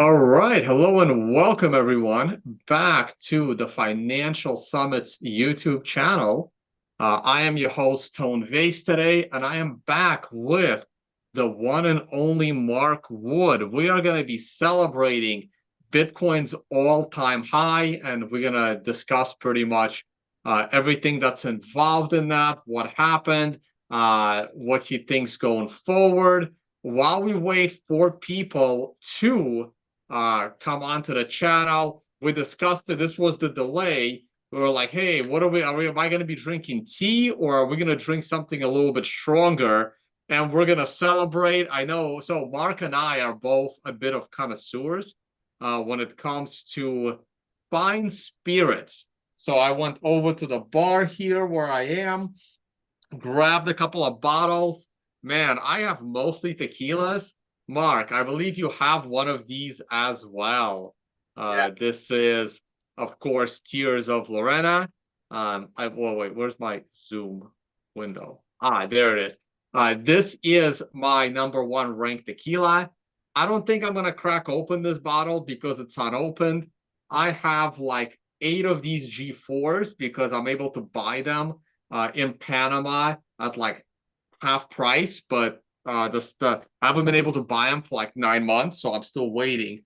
All right. Hello and welcome everyone back to the Financial Summit's YouTube channel. I am your host, Tone Vase today, and I am back with the one and only Mark Wood. We are going to be celebrating Bitcoin's all-time high, and we're going to discuss pretty much everything that's involved in that, what happened, what he thinks going forward. While we wait for people to come onto the channel. We discussed that this was the delay. We were like, hey, what am I going to be drinking tea, or are we going to drink something a little bit stronger? And we're going to celebrate. I know. So Mark and I are both a bit of connoisseurs when it comes to fine spirits. So I went over to the bar here where I am, grabbed a couple of bottles. Man, I have mostly tequilas. Mark, I believe you have one of these as well. Yeah. This is, of course, Tears of Lorena. Wait, where's my Zoom window? There it is. This is my number one ranked tequila. I don't think I'm gonna crack open this bottle because it's unopened. I have like 8 of these G4s because I'm able to buy them in Panama at like half price, but I haven't been able to buy them for like 9 months, so I'm still waiting.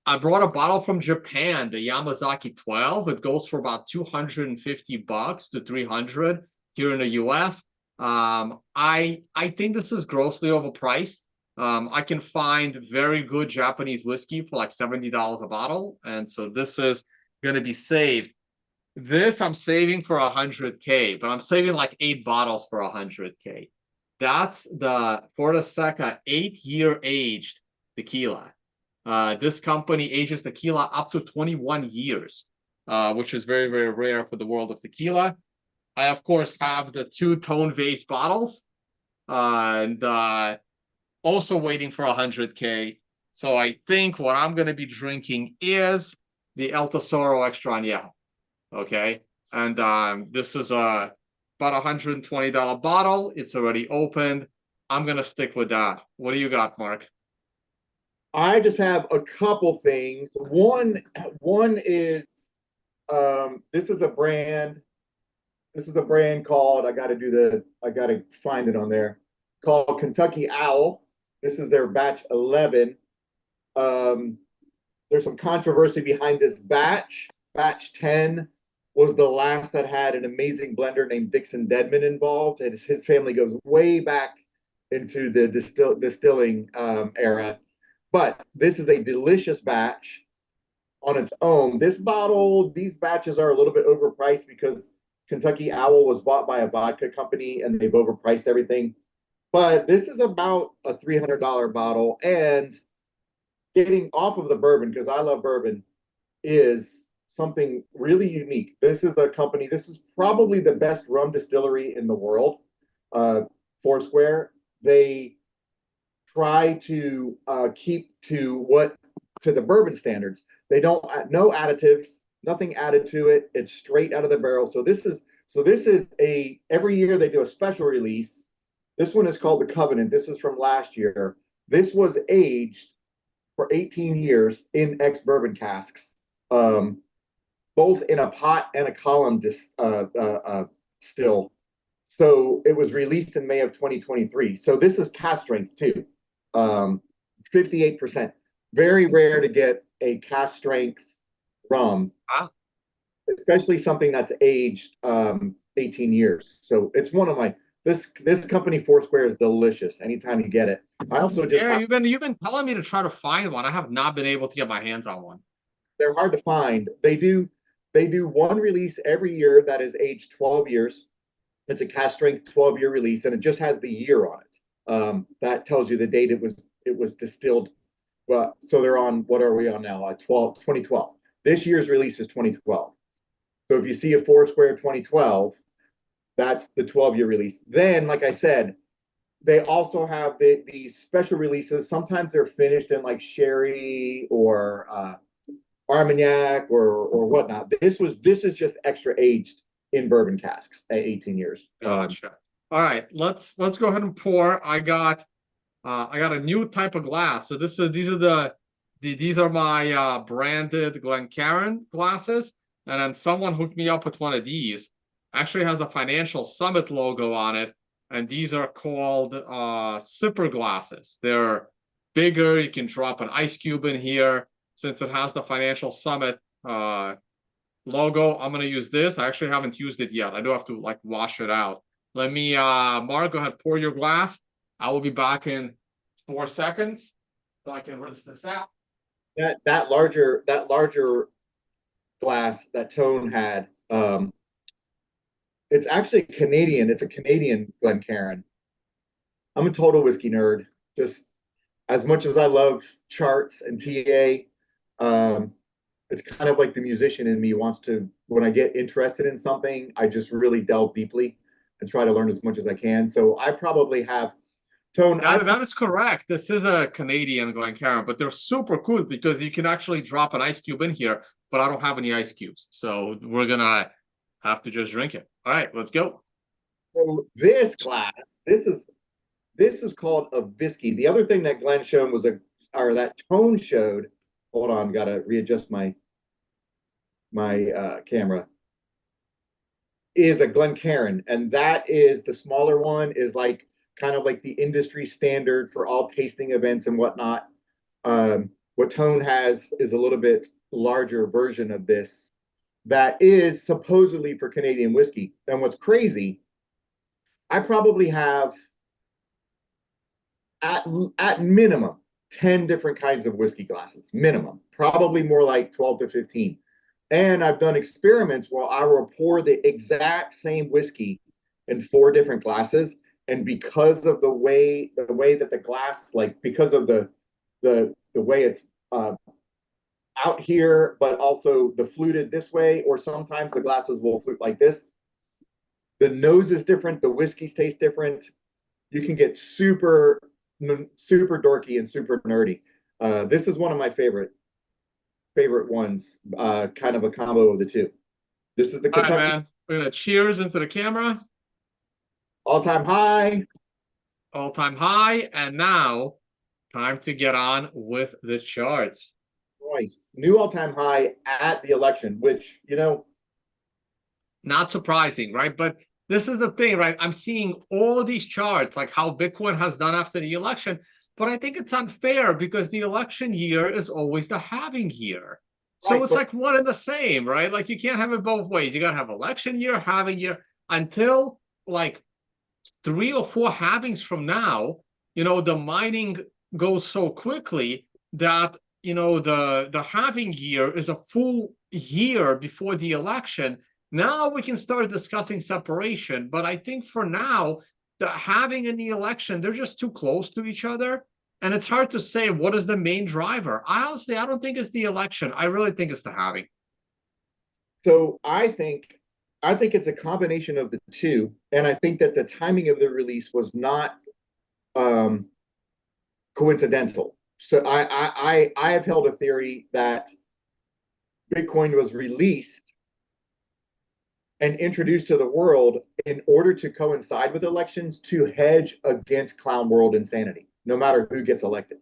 I brought a bottle from Japan, the Yamazaki 12. It goes for about $250 to 300 here in the US. I think this is grossly overpriced. I can find very good Japanese whiskey for like $70 a bottle, and so this is going to be saved. This I'm saving for 100K, but I'm saving like 8 bottles for 100K. That's the Fortaseka 8-year aged tequila. This company ages tequila up to 21 years, which is very, very rare for the world of tequila. I, of course, have the 2 Tone Vase bottles and also waiting for 100K. So I think what I'm going to be drinking is the El Tesoro Extra Añejo. Okay, and this is about $120 bottle. It's already opened. I'm gonna stick with that. What do you got, Mark? I just have a couple things. One is this is a brand. This is a brand called I gotta find it on there, called Kentucky Owl. This is their batch 11. Um, there's some controversy behind this batch. Batch 10 was the last that had an amazing blender named Dixon Dedman involved. His family goes way back into the distilling era. But this is a delicious batch on its own. These batches are a little bit overpriced because Kentucky Owl was bought by a vodka company and they've overpriced everything. But this is about a $300 bottle. And getting off of the bourbon, because I love bourbon, is something really unique. This is probably the best rum distillery in the world, Foursquare. They try to keep to the bourbon standards. They don't no additives, nothing added to it. It's straight out of the barrel. So this is every year they do a special release. This one is called the Covenant. This is from last year. This was aged for 18 years in ex-bourbon casks. Both in a pot and a column still. So it was released in May of 2023. So this is cask strength too. 58%. Very rare to get a cask strength rum, especially something that's aged 18 years. So it's one of my this company Foursquare is delicious. Anytime you get it. I also just you've been telling me to try to find one. I have not been able to get my hands on one. They're hard to find. They do one release every year that is aged 12 years. It's a cask strength 12-year release, and it just has the year on it. That tells you the date it was distilled. Well, so they're on, what are we on now? 2012. This year's release is 2012. So if you see a Foursquare 2012, that's the 12-year release. Then, like I said, they also have the special releases. Sometimes they're finished in like sherry or Armagnac or whatnot. This is just extra aged in bourbon casks at 18 years. Gotcha. All right, let's go ahead and pour. I got a new type of glass. So these are the these are my branded Glencairn glasses, and then someone hooked me up with one of these. Actually has the Financial Summit logo on it, and these are called sipper glasses. They're bigger. You can drop an ice cube in here. Since it has the Financial Summit logo, I'm gonna use this. I actually haven't used it yet. I do have to like wash it out. Let me Mark, go ahead, pour your glass. I will be back in 4 seconds so I can rinse this out. That larger glass that Tone had, it's actually Canadian. It's a Canadian Glencairn. I'm a total whiskey nerd. Just as much as I love charts and TA, it's kind of like the musician in me wants to, when I get interested in something, I just really delve deeply and try to learn as much as I can. So I probably have Tone. That is correct. This is a Canadian Glencairn, but they're super cool because you can actually drop an ice cube in here, but I don't have any ice cubes. So we're gonna have to just drink it. All right, let's go. So this glass, this is called a whiskey. The other thing that Glenn showed was or that Tone showed. Hold on, gotta readjust my camera. Is a Glencairn, and that is the smaller one. Is like kind of like the industry standard for all tasting events and whatnot. What Tone has is a little bit larger version of this that is supposedly for Canadian whiskey. And what's crazy, I probably have at minimum 10 different kinds of whiskey glasses, minimum, probably more like 12 to 15. And I've done experiments where I will pour the exact same whiskey in 4 different glasses. And because of the way that the glass, like because of the way it's out here, but also the fluted this way, or sometimes the glasses will flute like this. The nose is different. The whiskeys taste different. You can get super dorky and super nerdy. This is one of my favorite ones. Kind of a combo of the two. This is the All right, Kentucky man. We're gonna cheers into the camera. all-time high. All-time high, and now time to get on with the charts. Nice. New all-time high at the election, which, Not surprising, right? But this is the thing, right? I'm seeing all these charts, like how Bitcoin has done after the election, but I think it's unfair because the election year is always the halving year. So right, it's like one and the same, right? Like you can't have it both ways. You got to have election year, halving year until like 3 or 4 halvings from now, the mining goes so quickly that, the halving year is a full year before the election. Now we can start discussing separation. But I think for now, the halving and the election, they're just too close to each other. And it's hard to say what is the main driver. I don't think it's the election. I really think it's the halving. So I think it's a combination of the two, and I think that the timing of the release was not coincidental. So I have held a theory that Bitcoin was released and introduced to the world in order to coincide with elections to hedge against clown world insanity, no matter who gets elected.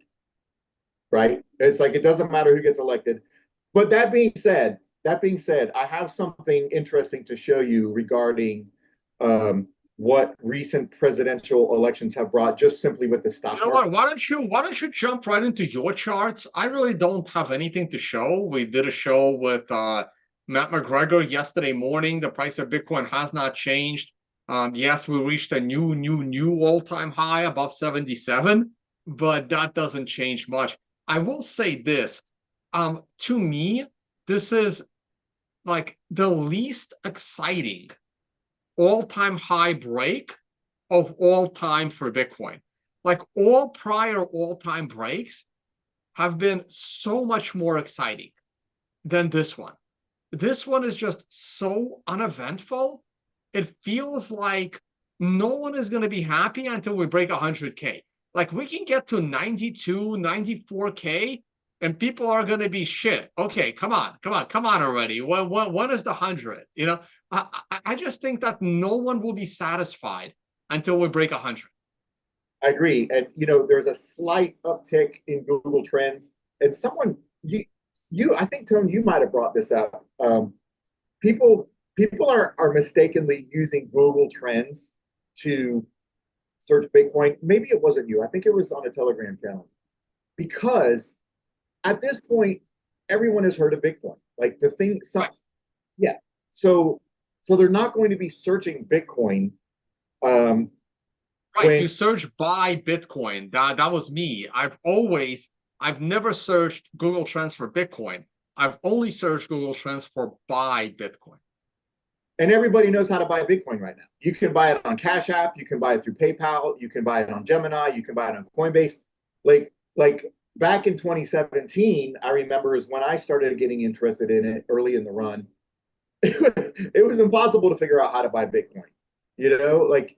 Right? It's like it doesn't matter who gets elected. But that being said, I have something interesting to show you regarding what recent presidential elections have brought, just simply with the stock market. What? Why don't you jump right into your charts? I really don't have anything to show. We did a show with Matt McGregor yesterday morning. The price of Bitcoin has not changed. Yes, we reached a new all-time high above 77, but that doesn't change much. I will say this. To me, this is like the least exciting all-time high break of all time for Bitcoin. Like all prior all-time breaks have been so much more exciting than this one. This one is just so uneventful. It feels like no one is going to be happy until we break 100K. Like we can get to 92, 94K and people are going to be shit. Okay, come on already. When is the 100? I just think that no one will be satisfied until we break 100. I agree. And, there's a slight uptick in Google Trends. and someone you I think Tone, you might have brought this up. People are mistakenly using Google Trends to search Bitcoin. Maybe it wasn't you. I think it was on a Telegram channel. Because at this point, everyone has heard of Bitcoin. Like the thing, yeah. So they're not going to be searching Bitcoin. Right, you search buy Bitcoin. That was me. I've never searched Google Trends for Bitcoin. I've only searched Google Trends for buy Bitcoin. And everybody knows how to buy Bitcoin right now. You can buy it on Cash App, you can buy it through PayPal, you can buy it on Gemini, you can buy it on Coinbase. Like back in 2017, I remember is when I started getting interested in it early in the run. It was impossible to figure out how to buy Bitcoin. You know, like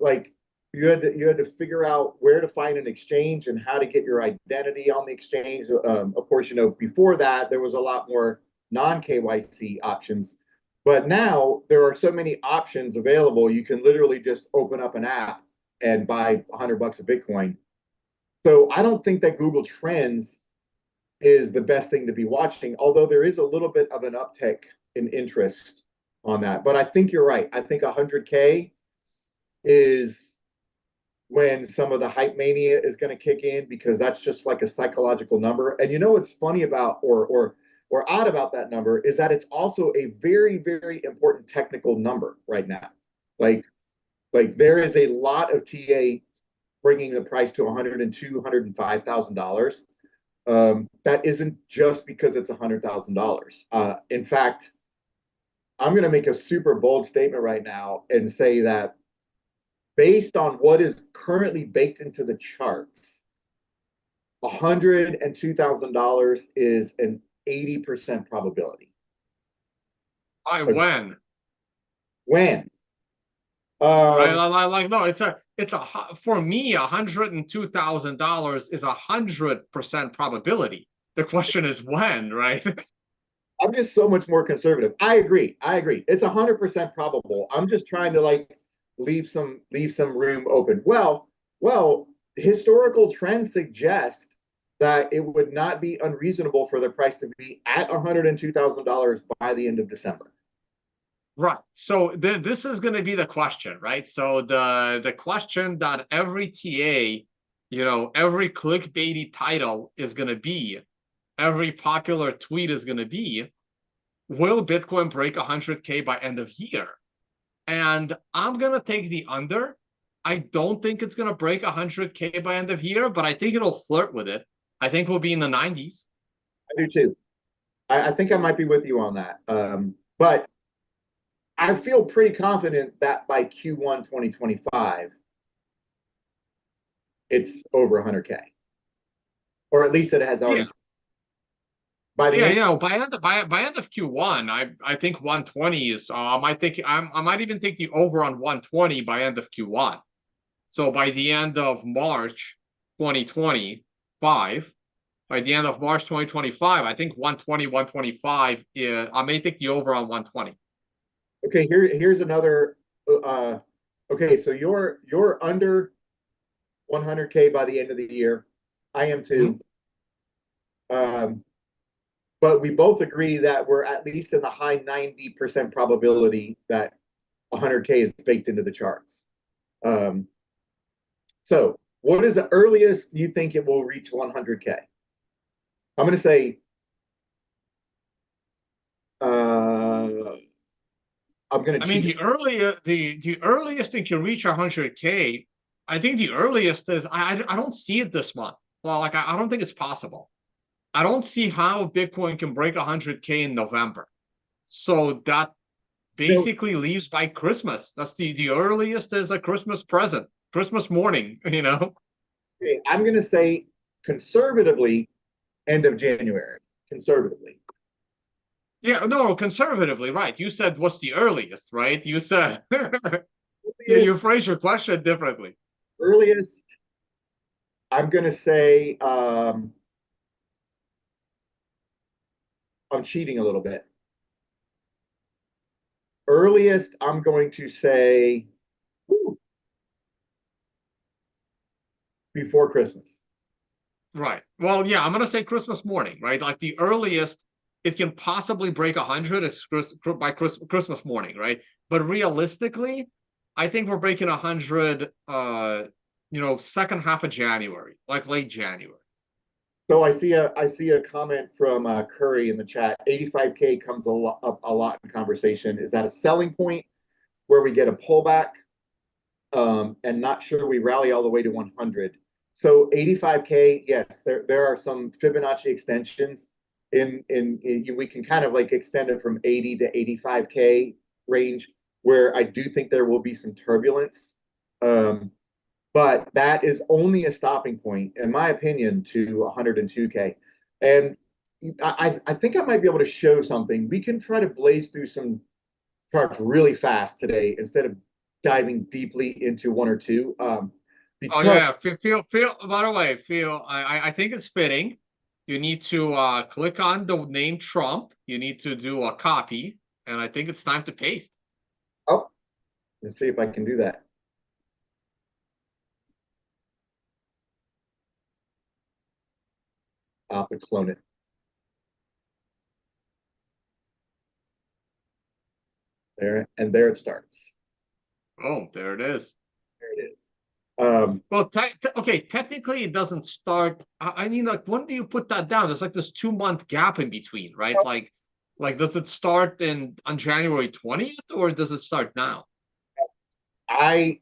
you had to figure out where to find an exchange and how to get your identity on the exchange. Of course, you know, before that there was a lot more non KYC options, but now there are so many options available. You can literally just open up an app and buy $100 of Bitcoin. So I don't think that Google Trends is the best thing to be watching, although there is a little bit of an uptick in interest on that. But I think you're right. I think 100K is when some of the hype mania is going to kick in, because that's just like a psychological number. And you know what's funny about or odd about that number is that it's also a very, very important technical number right now. Like there is a lot of TA bringing the price to $102,000, $105,000. That isn't just because it's $100,000. In fact, I'm going to make a super bold statement right now and say that based on what is currently baked into the charts, $102,000 is an 80% probability. When? When? Right, like no, it's a for me, $102,000 is 100% probability. The question is when, right? I'm just so much more conservative. I agree. It's 100% probable. I'm just trying to like leave some room open. Well, historical trends suggest that it would not be unreasonable for the price to be at $102,000 by the end of December. Right. So this is going to be the question, right? So the question that every TA, you know, every clickbaity title is going to be, every popular tweet is going to be, will Bitcoin break 100K by end of year? And I'm going to take the under. I don't think it's going to break 100K by end of year, but I think it'll flirt with it. I think we'll be in the 90s. I do too. I think I might be with you on that. But I feel pretty confident that by Q1 2025, it's over 100K. Or at least it has already. Yeah. By end of Q1, I think 120 is I might even take the over on 120 by end of Q1. So by the end of March 2025, by the end of March 2025, I think 120, 125, I may take the over on 120. Okay, here's another okay, so you're under 100K by the end of the year. I am too. But we both agree that we're at least in the high 90% probability that 100K is baked into the charts. So what is the earliest you think it will reach 100K? I'm going to say I'm going to. I mean, the earliest it can reach 100K, I think the earliest is I don't see it this month. Well, like I don't think it's possible. I don't see how Bitcoin can break 100K in November. So that basically leaves by Christmas. That's the earliest is a Christmas present, Christmas morning, you know? Okay, I'm going to say conservatively end of January, conservatively. Yeah, no, conservatively, right. You said what's the earliest, right? You said you phrase your question differently. Earliest, I'm going to say I'm cheating a little bit. Earliest, I'm going to say before Christmas. Right. Well, yeah, I'm gonna say Christmas morning, right? Like the earliest it can possibly break 100 is by Christmas morning, right? But realistically, I think we're breaking 100, second half of January, like late January. So I see a comment from Curry in the chat. 85K comes up a lot in conversation. Is that a selling point where we get a pullback? And not sure we rally all the way to 100. So 85K, yes, there are some Fibonacci extensions in we can kind of like extend it from 80 to 85K range where I do think there will be some turbulence. But that is only a stopping point, in my opinion, to 102K. And I think I might be able to show something. We can try to blaze through some charts really fast today instead of diving deeply into one or two. Oh Because yeah, feel. By the way, feel. I think it's fitting. You need to click on the name Trump. You need to do a copy, and I think it's time to paste. oh, let's see if I can do that. I'll have to clone it. There and there it starts. Oh, there it is. There it is. Well, okay, technically it doesn't start. I mean, like, when do you put that down? There's like this 2 month gap in between, right? Like, does it start on January 20th, or does it start now? I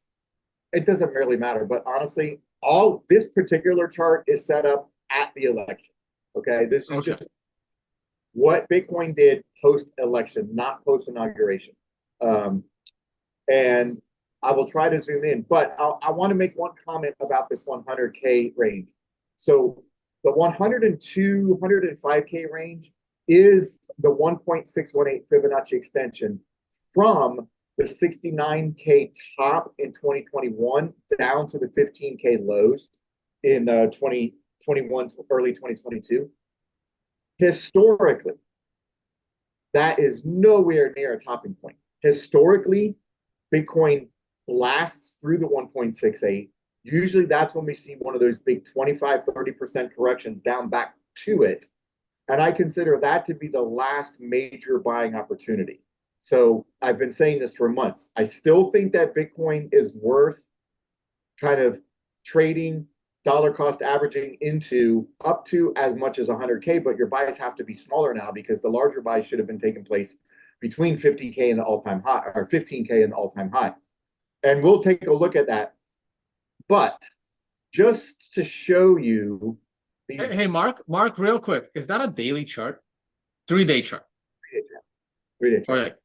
it doesn't really matter, but honestly, all this particular chart is set up at the election. Okay, this is Okay. just what Bitcoin did post election, not post inauguration. Um, and I will try to zoom in, but I want to make one comment about this 100K range. So the 102, 105K range is the 1.618 Fibonacci extension from the 69K top in 2021 down to the 15K lows in 2021, early 2022. Historically, that is nowhere near a topping point. Historically, Bitcoin lasts through the 1.68. Usually that's when we see one of those big 25, 30% corrections down back to it. And I consider that to be the last major buying opportunity. So I've been saying this for months. I still think that Bitcoin is worth kind of trading dollar cost averaging into up to as much as 100K, but your buys have to be smaller now because the larger buys should have been taking place between 50K and the all-time high, or 15K and the all-time high. And we'll take a look at that. But just to show you these Hey, Mark, real quick, is that a daily chart? 3-day chart. 3-day All chart. right.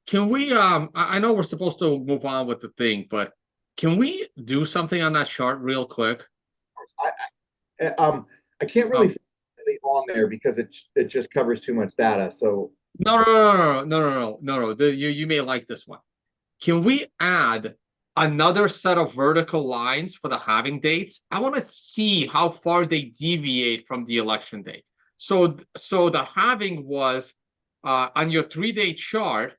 Can we I know we're supposed to move on with the thing, but can we do something on that chart real quick? I can't really fit anything on there because it just covers too much data. So No. You may like this one. Can we add another set of vertical lines for the halving dates? I want to see how far they deviate from the election date. So the halving was on your 3-day chart.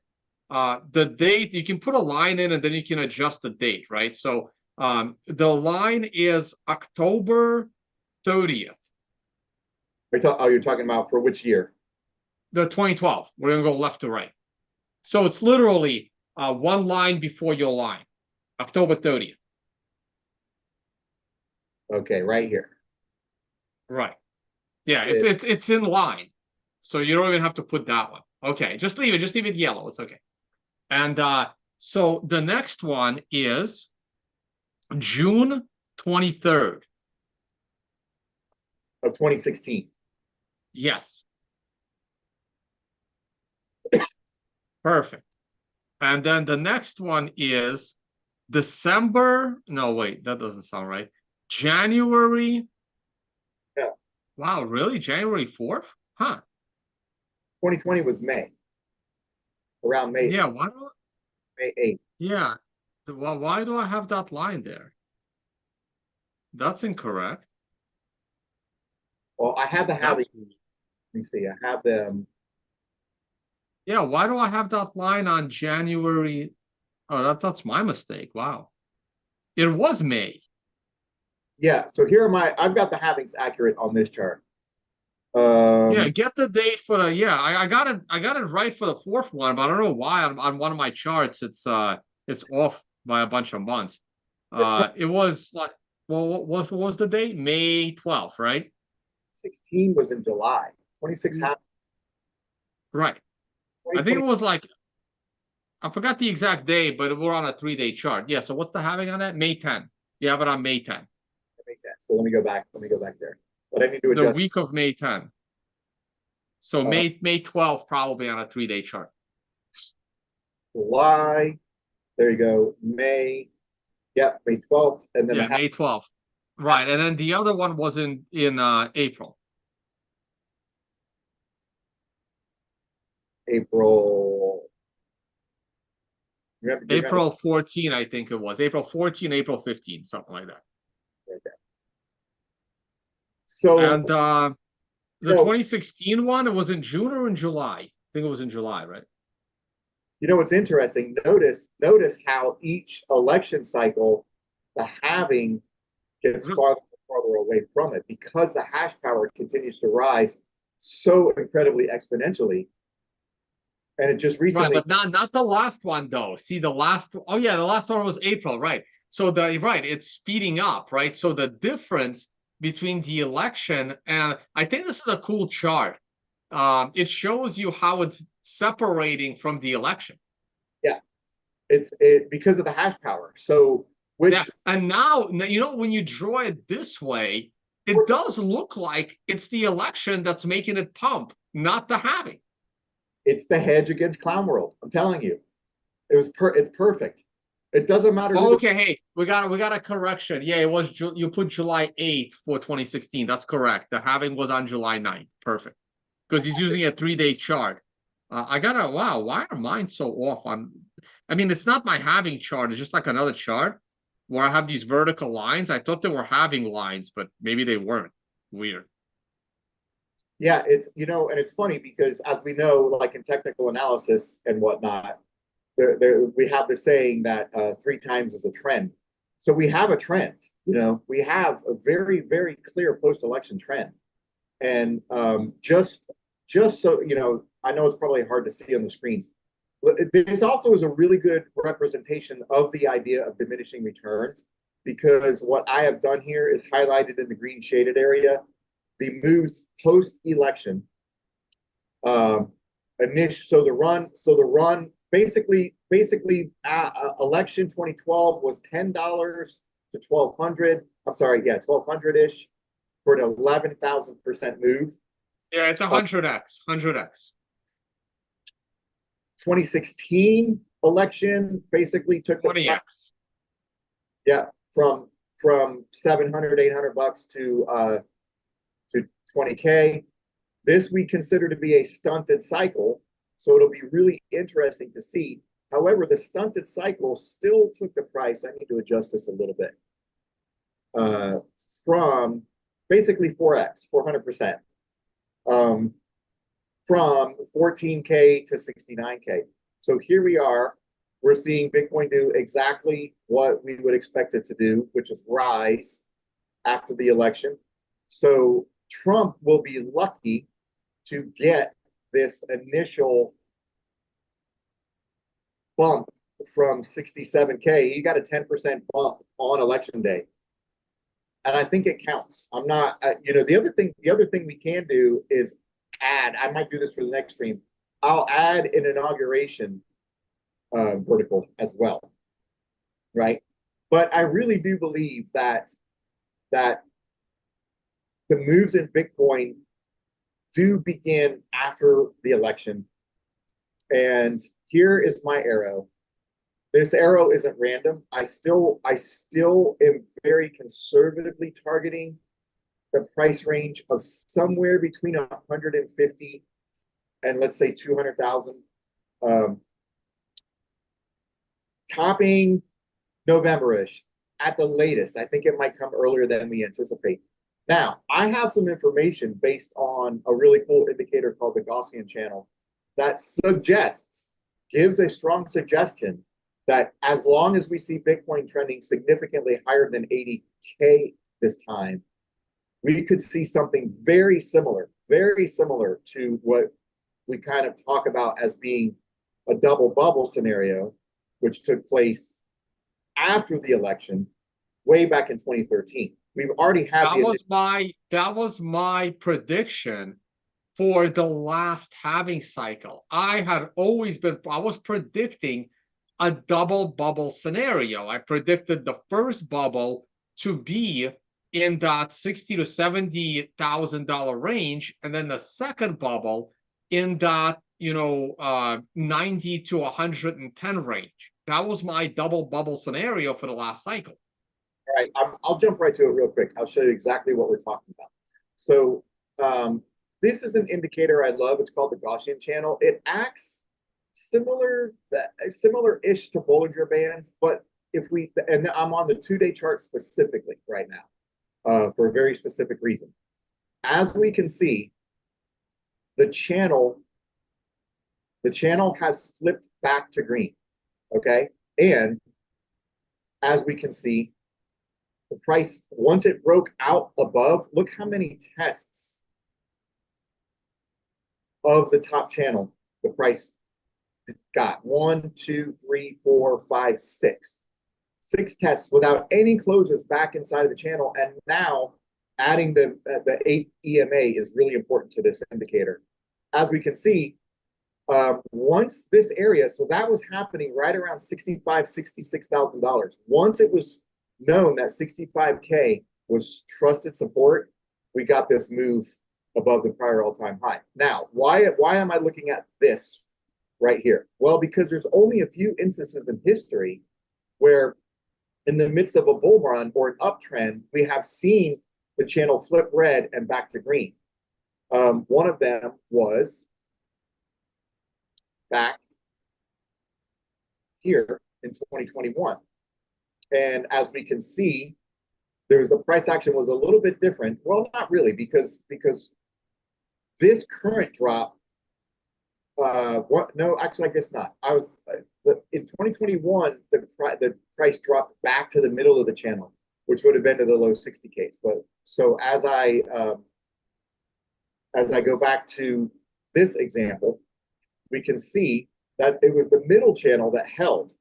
The date, you can put a line in and then you can adjust the date, right? So the line is October 30th. you're talking about for which year? The 2012. We're gonna go left to right. So it's literally one line before your line, October 30th. Okay, right here. Right. Yeah, it's in line. So you don't even have to put that one. Okay, just leave it yellow. It's okay. And so the next one is June 23rd. Of 2016. Yes. Perfect. And then the next one is December. No, wait, that doesn't sound right. January. Yeah. Wow, really? January 4th? Huh. 2020 was May. Around May. Yeah, why do May 8th. yeah. Well, why do I have that line there? That's incorrect. Well, I have the halving. That's Let me see. I have them. yeah, why do I have that line on January? Oh, that's my mistake. Wow. It was May. yeah, so here are I've got the halvings accurate on this chart. Yeah, get the date for the I got it right for the fourth one, but I don't know why on one of my charts it's off by a bunch of months. It was like what was the date? May 12th, right? 16 was in July. 26 Right. I think 2020. it was like I forgot the exact day, but we're on a 3-day chart. Yeah, so what's the halving on that? May 10. You have it on May 10. So let me go back. Let me go back there. But I need to The adjust. week of May 10. So May 12th probably on a 3-day chart. July. There you go. May. Yep, May 12th. And then Yeah, May 12th. Right. And then the other one was in April. April. April 14, I think it was. April 14, April 15, something like that. Okay. So And the 2016 one, it was in June or in July. I think it was in July, right? you know what's interesting? Notice how each election cycle, the halving gets farther and farther away from it because the hash power continues to rise so incredibly exponentially. And it just recently, right, but not the last one though. See the last, oh yeah, the last one was April, right? So it's speeding up, right? So the difference between the election and I think this is a cool chart. It shows you how it's separating from the election. yeah, it's because of the hash power. So yeah, and now when you draw it this way, it does look like it's the election that's making it pump, not the halving. It's the hedge against clown world. I'm telling you, it's perfect. It doesn't matter. Oh, okay, hey, we got a correction. Yeah, it was you put July 8th for 2016. That's correct. The halving was on July 9th. Perfect. Because he's using a 3-day chart. Wow, why are mine so off on? I mean, it's not my halving chart. It's just like another chart where I have these vertical lines. I thought they were halving lines, but maybe they weren't. Weird. Yeah, it's and it's funny because as we know, like in technical analysis and whatnot, we have the saying that 3 times is a trend. So we have a trend. We have a very, very clear post-election trend. And just so I know it's probably hard to see on the screens. This also is a really good representation of the idea of diminishing returns because what I have done here is highlighted in the green shaded area the moves post-election. So the run basically election 2012 was $10 to 1,200. I'm sorry, yeah, 1,200-ish for an 11,000% move. Yeah, it's 100x, 100x. 2016 election basically took 20x. Yeah, from 700, $800 to 20K. This we consider to be a stunted cycle, so it'll be really interesting to see. However, the stunted cycle still took the price. I need to adjust this a little bit. From basically 4x, 400%. From 14K to 69K. So here we are. We're seeing Bitcoin do exactly what we would expect it to do, which is rise after the election. So Trump will be lucky to get this initial bump from 67K. He got a 10% bump on election day. And I think it counts. I'm not, the other thing we can do is add, I might do this for the next stream. I'll add an inauguration vertical as well, right? But I really do believe that the moves in Bitcoin do begin after the election. And here is my arrow. This arrow isn't random. I still am very conservatively targeting the price range of somewhere between 150 and let's say 200,000. Topping November-ish at the latest. I think it might come earlier than we anticipate. Now, I have some information based on a really cool indicator called the Gann Channel that gives a strong suggestion that as long as we see Bitcoin trending significantly higher than 80K this time, we could see something very similar to what we kind of talk about as being a double bubble scenario, which took place after the election way back in 2013. We've already had that was my prediction for the last halving cycle. I was predicting a double bubble scenario. I predicted the first bubble to be in that $60,000 to $70,000 range, and then the second bubble in that 90 to 110 range. That was my double bubble scenario for the last cycle. All right, I'll jump right to it real quick. I'll show you exactly what we're talking about. So this is an indicator I love. It's called the Gann Channel. It acts similar-ish to Bollinger Bands, but and I'm on the 2-day chart specifically right now for a very specific reason. As we can see, the channel has flipped back to green, okay? And as we can see, the price, once it broke out above, look how many tests of the top channel the price got. 1, 2, 3, 4, 5, 6. 6 tests without any closes back inside of the channel. And now adding the 8 EMA is really important to this indicator. As we can see, once this area, so that was happening right around $65,000, $66,000. Once it was known that 65K was trusted support, we got this move above the prior all-time high. Now, why am I looking at this right here? Well, because there's only a few instances in history where in the midst of a bull run or an uptrend, we have seen the channel flip red and back to green. One of them was back here in 2021. And as we can see, the price action was a little bit different. Well, not really, because this current drop, no, actually, I guess not. In 2021, the price dropped back to the middle of the channel, which would have been to the low 60Ks. But so as I go back to this example, we can see that it was the middle channel that held.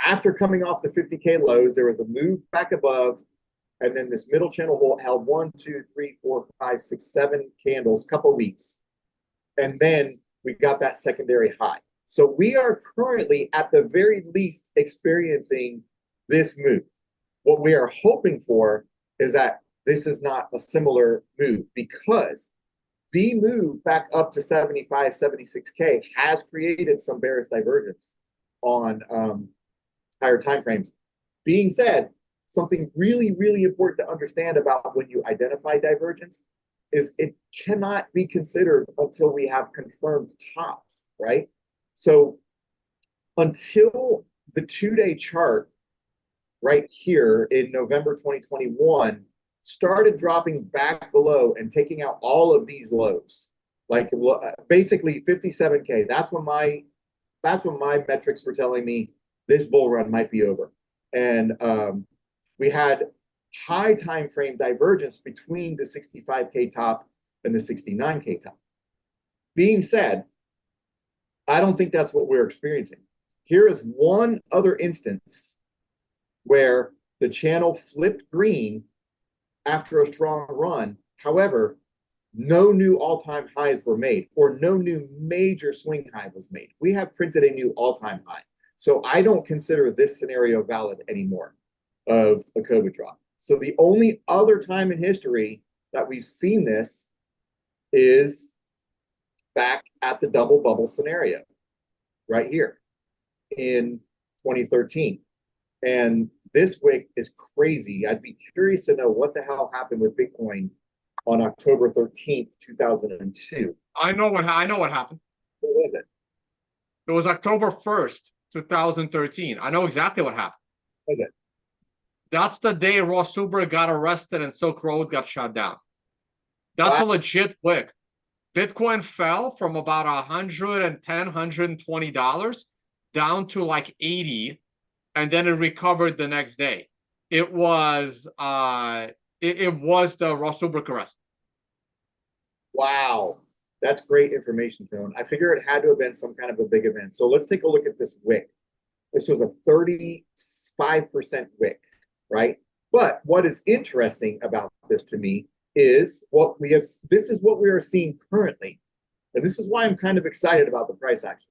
After coming off the 50K lows, there was a move back above, and then this middle channel held 1, 2, 3, 4, 5, 6, 7 candles, couple weeks. And then we got that secondary high. So we are currently, at the very least, experiencing this move. What we are hoping for is that this is not a similar move, because the move back up to 75, 76K has created some bearish divergence on higher time frames. Being said, something really, really important to understand about when you identify divergence is it cannot be considered until we have confirmed tops, right? So until the 2-day chart right here in November 2021 started dropping back below and taking out all of these lows, like basically 57K, that's when my metrics were telling me this bull run might be over. And we had high time frame divergence between the 65K top and the 69K top. Being said, I don't think that's what we're experiencing. Here is one other instance where the channel flipped green after a strong run. However, no new all-time highs were made, or no new major swing high was made. We have printed a new all-time high. So I don't consider this scenario valid anymore of a COVID drop. So the only other time in history that we've seen this is back at the double bubble scenario right here in 2013. And this wick is crazy. I'd be curious to know what the hell happened with Bitcoin on October 13th, 2002. I know what happened. What was it? It was October 1st, 2013. I know exactly what happened. What was it? That's the day Ross Huber got arrested and Silk Road got shut down. That's a legit wick. Bitcoin fell from about $110, $120 down to like 80, and then it recovered the next day. it was it was the Russell Bucharest. Wow. That's great information, Tone. I figure it had to have been some kind of a big event. So let's take a look at this wick. This was a 35% wick, right? But what is interesting about this to me is what we have. This is what we are seeing currently. And this is why I'm kind of excited about the price action.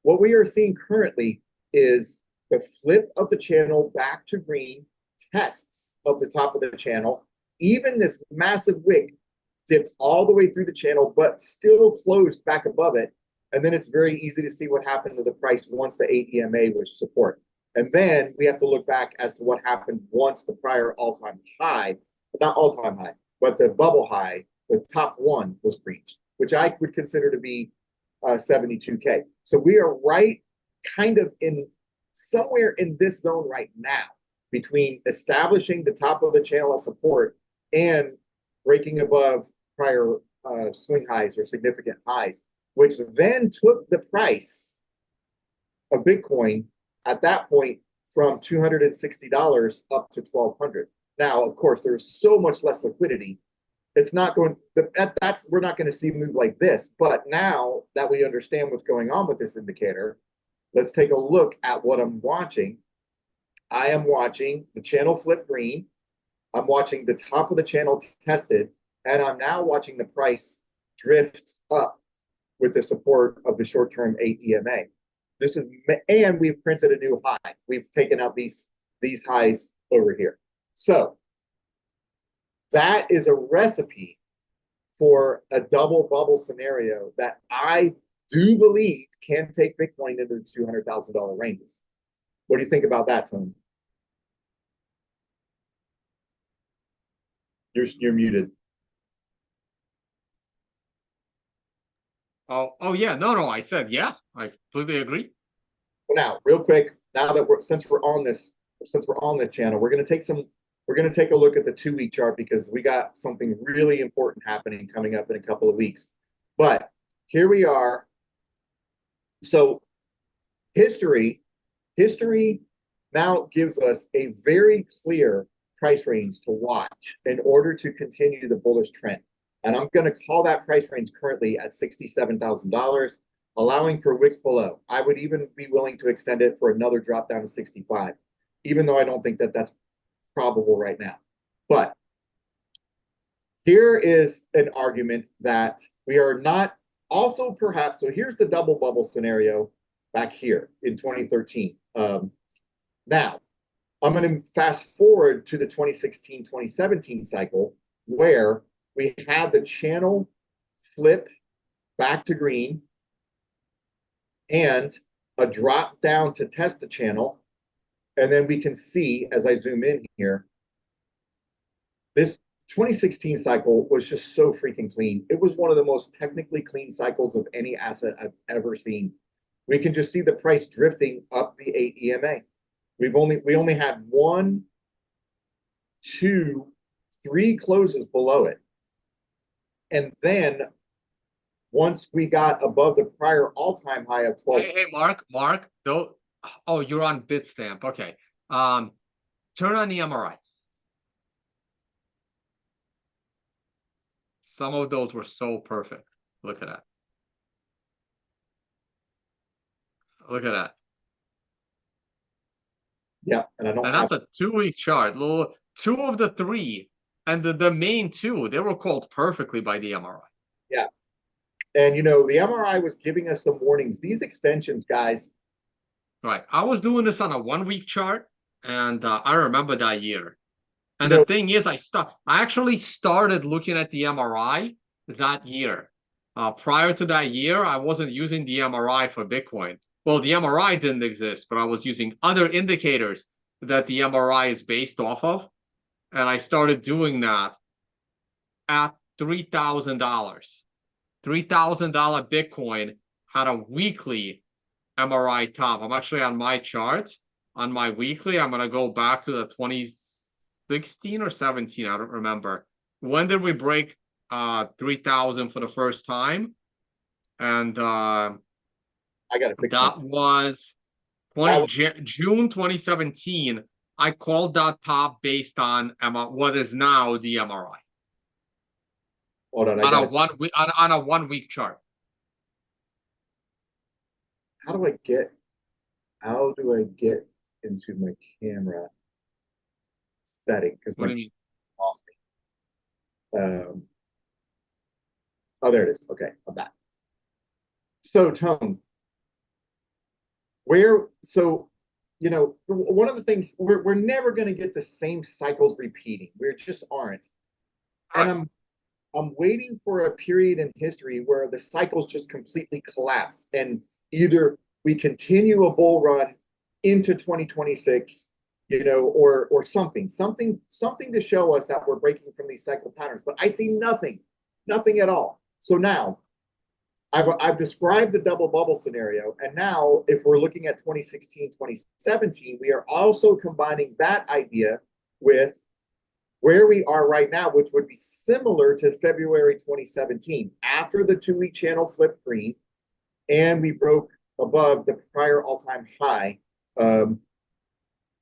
What we are seeing currently is the flip of the channel back to green, tests of the top of the channel. Even this massive wick dipped all the way through the channel, but still closed back above it. And then it's very easy to see what happened to the price once the 8 EMA was support. And then we have to look back as to what happened once the prior all-time high, not all-time high, but the bubble high, the top one was breached, which I would consider to be 72K. So we are right kind of in somewhere in this zone right now between establishing the top of the channel as support and breaking above prior swing highs or significant highs, which then took the price of Bitcoin at that point from $260 up to $1,200. Now, of course, there's so much less liquidity. It's not going that's we're not going to see a move like this. But now that we understand what's going on with this indicator, let's take a look at what I'm watching. I am watching the channel flip green. I'm watching the top of the channel tested, and I'm now watching the price drift up with the support of the short-term 8 EMA. This is, and we've printed a new high. We've taken out these highs over here. So that is a recipe for a double bubble scenario that I do believe can take Bitcoin into the $200,000 ranges. What do you think about that, Tony? You're muted. Oh yeah, no, I said yeah, I completely agree. Well, now, real quick, now that since we're on the channel, we're gonna take a look at the 2-week chart because we got something really important happening coming up in a couple of weeks. But here we are. So history now gives us a very clear price range to watch in order to continue the bullish trend. And I'm going to call that price range currently at $67,000, allowing for wicks below. I would even be willing to extend it for another drop down to 65, even though I don't think that that's probable right now. But here is an argument that we are not also perhaps, so here's the double bubble scenario back here in 2013. Now, I'm going to fast forward to the 2016-2017 cycle where we have the channel flip back to green and a drop down to test the channel. And then we can see, as I zoom in here, this 2016 cycle was just so freaking clean. It was one of the most technically clean cycles of any asset I've ever seen. We can just see the price drifting up the 8 EMA. We only had 1, 2, 3 closes below it. And then once we got above the prior all-time high of 12. Hey, Mark, though. Oh, you're on Bitstamp. Okay. Turn on the MRI. Some of those were so perfect. Look at that. Look at that. Yeah, and I don't. And that's a 2-week chart. Little 2 of the 3, and the main 2, they were called perfectly by the MRI. Yeah, and you know the MRI was giving us some warnings. These extensions, guys. Right. I was doing this on a 1-week chart, and I remember that year. And the thing is, I actually started looking at the MRI that year. Prior to that year, I wasn't using the MRI for Bitcoin. Well, the MRI didn't exist, but I was using other indicators that the MRI is based off of. And I started doing that at $3,000. $3,000 Bitcoin had a weekly MRI top. I'm actually on my charts. On my weekly, I'm going to go back to the 2016 or 17. I don't remember. When did we break 3,000 for the first time? And I got to fix that was June 2017. I called that top based on what is now the MRI Hold on, on a 1 week on a 1 week chart. how do I get into my camera setting? Because What my do you mean? lost me. Oh, there it is. Okay, I'm back. So, Tone, one of the things we're never going to get the same cycles repeating. We just aren't. And Right. I'm waiting for a period in history where the cycles just completely collapse, and either we continue a bull run into 2026, or something to show us that we're breaking from these cycle patterns. But I see nothing at all. So now I've described the double bubble scenario, and now if we're looking at 2016, 2017, we are also combining that idea with where we are right now, which would be similar to February 2017, after the 2-week channel flipped green, and we broke above the prior all-time high of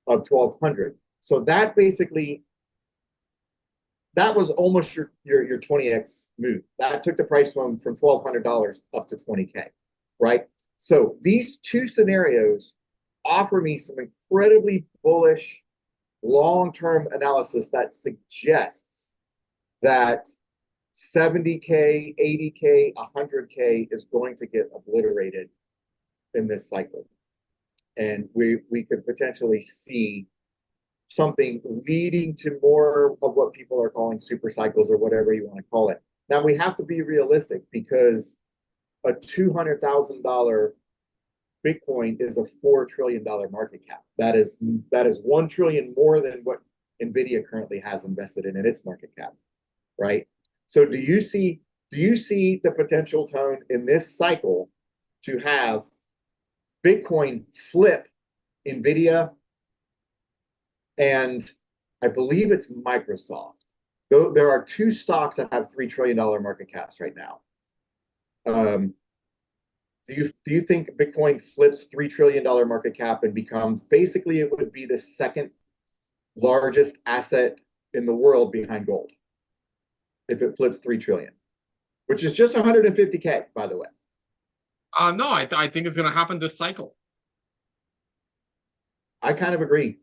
1,200. So that basically, that was almost your 20x move. That took the price from $1,200 up to 20K, right? So these two scenarios offer me some incredibly bullish long-term analysis that suggests that 70K, 80K, 100K is going to get obliterated in this cycle. And we could potentially see something leading to more of what people are calling super cycles, or whatever you want to call it. Now, we have to be realistic, because a $200,000 Bitcoin is a $4 trillion market cap. That is 1 trillion more than what Nvidia currently has invested in its market cap, right? So do you see the potential, Tone, in this cycle to have Bitcoin flip Nvidia, and I believe it's Microsoft? There are two stocks that have $3 trillion market caps right now. Do you think Bitcoin flips $3 trillion market cap and becomes, basically it would be the second largest asset in the world behind gold if it flips 3 trillion, which is just 150K, by the way? No, I think it's going to happen this cycle. I kind of agree.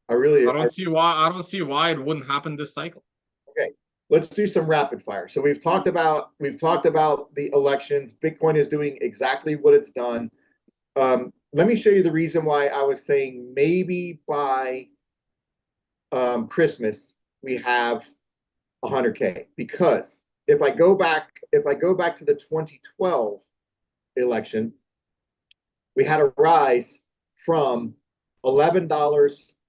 I don't see why it wouldn't happen this cycle. Okay, let's do some rapid fire. So we've talked about the elections. Bitcoin is doing exactly what it's done. Let me show you the reason why I was saying maybe by Christmas we have 100K, because if I go back to the 2012 election, we had a rise from $11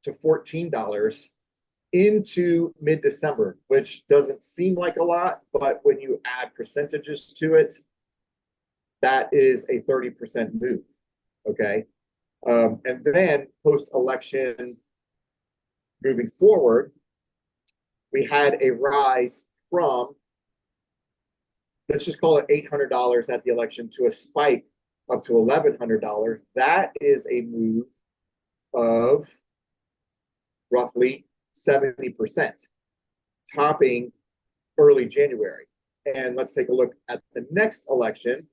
to $14 into mid-December, which doesn't seem like a lot, but when you add percentages to it, that is a 30% move. Okay. And then post-election, moving forward, we had a rise from, let's just call it $800 at the election, to a spike up to $1,100. That is a move of roughly 70%, topping early January. And let's take a look at the next election.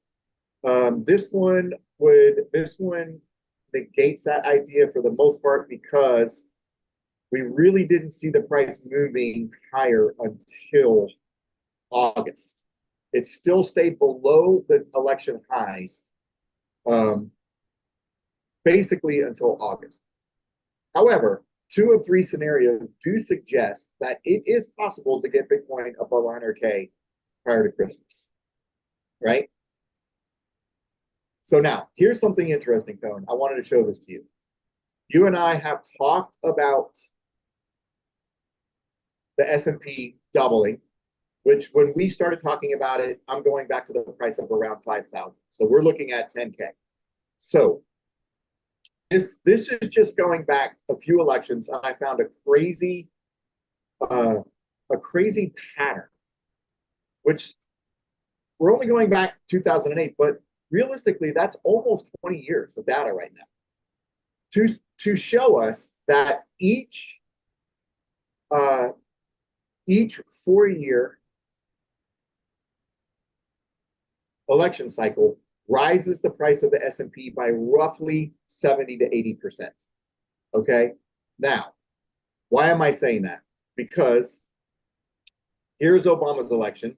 This one negates that idea for the most part, because we really didn't see the price moving higher until August. It still stayed below the election highs, basically until August. However, 2 of 3 scenarios do suggest that it is possible to get Bitcoin above 100K prior to Christmas, right? So now, here's something interesting, Tone. I wanted to show this to you. You and I have talked about the S&P doubling, which when we started talking about it, I'm going back to the price of around 5,000. So we're looking at 10K. So this is just going back a few elections, and I found a crazy pattern, which we're only going back 2008, but realistically, that's almost 20 years of data right now to show us that each 4-year election cycle rises the price of the S&P by roughly 70 to 80%. Okay? Now, why am I saying that? Because here's Obama's election.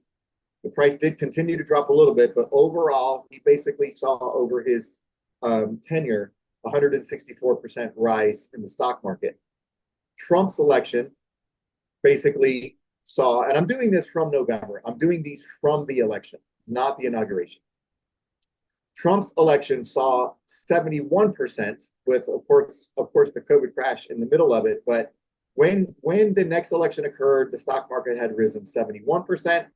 The price did continue to drop a little bit, but overall, he basically saw over his tenure 164% rise in the stock market. Trump's election basically saw, and I'm doing this from November, I'm doing these from the election, not the inauguration. Trump's election saw 71% with, of course, the COVID crash in the middle of it. But when the next election occurred, the stock market had risen 71%.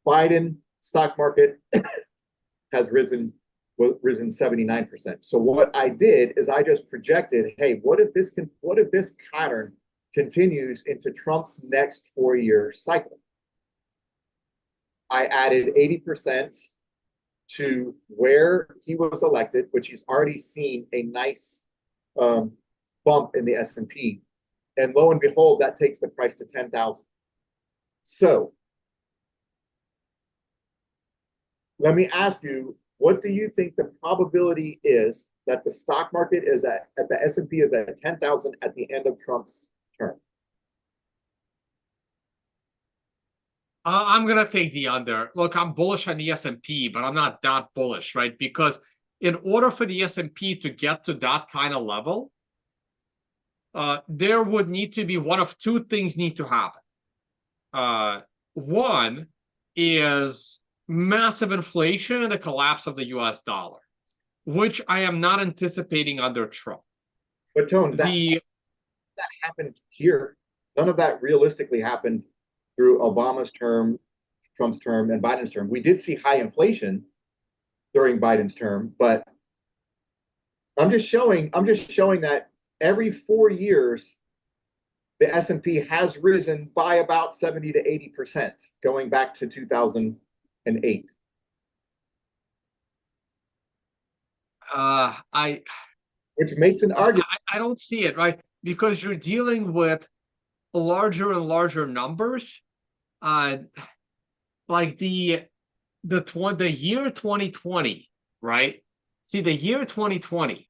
Biden stock market has risen 79%. So what I did is I just projected, hey, what if this pattern continues into Trump's next 4-year cycle? I added 80% to where he was elected, which he's already seen a nice bump in the S&P. And lo and behold, that takes the price to 10,000. So let me ask you, what do you think the probability is that the stock market is at the S&P is at 10,000 at the end of Trump's term? I'm gonna take the under. Look, I'm bullish on the S&P, but I'm not that bullish, right? Because in order for the S&P to get to that kind of level, there would need to be one of two things need to happen. One is massive inflation and the collapse of the US dollar, which I am not anticipating under Trump. But Tone, that happened here. None of that realistically happened through Obama's term, Trump's term, and Biden's term. We did see high inflation during Biden's term, but I'm just showing that every 4 years, the S&P has risen by about 70 to 80%, going back to 2008. Which makes an argument. I don't see it, right? Because you're dealing with larger and larger numbers. Like the year 2020, right? See, the year 2020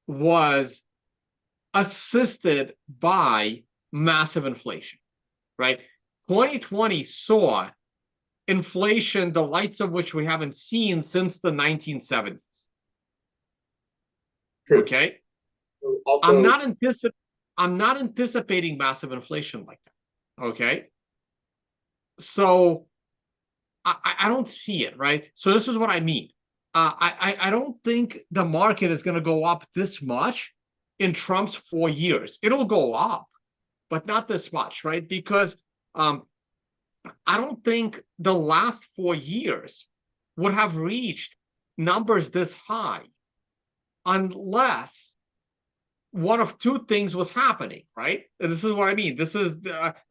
was assisted by massive inflation, right? 2020 saw inflation, the lights of which we haven't seen since the 1970s. True. Okay. Also, I'm not anticipating massive inflation like that. Okay. So I don't see it, right? So this is what I mean. I don't think the market is going to go up this much in Trump's 4 years. It'll go up, but not this much, right? Because I don't think the last 4 years would have reached numbers this high unless one of two things was happening, right? And this is what I mean. This is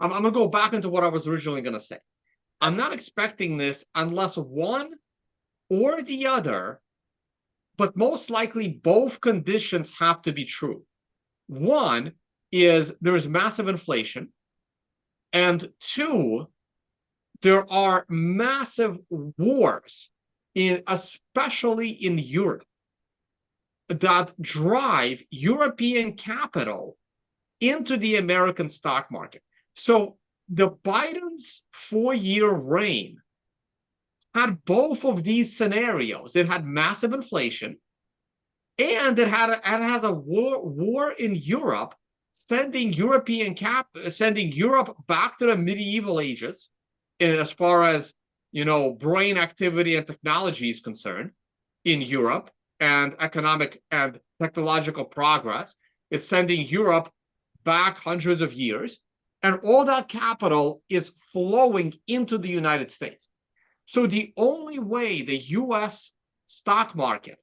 I'm going to go back into what I was originally going to say. I'm not expecting this unless one or the other, but most likely both conditions have to be true. One is there is massive inflation, and two, there are massive wars, especially in Europe, that drive European capital into the American stock market. So the Biden's 4-year reign had both of these scenarios. It had massive inflation, and it has a war in Europe, sending Europe back to the medieval ages, as far as brain activity and technology is concerned in Europe, and economic and technological progress. It's sending Europe back hundreds of years, and all that capital is flowing into the United States. So the only way the US stock market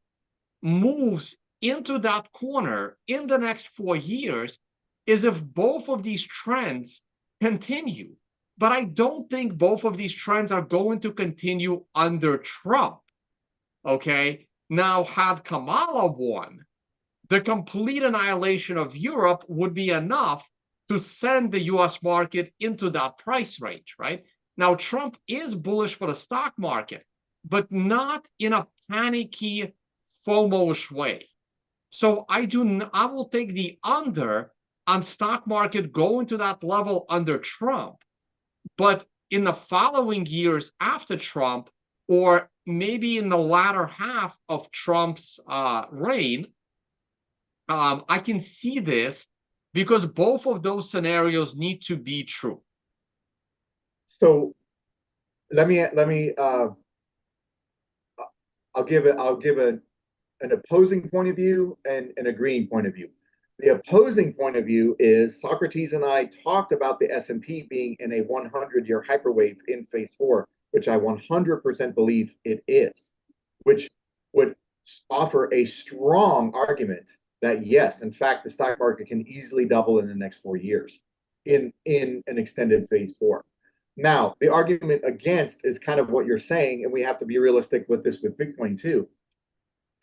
moves into that corner in the next 4 years is if both of these trends continue. But I don't think both of these trends are going to continue under Trump. Okay? Now, had Kamala won, the complete annihilation of Europe would be enough to send the US market into that price range, right? Now, Trump is bullish for the stock market, but not in a panicky, FOMO-ish way. So I will take the under on stock market going to that level under Trump. But in the following years after Trump, or maybe in the latter half of Trump's reign, I can see this because both of those scenarios need to be true. So let me I'll give an opposing point of view and an agreeing point of view. The opposing point of view is Socrates and I talked about the S&P being in a 100-year hyperwave in phase 4, which I 100% believe it is, which would offer a strong argument that yes, in fact, the stock market can easily double in the next 4 years in an extended phase 4. Now, the argument against is kind of what you're saying, and we have to be realistic with this with Bitcoin too.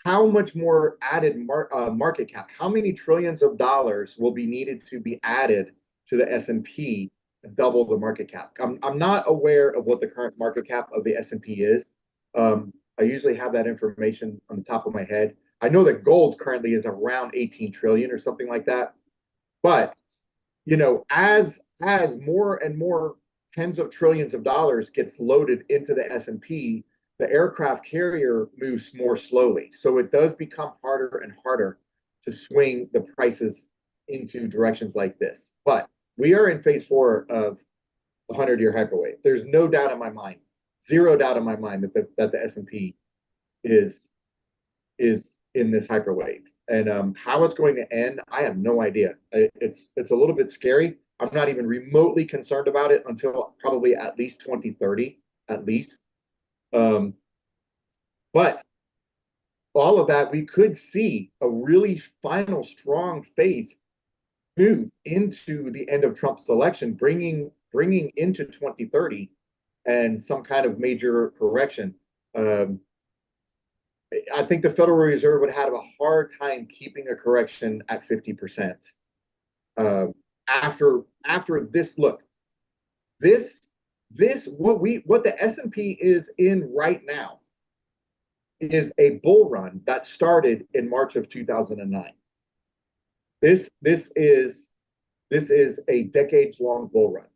How much more added market cap? How many trillions of dollars will be needed to be added to the S&P to double the market cap? I'm not aware of what the current market cap of the S&P is. I usually have that information on the top of my head. I know that gold currently is around 18 trillion or something like that. But, you know, as more and more tens of trillions of dollars gets loaded into the S&P, the aircraft carrier moves more slowly. So it does become harder and harder to swing the prices into directions like this. But we are in phase 4 of the 100-year hyperwave. There's no doubt in my mind, zero doubt in my mind that the S&P is in this hyperwave. And how it's going to end, I have no idea. It's a little bit scary. I'm not even remotely concerned about it until probably at least 2030, at least. But all of that, we could see a really final strong phase move into the end of Trump's election, bringing into 2030 and some kind of major correction. I think the Federal Reserve would have a hard time keeping a correction at 50%. After this, look, what the S&P is in right now is a bull run that started in March of 2009. This is a decades-long bull run,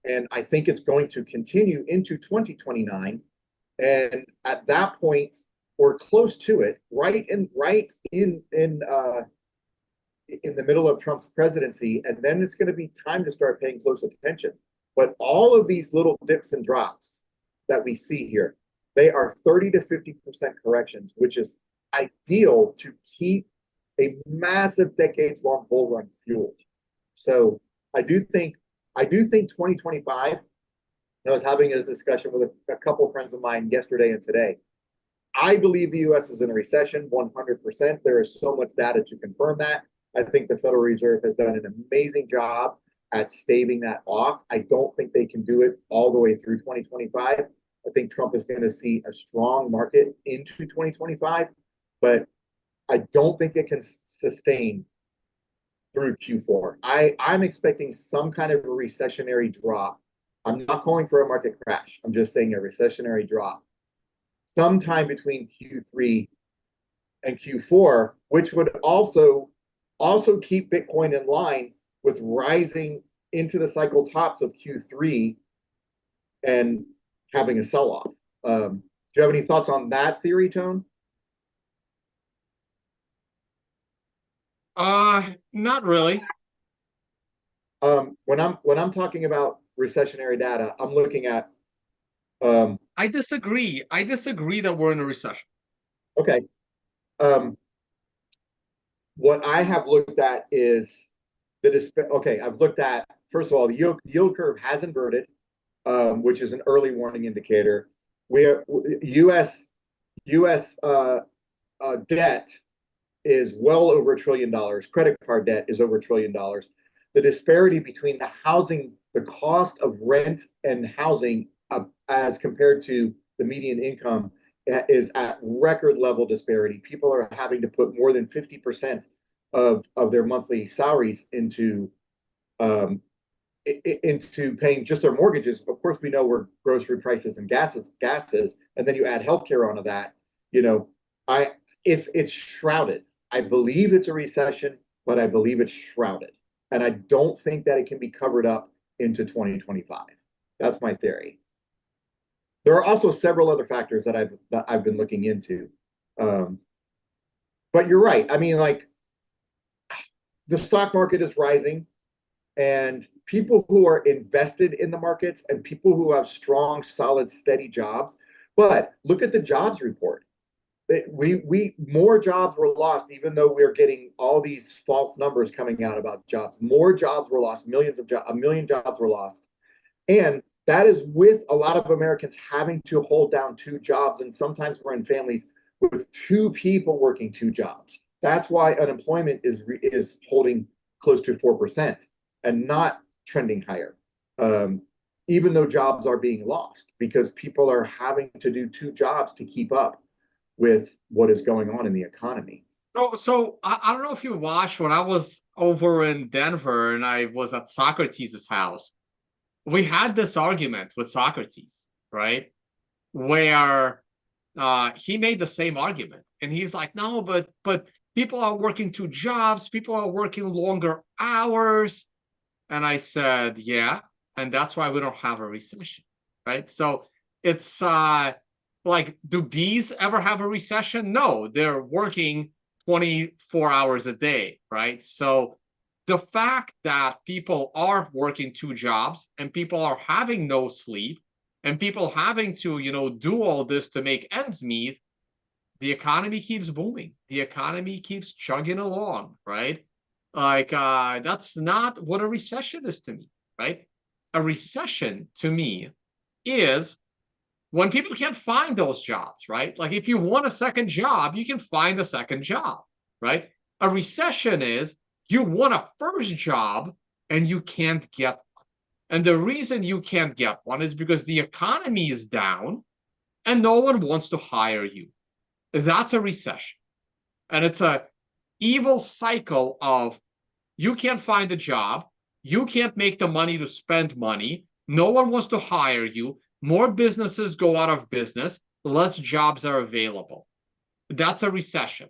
and I think it's going to continue into 2029. And at that point, or close to it, right in the middle of Trump's presidency, and then it's going to be time to start paying close attention. But all of these little dips and drops that we see here, they are 30 to 50% corrections, which is ideal to keep a massive decades-long bull run fueled. So I do think 2025. I was having a discussion with a couple of friends of mine yesterday and today. I believe the U.S. is in a recession 100%. There is so much data to confirm that. I think the Federal Reserve has done an amazing job at staving that off. I don't think they can do it all the way through 2025. I think Trump is going to see a strong market into 2025, but I don't think it can sustain through Q4. I'm expecting some kind of a recessionary drop. I'm not calling for a market crash. I'm just saying a recessionary drop sometime between Q3 and Q4, which would also keep Bitcoin in line with rising into the cycle tops of Q3 and having a sell-off. Do you have any thoughts on that theory, Tone? Not really. When I'm talking about recessionary data, I'm looking at I disagree. I disagree that we're in a recession. Okay. What I have looked at is I've looked at, first of all, the yield curve has inverted, which is an early warning indicator. U.S. Debt is well over $1 trillion. Credit card debt is over $1 trillion. The disparity between the cost of rent and housing as compared to the median income is at record level disparity. People are having to put more than 50% of their monthly salaries into paying just their mortgages. Of course, we know where grocery prices and gases, and then you add healthcare onto that. You know, I it's shrouded. I believe it's a recession, but I believe it's shrouded, and I don't think that it can be covered up into 2025. That's my theory. There are also several other factors that I've been looking into, but you're right. I mean, like the stock market is rising, and people who are invested in the markets and people who have strong, solid, steady jobs. But look at the jobs report. We more jobs were lost, even though we're getting all these false numbers coming out about jobs. More jobs were lost, a million jobs were lost. And that is with a lot of Americans having to hold down two jobs. And sometimes we're in families with two people working two jobs. That's why unemployment is holding close to 4% and not trending higher, even though jobs are being lost because people are having to do two jobs to keep up with what is going on in the economy. So I don't know if you watched when I was over in Denver and I was at Socrates' house. We had this argument with Socrates, right? Where he made the same argument, and he's like, "No, but people are working two jobs. People are working longer hours." And I said, "Yeah, and that's why we don't have a recession, right?" So it's like, do bees ever have a recession? No, they're working 24 hours a day, right? So the fact that people are working two jobs and people are having no sleep and people having to, do all this to make ends meet, the economy keeps booming. The economy keeps chugging along, right? Like, that's not what a recession is to me, right? A recession to me is when people can't find those jobs, right? Like if you want a second job, you can find a second job, right? A recession is you want a first job and you can't get one. And the reason you can't get one is because the economy is down and no one wants to hire you. That's a recession. And it's a evil cycle of you can't find a job, you can't make the money to spend money, no one wants to hire you, more businesses go out of business, less jobs are available. That's a recession,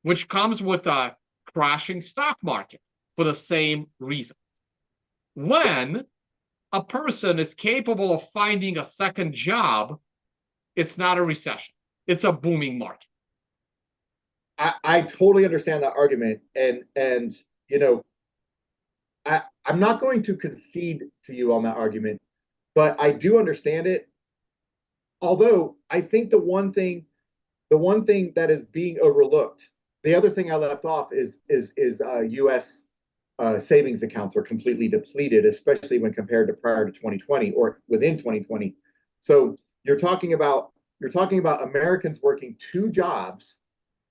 which comes with a crashing stock market for the same reason. When a person is capable of finding a second job, it's not a recession. It's a booming market. I totally understand that argument, and I'm not going to concede to you on that argument, but I do understand it. Although I think the one thing that is being overlooked, the other thing I left off is U.S. Savings accounts are completely depleted, especially when compared to prior to 2020 or within 2020. So you're talking about Americans working two jobs,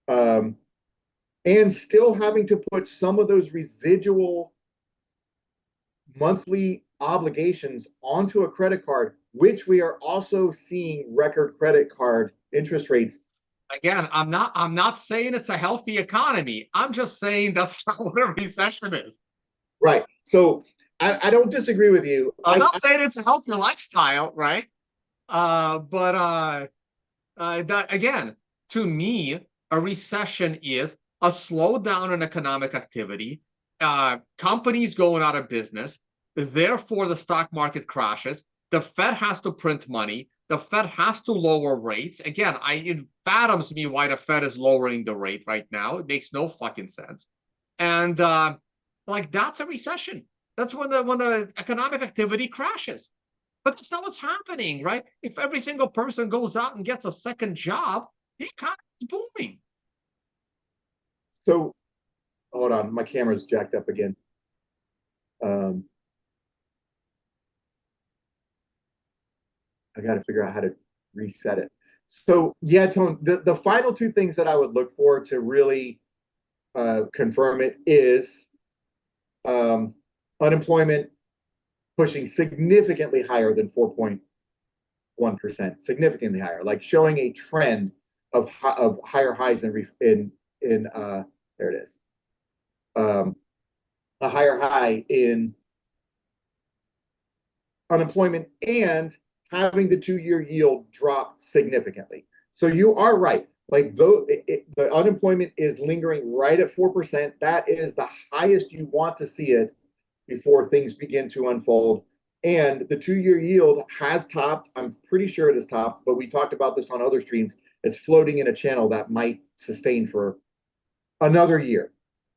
and still having to put some of those residual monthly obligations onto a credit card, which we are also seeing record credit card interest rates. Again, I'm not saying it's a healthy economy. I'm just saying that's not what a recession is. Right. So I don't disagree with you. I'm not saying it's a healthy lifestyle, right? That, again, to me, a recession is a slowdown in economic activity, companies going out of business, therefore the stock market crashes, the Fed has to print money, the Fed has to lower rates. Again, it fathoms me why the Fed is lowering the rate right now. It makes no fucking sense. And like that's a recession. That's when the economic activity crashes. But that's not what's happening, right? If every single person goes out and gets a second job, the economy is booming. So hold on, my camera's jacked up again. I got to figure out how to reset it. So yeah, Tone, the final two things that I would look for to really confirm it is unemployment pushing significantly higher than 4.1%, significantly higher, like showing a trend of higher highs in there it is. a higher high in unemployment and having the 2-year yield drop significantly. So you are right. Like though the unemployment is lingering right at 4%, that is the highest you want to see it before things begin to unfold. And the 2-year yield has topped. I'm pretty sure it has topped, but we talked about this on other streams. It's floating in a channel that might sustain for another year.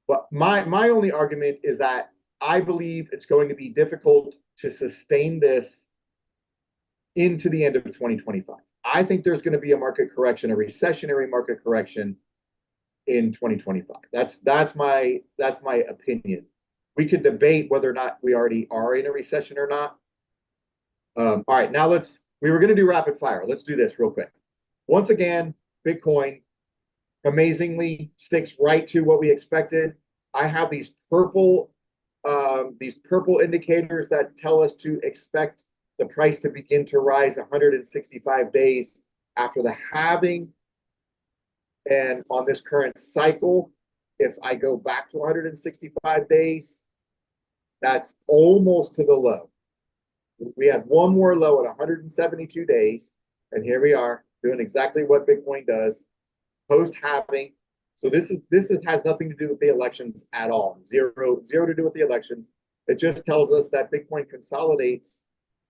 But my only argument is that I believe it's going to be difficult to sustain this into the end of 2025. I think there's going to be a market correction, a recessionary market correction in 2025. That's my opinion. We could debate whether or not we already are in a recession or not. All right, now we were going to do rapid fire. Let's do this real quick. Once again, Bitcoin amazingly sticks right to what we expected. I have these purple indicators that tell us to expect the price to begin to rise 165 days after the halving. And on this current cycle, if I go back to 165 days, that's almost to the low. We had one more low at 172 days, and here we are doing exactly what Bitcoin does, post-halving. So this has nothing to do with the elections at all. Zero to do with the elections. It just tells us that Bitcoin consolidates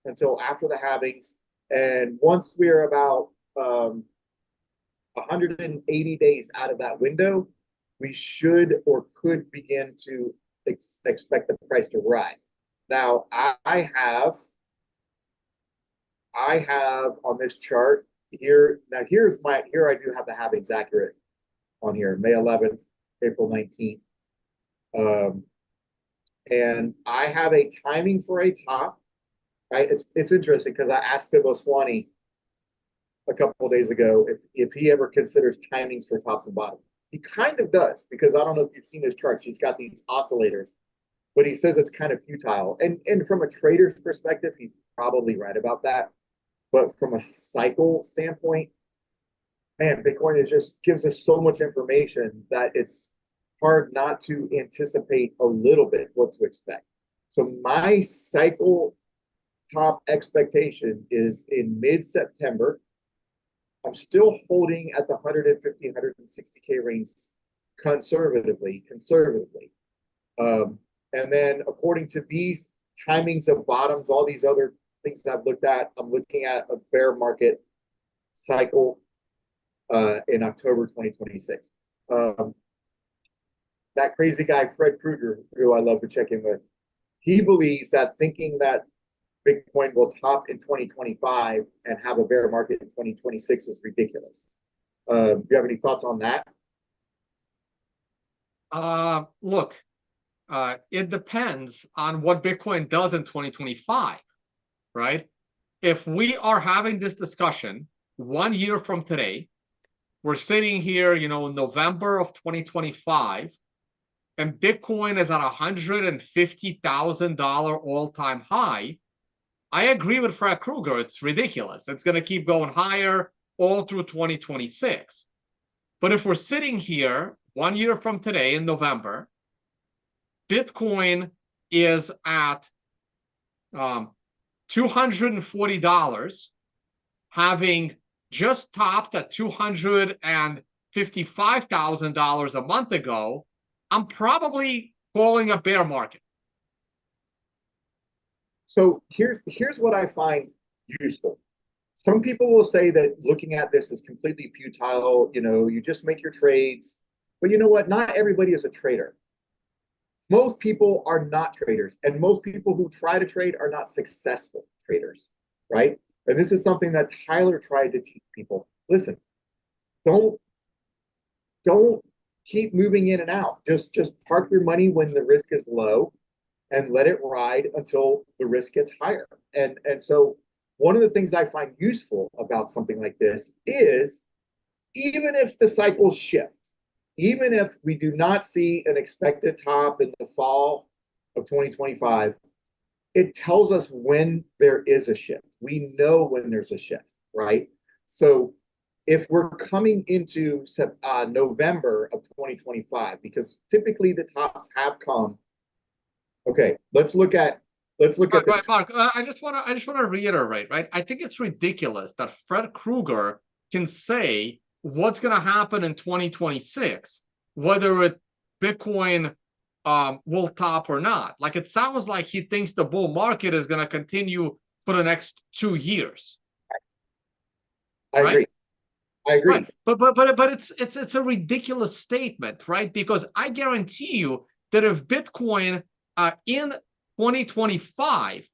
until after the halvings, and once we're about 180 days out of that window, we should or could begin to expect the price to rise. Now, I have on this chart here. Now, here I do have the halvings accurate on here, May 11th, April 19th. And I have a timing for a top. Right? It's interesting because I asked Phil Swanee a couple of days ago if he ever considers timings for tops and bottoms. He kind of does, because I don't know if you've seen his charts. He's got these oscillators, but he says it's kind of futile. And from a trader's perspective, he's probably right about that. But from a cycle standpoint, man, Bitcoin just gives us so much information that it's hard not to anticipate a little bit what to expect. So my cycle top expectation is in mid-September. I'm still holding at the 150, 160K range conservatively. And then according to these timings of bottoms, all these other things I've looked at, I'm looking at a bear market cycle in October 2026. That crazy guy, Fred Krueger, who I love to check in with, he believes that thinking that Bitcoin will top in 2025 and have a bear market in 2026 is ridiculous. Do you have any thoughts on that? Look, it depends on what Bitcoin does in 2025, right? If we are having this discussion 1 year from today, we're sitting here, in November of 2025, and Bitcoin is at $150,000 all-time high. I agree with Fred Krueger. It's ridiculous. It's going to keep going higher all through 2026. But if we're sitting here 1 year from today in November, Bitcoin is at $240, having just topped at $255,000 a month ago. I'm probably calling a bear market. So here's what I find useful. Some people will say that looking at this is completely futile. You just make your trades. But you know what? Not everybody is a trader. Most people are not traders, and most people who try to trade are not successful traders, right? And this is something that Tyler tried to teach people. Listen, don't keep moving in and out. Just park your money when the risk is low and let it ride until the risk gets higher. And so one of the things I find useful about something like this is, even if the cycles shift, even if we do not see an expected top in the fall of 2025, it tells us when there is a shift. We know when there's a shift, right? So if we're coming into November of 2025, because typically the tops have come. Okay, let's look at Right, the Mark. I just wanna reiterate, right? I think it's ridiculous that Fred Krueger can say what's gonna happen in 2026, whether Bitcoin will top or not. Like it sounds like he thinks the bull market is gonna continue for the next 2 years, I right? agree. I Right. agree. But it's a ridiculous statement, right? Because I guarantee you that if Bitcoin in 2025,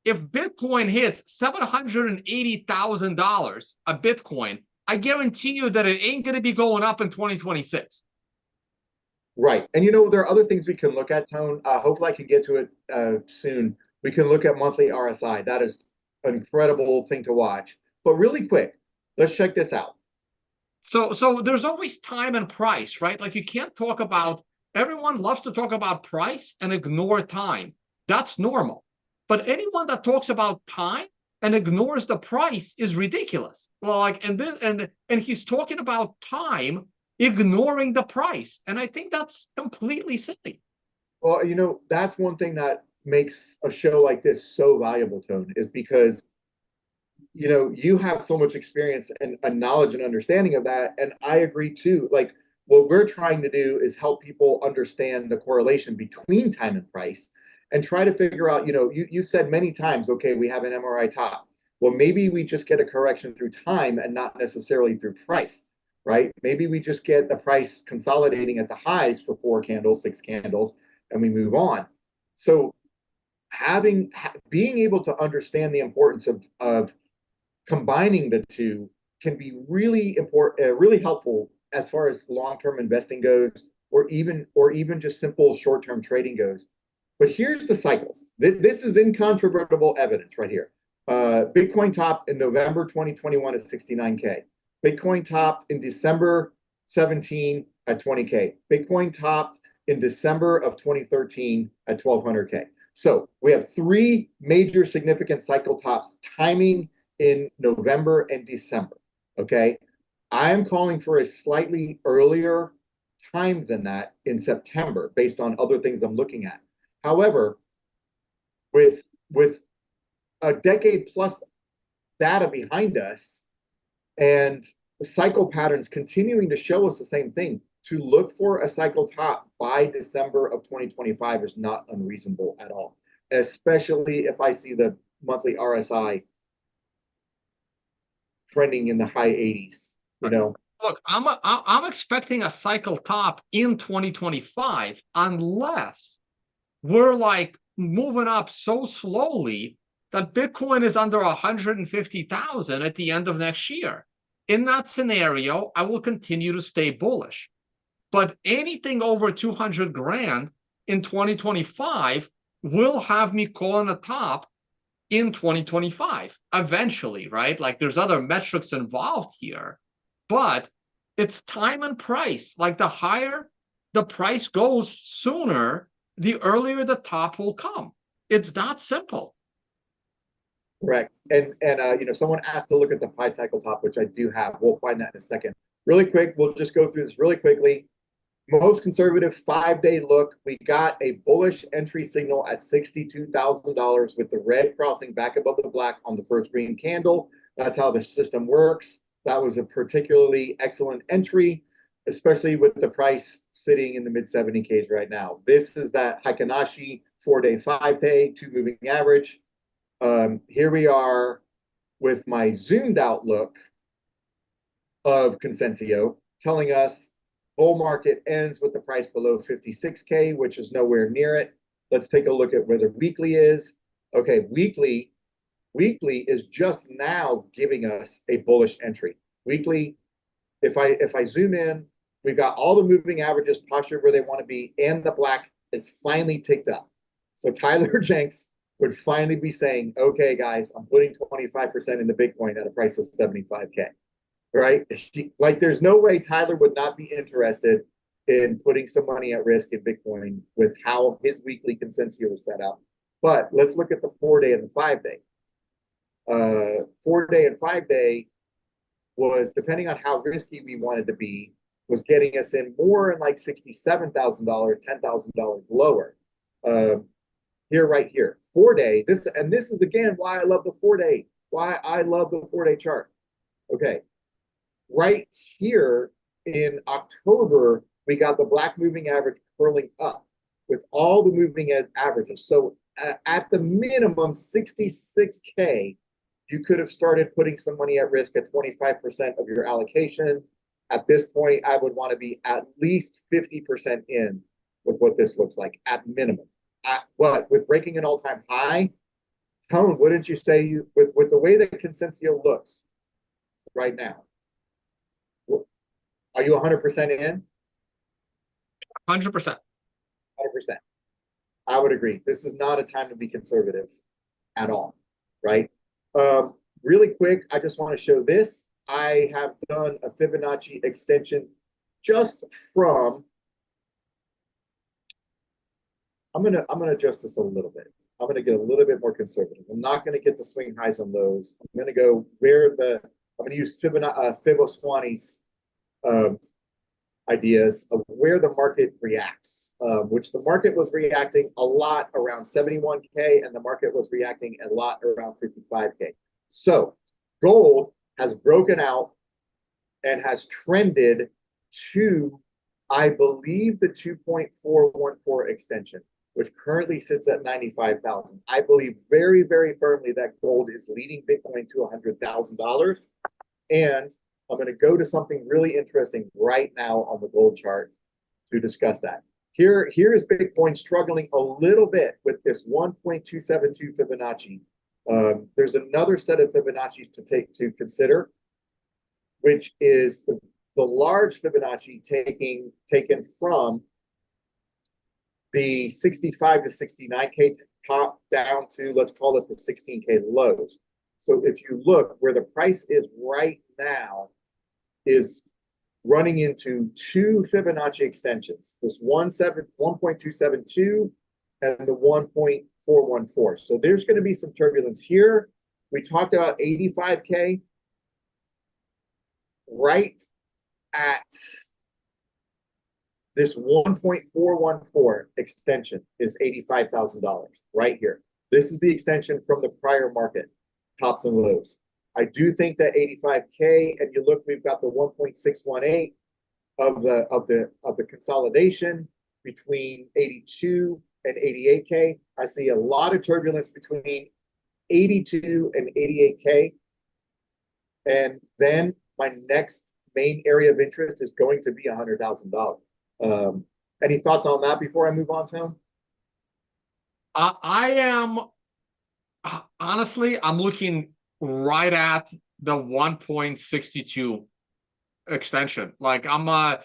if Bitcoin hits $780,000 a Bitcoin, I guarantee you that it ain't going to be going up in 2026. Right. And there are other things we can look at, Tone. Hopefully I can get to it soon. We can look at monthly RSI. That is an incredible thing to watch. But really quick, let's check this out. So there's always time and price, right? Like you can't talk about, everyone loves to talk about price and ignore time. That's normal. But anyone that talks about time and ignores the price is ridiculous. Well, like and he's talking about time, ignoring the price. And I think that's completely silly. Well, that's one thing that makes a show like this so valuable, Tone, is because you have so much experience and a knowledge and understanding of that. And I agree too. Like what we're trying to do is help people understand the correlation between time and price and try to figure out, you said many times, okay, we have an MRI top. Well, maybe we just get a correction through time and not necessarily through price, right? Maybe we just get the price consolidating at the highs for 4 candles, 6 candles, and we move on. So being able to understand the importance of combining the two can be really important, really helpful as far as long-term investing goes, or even just simple short-term trading goes. But here's the cycles. This is incontrovertible evidence right here. Bitcoin topped in November 2021 at 69K. Bitcoin topped in December 17 at 20K. Bitcoin topped in December of 2013 at 1200K. So we have three major significant cycle tops timing in November and December. Okay. I am calling for a slightly earlier time than that in September based on other things I'm looking at. However, with a decade plus data behind us and cycle patterns continuing to show us the same thing, to look for a cycle top by December of 2025 is not unreasonable at all, especially if I see the monthly RSI trending in the high 80s, Look, I'm expecting a cycle top in 2025 unless we're like moving up so slowly that Bitcoin is under 150,000 at the end of next year. In that scenario, I will continue to stay bullish. But anything over 200 grand in 2025 will have me calling a top in 2025 eventually, right? Like there's other metrics involved here, but it's time and price. Like the higher the price goes sooner, the earlier the top will come. It's that simple. Correct. And someone asked to look at the pi cycle top, which I do have. We'll find that in a second. Really quick, we'll just go through this really quickly. Most conservative 5-day look, we got a bullish entry signal at $62,000 with the red crossing back above the black on the first green candle. That's how the system works. That was a particularly excellent entry, especially with the price sitting in the mid 70Ks right now. This is that Heikin-Ashi 4-day, 5-day, 2 moving average. Here we are with my zoomed out look of Consensio telling us bull market ends with the price below 56K, which is nowhere near it. Let's take a look at where the weekly is. Okay, weekly is just now giving us a bullish entry. Weekly, if I zoom in, we've got all the moving averages postured where they want to be, and the black is finally ticked up. So Tyler Jenks would finally be saying, okay, guys, I'm putting 25% into Bitcoin at a price of 75K, right? Like there's no way Tyler would not be interested in putting some money at risk in Bitcoin with how his weekly Consensio is set up. But let's look at the 4-day and the 5-day. 4-day and 5-day, was, depending on how risky we wanted to be, was getting us in more in like $67,000, $10,000 lower. Here, right here, 4-day. This is again why I love the 4-day. Why I love the 4-day chart. Okay, right here in October, we got the black moving average curling up with all the moving averages. So at the minimum 66K, you could have started putting some money at risk at 25% of your allocation. At this point, I would want to be at least 50% in with what this looks like at minimum. But with breaking an all-time high, Tone, wouldn't you say with the way that Consensio looks right now, are you 100% in? 100%. 100%. I would agree. This is not a time to be conservative at all, right? Really quick, I just want to show this. I have done a Fibonacci extension just from, I'm gonna adjust this a little bit. I'm gonna get a little bit more conservative. I'm not gonna get the swing highs and lows. I'm gonna go I'm gonna use Fibonacci's ideas of where the market reacts, which the market was reacting a lot around 71K and the market was reacting a lot around 55K. So gold has broken out and has trended to, I believe, the 2.414 extension, which currently sits at 95,000. I believe very, very firmly that gold is leading Bitcoin to $100,000. And I'm going to go to something really interesting right now on the gold chart to discuss that. Here is Bitcoin struggling a little bit with this 1.272 Fibonacci. There's another set of Fibonacci's to consider, which is the large Fibonacci taken from the 65 to 69K top down to, let's call it the 16K lows. So if you look where the price is right now, is running into two Fibonacci extensions, this 1.272 and the 1.414. So there's going to be some turbulence here. We talked about 85K. Right at this 1.414 extension is $85,000 right here. This is the extension from the prior market, tops and lows. I do think that 85K, and you look, we've got the 1.618 of the consolidation between 82 and 88K. I see a lot of turbulence between 82 and 88K. And then my next main area of interest is going to be $100,000. Any thoughts on that before I move on, Tom? I am honestly, I'm looking right at the 1.62 extension. Like I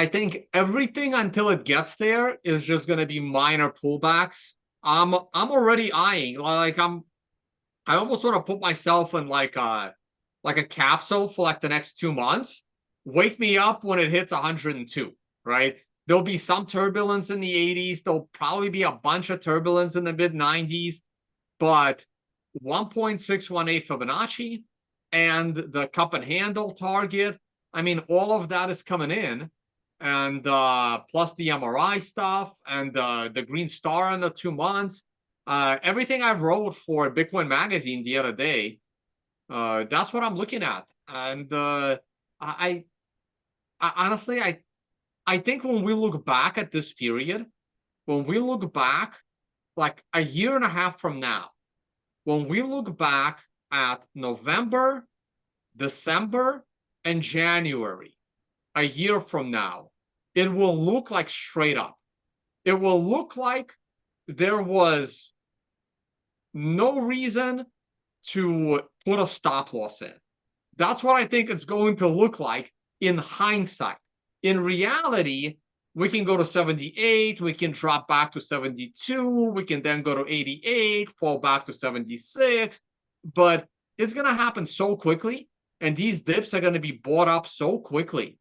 think everything until it gets there is just going to be minor pullbacks. I'm already eyeing, like I almost want to put myself in like a capsule for like the next 2 months. Wake me up when it hits 102, right? There'll be some turbulence in the 80s. There'll probably be a bunch of turbulence in the mid 90s, but 1.618 Fibonacci and the cup and handle target, I mean, all of that is coming in, and plus the MRI stuff and the green star in the 2 months. Everything I wrote for Bitcoin Magazine the other day, that's what I'm looking at. And I honestly, I think when we look back at this period, when we look back like a year and a half from now, when we look back at November, December, and January, a year from now, it will look like straight up. It will look like there was no reason to put a stop loss in. That's what I think it's going to look like in hindsight. In reality, we can go to 78, we can drop back to 72, we can then go to 88, fall back to 76, but it's going to happen so quickly, and these dips are going to be bought up so quickly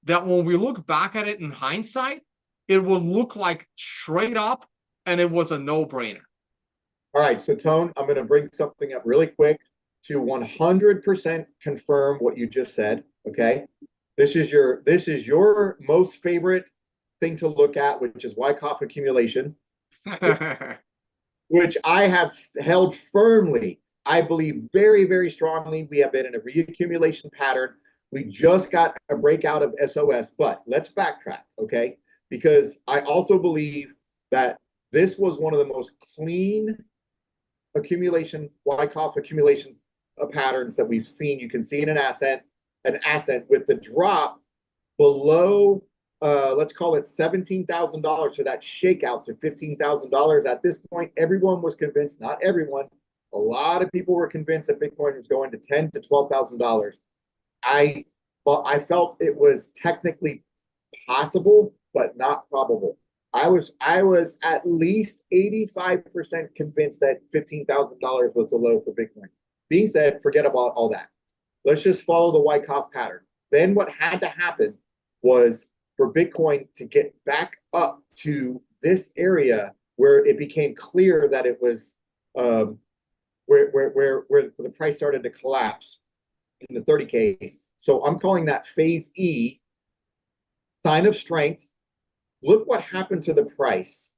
that when we look back at it in hindsight, it will look like straight up, and it was a no-brainer. All right, so Tone, I'm going to bring something up really quick. to 100% confirm what you just said. Okay, this is your most favorite thing to look at, which is Wyckoff accumulation, which I have held firmly. I believe very, very strongly we have been in a reaccumulation pattern. We just got a breakout of SOS, but let's backtrack, okay? Because I also believe that this was one of the most clean accumulation, Wyckoff accumulation patterns that we've seen. You can see in an ascent with the drop below, let's call it $17,000 for that shakeout to $15,000. At this point, everyone was convinced, not everyone, a lot of people were convinced that Bitcoin was going to $10,000 to $12,000. I felt it was technically possible, but not probable. I was at least 85% convinced that $15,000 was the low for Bitcoin. Being said, forget about all that. Let's just follow the Wyckoff pattern. Then what had to happen was for Bitcoin to get back up to this area where it became clear that it was where the price started to collapse in the 30Ks. So I'm calling that phase E, sign of strength. Look what happened to the price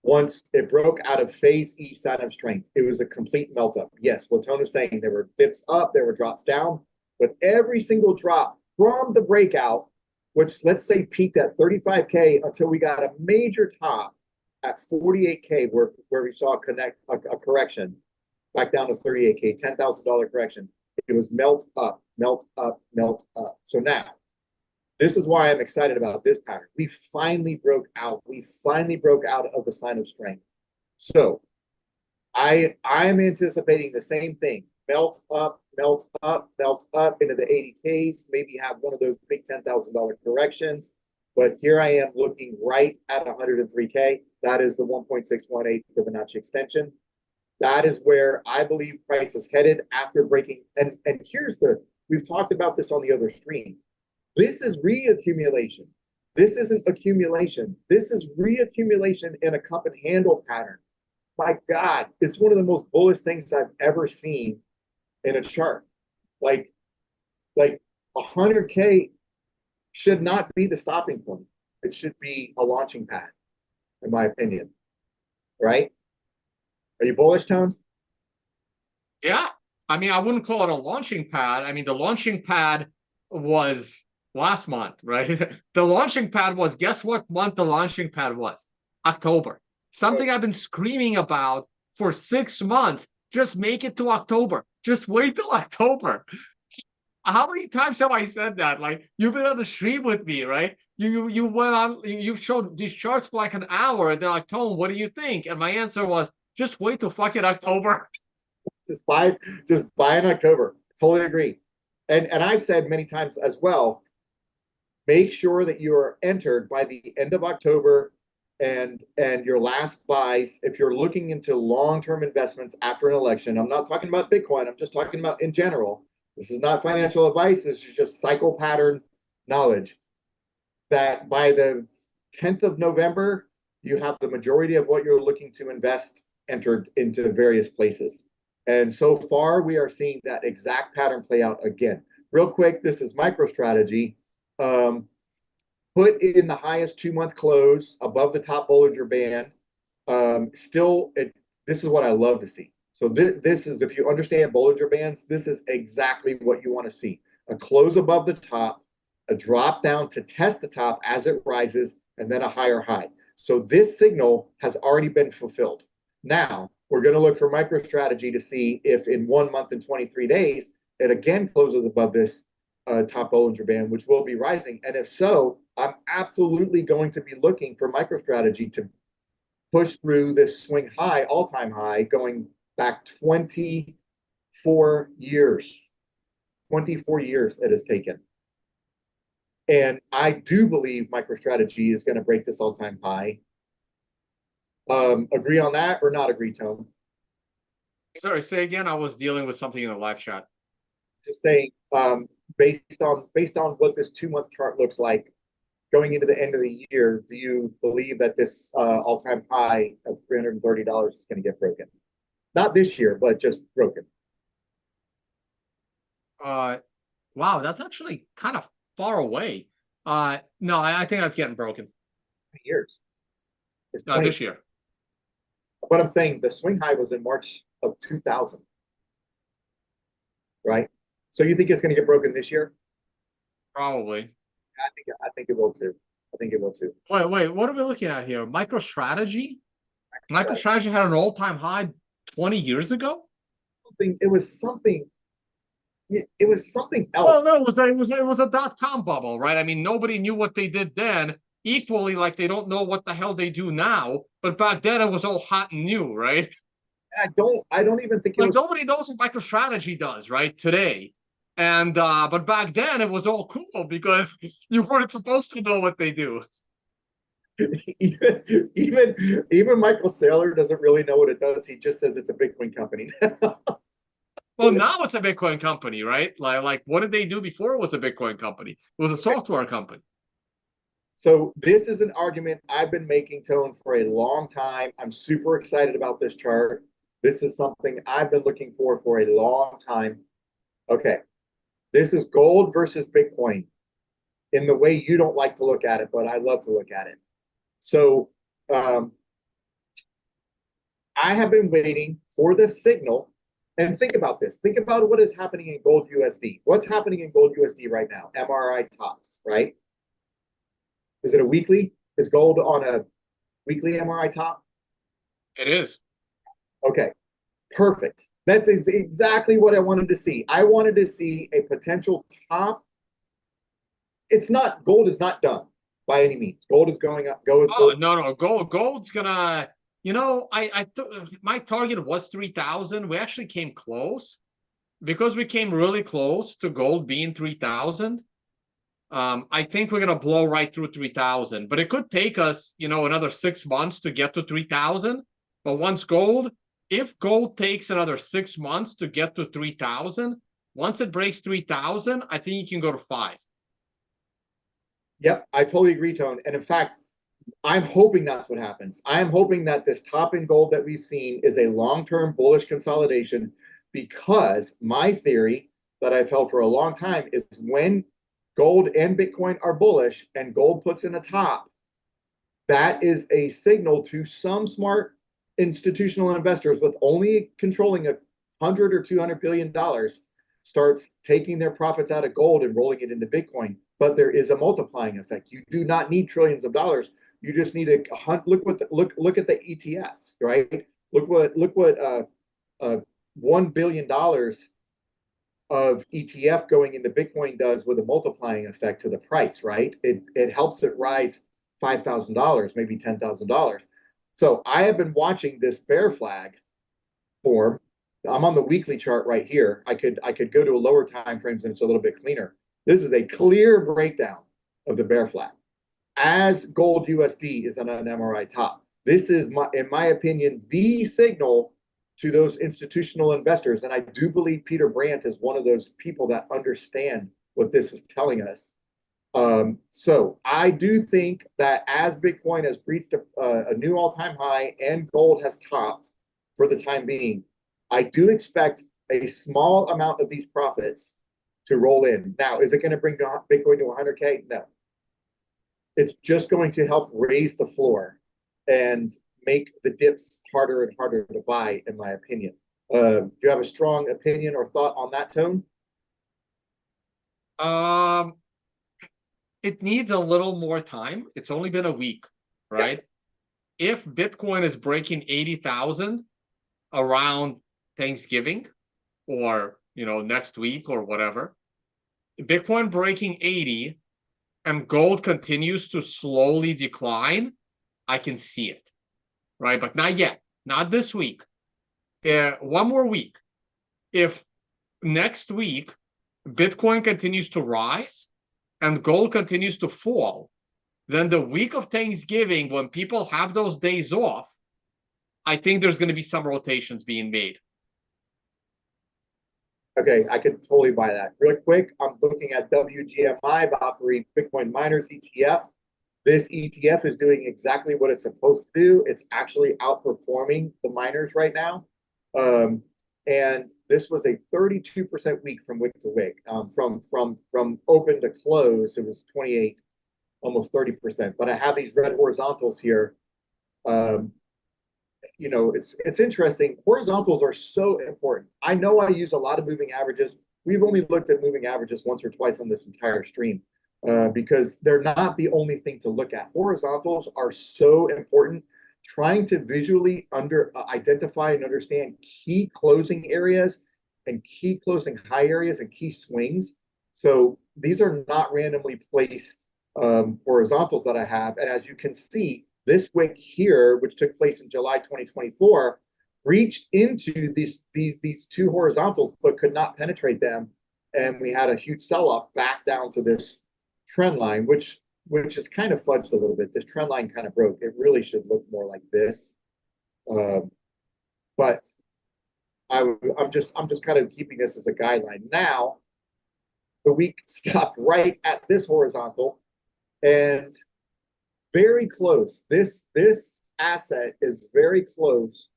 once it broke out of phase E, sign of strength. It was a complete melt up. Yes, what Tone is saying, there were dips up, there were drops down, but every single drop from the breakout, which let's say peaked at 35K until we got a major top at 48K where we saw a correction back down to 38K, $10,000 correction. It was melt up, melt up, melt up. So now, this is why I'm excited about this pattern. We finally broke out. We finally broke out of the sign of strength. So I'm anticipating the same thing. Melt up, melt up, melt up into the 80Ks, maybe have one of those big $10,000 corrections. But here I am looking right at 103K. That is the 1.618 Fibonacci extension. That is where I believe price is headed after breaking. And here's we've talked about this on the other streams. This is reaccumulation. This isn't accumulation. This is reaccumulation in a cup and handle pattern. My God, it's one of the most bullish things I've ever seen in a chart. Like 100K should not be the stopping point. It should be a launching pad, in my opinion. Right? Are you bullish, Tone? Yeah. I mean, I wouldn't call it a launching pad. I mean, the launching pad was last month, right? The launching pad was, guess what month the launching pad was? October. Something I've been screaming about for 6 months. Just make it to October. Just wait till October. How many times have I said that? Like, you've been on the stream with me, right? You went on, you showed these charts for like an hour, and they're like, Tone, what do you think? And my answer was, just wait till fucking October. Just buy in October. Totally agree. And I've said many times as well, make sure that you are entered by the end of October and your last buys. If you're looking into long-term investments after an election, I'm not talking about Bitcoin, I'm just talking about in general. This is not financial advice, this is just cycle pattern knowledge. That by the 10th of November, you have the majority of what you're looking to invest entered into various places. And so far, we are seeing that exact pattern play out again. Real quick, this is MicroStrategy. Put in the highest 2-month close above the top Bollinger Band. This is what I love to see. So this is, if you understand Bollinger Bands, this is exactly what you want to see. A close above the top, a drop down to test the top as it rises, and then a higher high. So this signal has already been fulfilled. Now, we're going to look for MicroStrategy to see if in 1 month and 23 days, it again closes above this top Bollinger Band, which will be rising. And if so, I'm absolutely going to be looking for MicroStrategy to push through this swing high, all-time high, going back 24 years. 24 years it has taken. And I do believe MicroStrategy is going to break this all-time high. Agree on that or not agree, Tone? Sorry, say again. I was dealing with something in the live chat. Just saying, based on what this 2-month chart looks like going into the end of the year, do you believe that this all-time high of $330 is going to get broken? Not this year, but just broken. Wow, that's actually kind of far away. No, I think that's getting broken. Years. It's 20. This year. But I'm saying the swing high was in March of 2000, right? So you think it's going to get broken this year? Probably. I think it will too. I think it will too. Wait, what are we looking at here? MicroStrategy? Right. MicroStrategy had an all-time high 20 years ago? It was something. It was something Well, else. no, it was a dot-com bubble, right? I mean, nobody knew what they did then. Equally, like they don't know what the hell they do now. But back then, it was all hot and new, right? I don't even think it Like was. nobody knows what MicroStrategy does, right? Today. And but back then it was all cool because you weren't supposed to know what they do. Even Michael Saylor doesn't really know what it does. He just says it's a Bitcoin company. Well, now it's a Bitcoin company, right? Like what did they do before it was a Bitcoin company? It was a software company. So this is an argument I've been making, Tone, for a long time. I'm super excited about this chart. This is something I've been looking for a long time. Okay, this is gold versus Bitcoin in the way you don't like to look at it, but I love to look at it. So um, I have been waiting for the signal. And think about this. Think about what is happening in gold USD. What's happening in gold USD right now? MRI tops, right? Is it a weekly? Is gold on a weekly MRI top? It is. Okay, perfect. That's exactly what I wanted to see. I wanted to see a potential top. It's not, gold is not done by any means. Gold is going up. Oh no, gold's gonna. My target was 3,000. We actually came close because we came really close to gold being 3,000. I think we're gonna blow right through 3,000, but it could take us, another 6 months to get to 3,000. But if gold takes another 6 months to get to 3,000, once it breaks 3,000, I think you can go to 5. Yep, I totally agree, Tone. And in fact, I'm hoping that's what happens. I am hoping that this top in gold that we've seen is a long-term bullish consolidation, because my theory that I've held for a long time is when gold and Bitcoin are bullish and gold puts in a top, that is a signal to some smart institutional investors with only controlling $100 or $200 billion starts taking their profits out of gold and rolling it into Bitcoin. But there is a multiplying effect. You do not need trillions of dollars. You just need a hunt. Look at the ETS, right? Look what $1 billion of ETF going into Bitcoin does with a multiplying effect to the price, right? It helps it rise $5,000, maybe $10,000. So I have been watching this bear flag form. I'm on the weekly chart right here. I could go to a lower time frames and it's a little bit cleaner. This is a clear breakdown of the bear flag as gold USD is on an MRI top. This is, in my opinion, the signal to those institutional investors. And I do believe Peter Brandt is one of those people that understand what this is telling us. So I do think that as Bitcoin has reached a new all-time high and gold has topped for the time being, I do expect a small amount of these profits to roll in. Now, is it going to bring Bitcoin to 100K? No. It's just going to help raise the floor and make the dips harder and harder to buy, in my opinion. Do you have a strong opinion or thought on that, Tone? It needs a little more time. It's only been a week, right? Yeah. If Bitcoin is breaking 80,000 around Thanksgiving or, next week or whatever, Bitcoin breaking 80 and gold continues to slowly decline, I can see it, right? But not yet, not this week. One more week. If next week Bitcoin continues to rise and gold continues to fall, then the week of Thanksgiving, when people have those days off, I think there's going to be some rotations being made. Okay, I could totally buy that. Real quick, I'm looking at WGMI, Valkyrie Bitcoin Miners ETF. This ETF is doing exactly what it's supposed to do. It's actually outperforming the miners right now. And this was a 32% week from wick to wick. From open to close, it was 28, almost 30%. But I have these red horizontals here. You know, it's interesting. Horizontals are so important. I know I use a lot of moving averages. We've only looked at moving averages once or twice on this entire stream because they're not the only thing to look at. Horizontals are so important. Trying to visually identify and understand key closing areas and key closing high areas and key swings. So these are not randomly placed horizontals that I have. And as you can see, this wick here, which took place in July 2024, reached into these two horizontals, but could not penetrate them. And we had a huge sell-off back down to this trend line, which is kind of fudged a little bit. This trend line kind of broke. It really should look more like this. But I'm just kind of keeping this as a guideline. Now, the week stopped right at this horizontal and very close. This asset is very close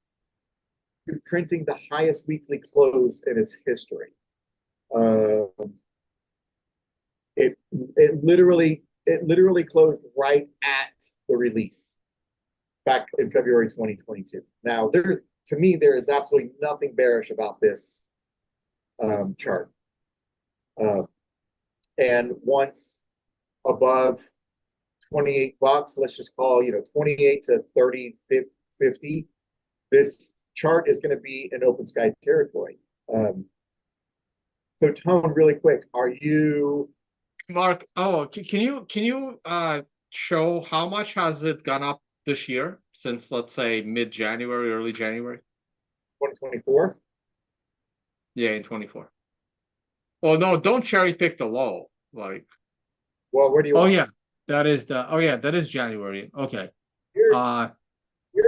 to printing the highest weekly close in its history. It literally closed right at the release back in February 2022. Now, to me, there is absolutely nothing bearish about this chart. And once above 28 bucks, let's just call, 28 to 30, 50, this chart is going to be in open sky territory. So Tone, really quick, are you... Mark, can you show how much has it gone up this year since, let's say, mid-January, early January? 2024? Yeah, in 24. Well, no, don't cherry pick the low. Like, well, where do you want? Yeah, that is that is January. Okay. Here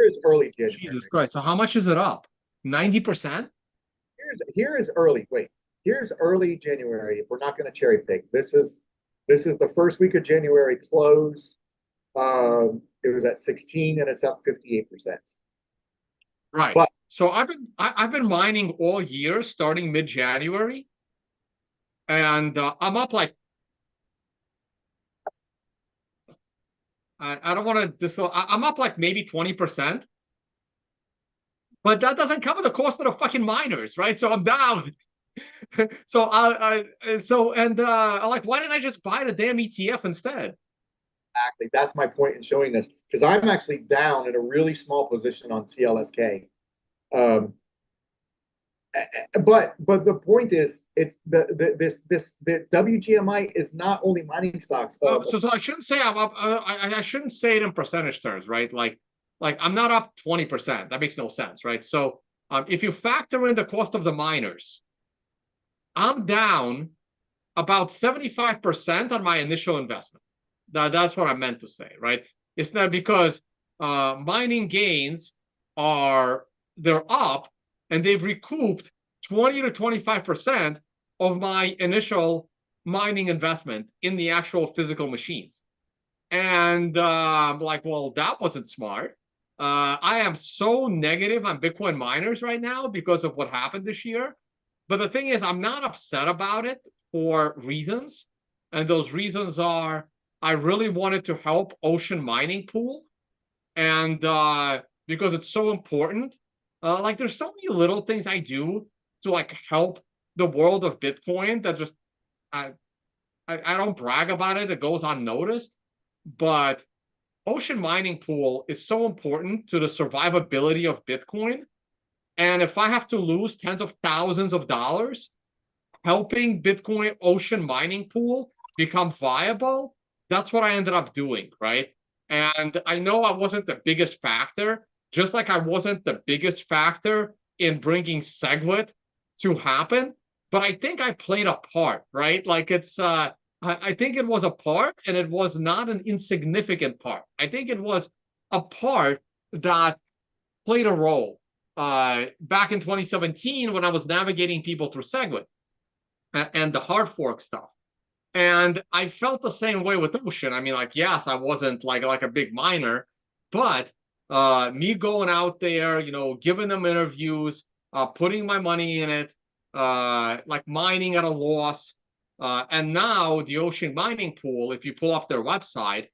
is early January. Jesus Christ. So how much is it up? 90%? Here's early January. If we're not going to cherry pick, this is the first week of January close. It was at 16 and it's up 58%. Right. But, so I've been mining all year starting mid-January. And I'm up like, I don't want to disclose, I'm up like maybe 20%. But that doesn't cover the cost of the fucking miners, right? So I'm down. So I'm like, why didn't I just buy the damn ETF instead? Exactly. That's my point in showing this, because I'm actually down in a really small position on CLSK. But the point is, it's the WGMI is not only mining stocks. So I shouldn't say I'm up. I shouldn't say it in percentage terms, right? Like I'm not up 20%. That makes no sense, right? So if you factor in the cost of the miners, I'm down about 75% on my initial investment. That's what I meant to say, right? It's not because mining gains they're up and they've recouped 20 to 25% of my initial mining investment in the actual physical machines. And I'm like, well, that wasn't smart. I am so negative on Bitcoin miners right now because of what happened this year. But the thing is, I'm not upset about it for reasons. And those reasons are, I really wanted to help Ocean Mining Pool. And because it's so important. Like there's so many little things I do to like help the world of Bitcoin that just, I don't brag about it. It goes unnoticed. But Ocean Mining Pool is so important to the survivability of Bitcoin. And if I have to lose tens of thousands of dollars helping Bitcoin Ocean Mining Pool become viable, that's what I ended up doing, right? And I know I wasn't the biggest factor, just like I wasn't the biggest factor in bringing SegWit to happen, but I think I played a part, right? Like I think it was a part, and it was not an insignificant part. I think it was a part that played a role back in 2017 when I was navigating people through SegWit and the hard fork stuff. And I felt the same way with Ocean. I mean, like, yes, I wasn't like a big miner, but me going out there, giving them interviews, putting my money in it, like mining at a loss. And now the Ocean mining pool, if you pull up their website,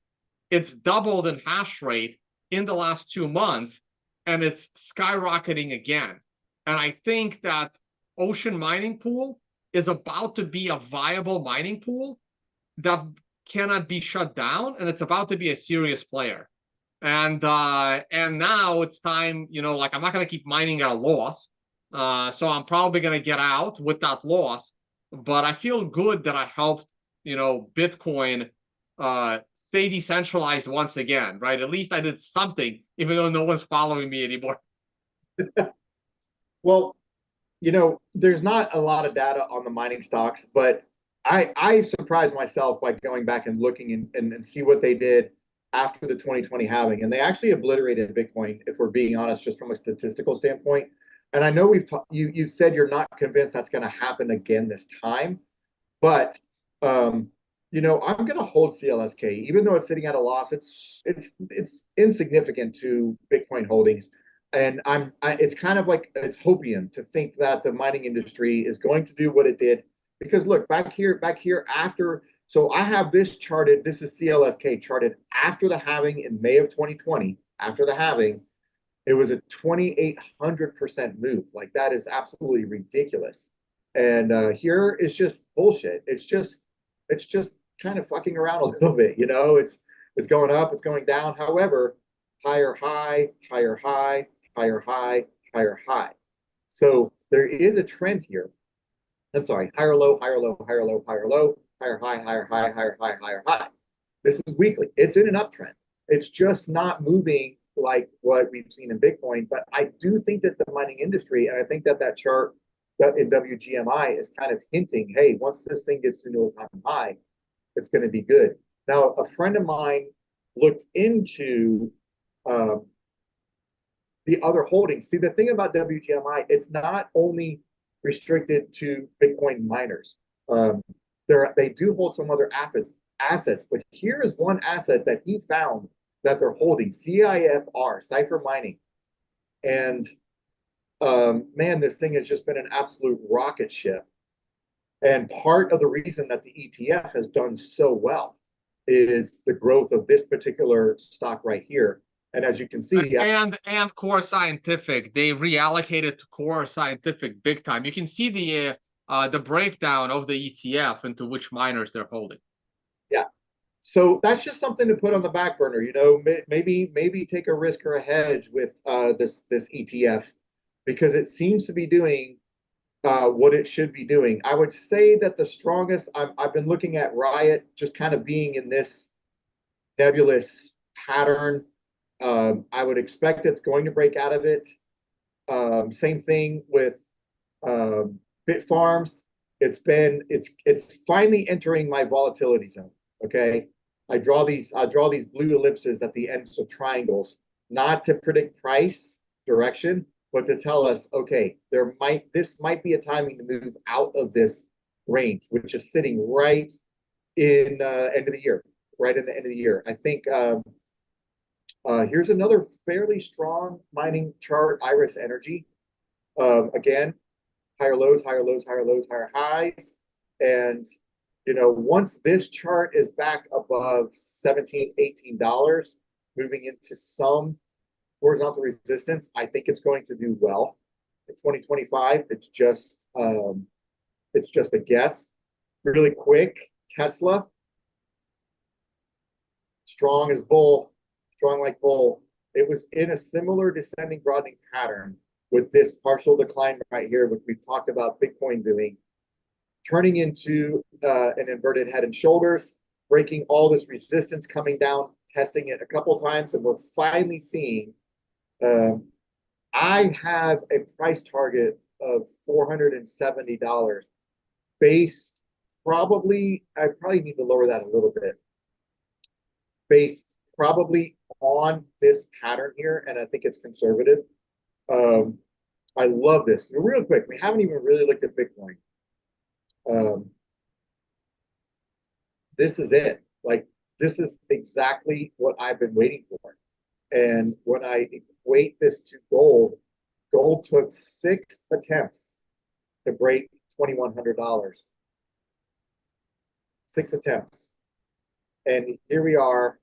it's doubled in hash rate in the last 2 months, and it's skyrocketing again. And I think that Ocean mining pool is about to be a viable mining pool that cannot be shut down, and it's about to be a serious player. And now it's time, like I'm not gonna keep mining at a loss. So I'm probably gonna get out with that loss. But I feel good that I helped, Bitcoin stay decentralized once again, right? At least I did something, even though no one's following me anymore. Well, there's not a lot of data on the mining stocks, but I surprised myself by going back and looking and see what they did after the 2020 halving, and they actually obliterated Bitcoin, if we're being honest, just from a statistical standpoint. And I know you said you're not convinced that's going to happen again this time, but I'm going to hold CLSK, even though it's sitting at a loss. It's insignificant to Bitcoin holdings, and it's kind of like it's hopium to think that the mining industry is going to do what it did. Because look, back here after, so I have this charted. This is CLSK charted after the halving in May of 2020. After the halving, it was a 2,800% move. Like, that is absolutely ridiculous. And here is just bullshit. It's just kind of fucking around a little bit. It's going up, it's going down. However, higher high, higher high, higher high, higher high. So there is a trend here. I'm sorry, higher low, higher low, higher low, higher low, higher high, higher high, higher high, higher high. This is weekly. It's in an uptrend. It's just not moving like what we've seen in Bitcoin. But I do think that the mining industry, and I think that chart that in WGMI is kind of hinting, hey, once this thing gets to an all-time high, it's going to be good. Now, a friend of mine looked into the other holdings. See, the thing about WGMI, it's not only restricted to Bitcoin miners. They do hold some other assets, but here is one asset that he found that they're holding: CIFR, Cipher Mining. And man, this thing has just been an absolute rocket ship. And part of the reason that the ETF has done so well is the growth of this particular stock right here. And as you can see, and Core Scientific, they reallocated to Core Scientific big time. You can see the breakdown of the ETF into which miners they're holding. Yeah. So that's just something to put on the back burner. Maybe take a risk or a hedge with this ETF, because it seems to be doing what it should be doing. I would say that the strongest, I've been looking at Riot just kind of being in this nebulous pattern. I would expect it's going to break out of it. Same thing with Bitfarms. It's finally entering my volatility zone. Okay, I draw these blue ellipses at the ends of triangles, not to predict price direction, but to tell us, okay, this might be a timing to move out of this range, which is sitting right in end of the year, right in the end of the year. I think here's another fairly strong mining chart, Iris Energy. Again, higher lows, higher lows, higher lows, higher highs. And, once this chart is back above $17, $18, moving into some horizontal resistance, I think it's going to do well in 2025. It's just a guess. Really quick, Tesla, strong as bull, strong like bull. It was in a similar descending broadening pattern with this partial decline right here, which we've talked about Bitcoin doing, turning into an inverted head and shoulders, breaking all this resistance, coming down, testing it a couple of times, and we're finally seeing. I have a price target of $470 based I probably need to lower that a little bit, based probably on this pattern here, and I think it's conservative. I love this. Real quick, we haven't even really looked at Bitcoin. This is it. Like, this is exactly what I've been waiting for. And when I equate this to gold, Gold took 6 attempts to break $2,100. 6 attempts. And here we are.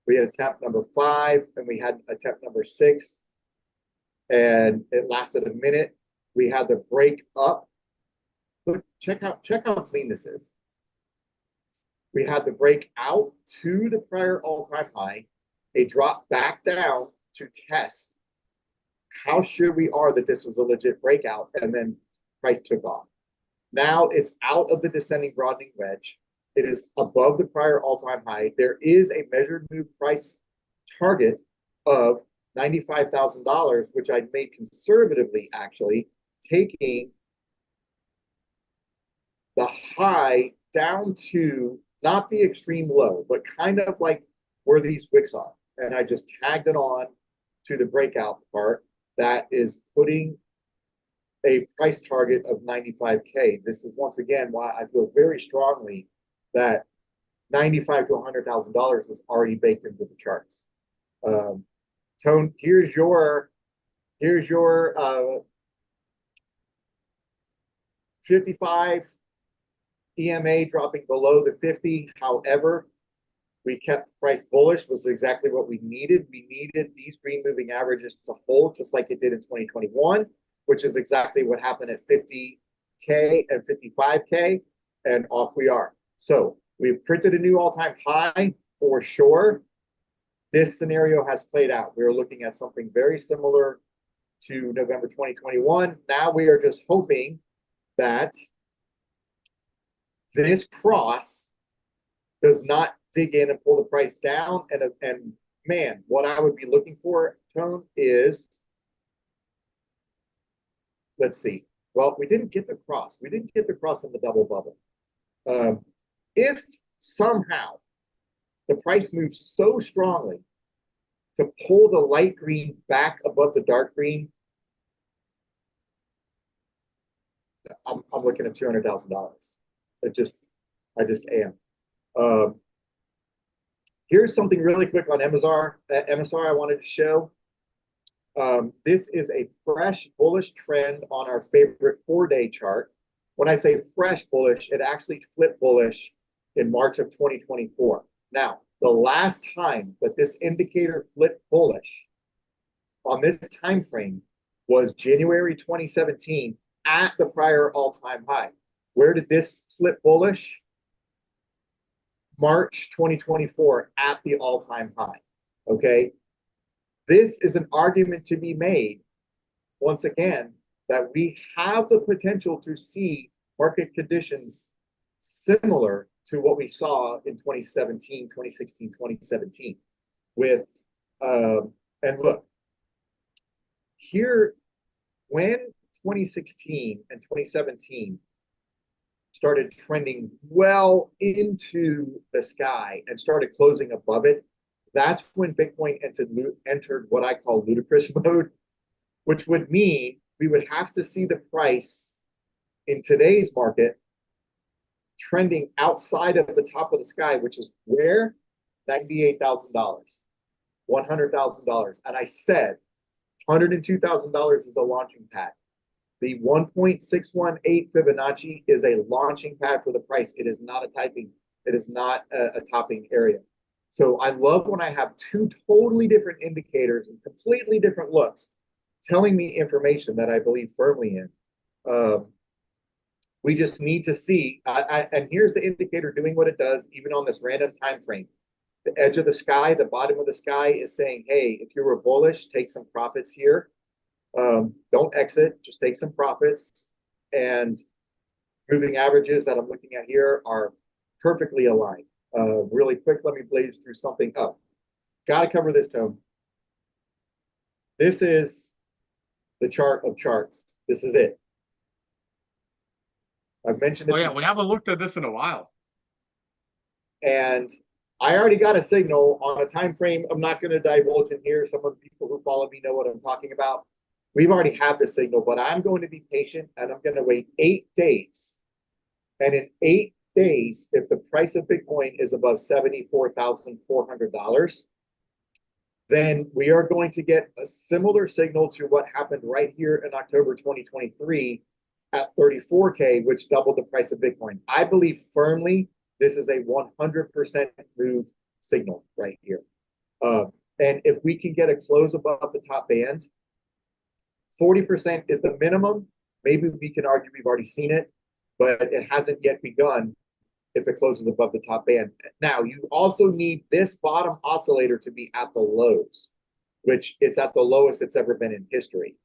We had attempt number 5, and we had attempt number 6. And it lasted a minute. We had the break up. Look, check how clean this is. We had the break out to the prior all-time high, a drop back down to test how sure we are that this was a legit breakout, and then price took off. Now it's out of the descending broadening wedge. It is above the prior all-time high. There is a measured move price target of $95,000, which I made conservatively, actually, taking the high down to not the extreme low, but kind of like where these wicks are. And I just tagged it on to the breakout part that is putting a price target of 95K. This is once again why I feel very strongly that $95,000 to $100,000 is already baked into the charts. Tone, here's your 55 EMA dropping below the 50. However, we kept price bullish, was exactly what we needed. We needed these green moving averages to hold just like it did in 2021, which is exactly what happened at 50K and 55K, and off we are. So we've printed a new all-time high for sure. This scenario has played out. We're looking at something very similar to November 2021. Now we are just hoping that this cross does not dig in and pull the price down. And man, what I would be looking for, Tone, is, let's see. Well, we didn't get the cross. We didn't get the cross in the double bubble. If somehow the price moves so strongly to pull the light green back above the dark green, I'm looking at $200,000. I just am. Here's something really quick on MSR I wanted to show. This is a fresh bullish trend on our favorite 4-day chart. When I say fresh bullish, it actually flipped bullish in March of 2024. Now, the last time that this indicator flipped bullish on this time frame was January 2017 at the prior all-time high. Where did this flip bullish? March 2024 at the all-time high. Okay, this is an argument to be made once again that we have the potential to see market conditions similar to what we saw in 2017, 2016, 2017 with and look here, when 2016 and 2017 started trending well into the sky and started closing above it, that's when Bitcoin entered what I call ludicrous mode, which would mean we would have to see the price in today's market trending outside of the top of the sky, which is where? $98,000, $100,000. And I said $102,000 is a launching pad. The 1.618 Fibonacci is a launching pad for the price. It is not a typing. It is not a topping area. So I love when I have two totally different indicators and completely different looks telling me information that I believe firmly in. We just need to see, and here's the indicator doing what it does, even on this random time frame. The edge of the sky, the bottom of the sky is saying, hey, if you were bullish, take some profits here. Don't exit, just take some profits. And moving averages that I'm looking at here are perfectly aligned. Really quick, let me blaze through something up. Got to cover this, Tone. This is the chart of charts. This is it. I've mentioned it. Oh yeah, we haven't looked at this in a while. And I already got a signal on a time frame. I'm not going to divulge in here. Some of the people who follow me know what I'm talking about. We've already had the signal, but I'm going to be patient and I'm going to wait 8 days. And in 8 days, if the price of Bitcoin is above $74,400, then we are going to get a similar signal to what happened right here in October 2023 at 34K, which doubled the price of Bitcoin. I believe firmly this is a 100% move signal right here. And if we can get a close above the top band, 40% is the minimum. Maybe we can argue we've already seen it, but it hasn't yet begun if it closes above the top band. Now, you also need this bottom oscillator to be at the lows, which it's at the lowest it's ever been in history.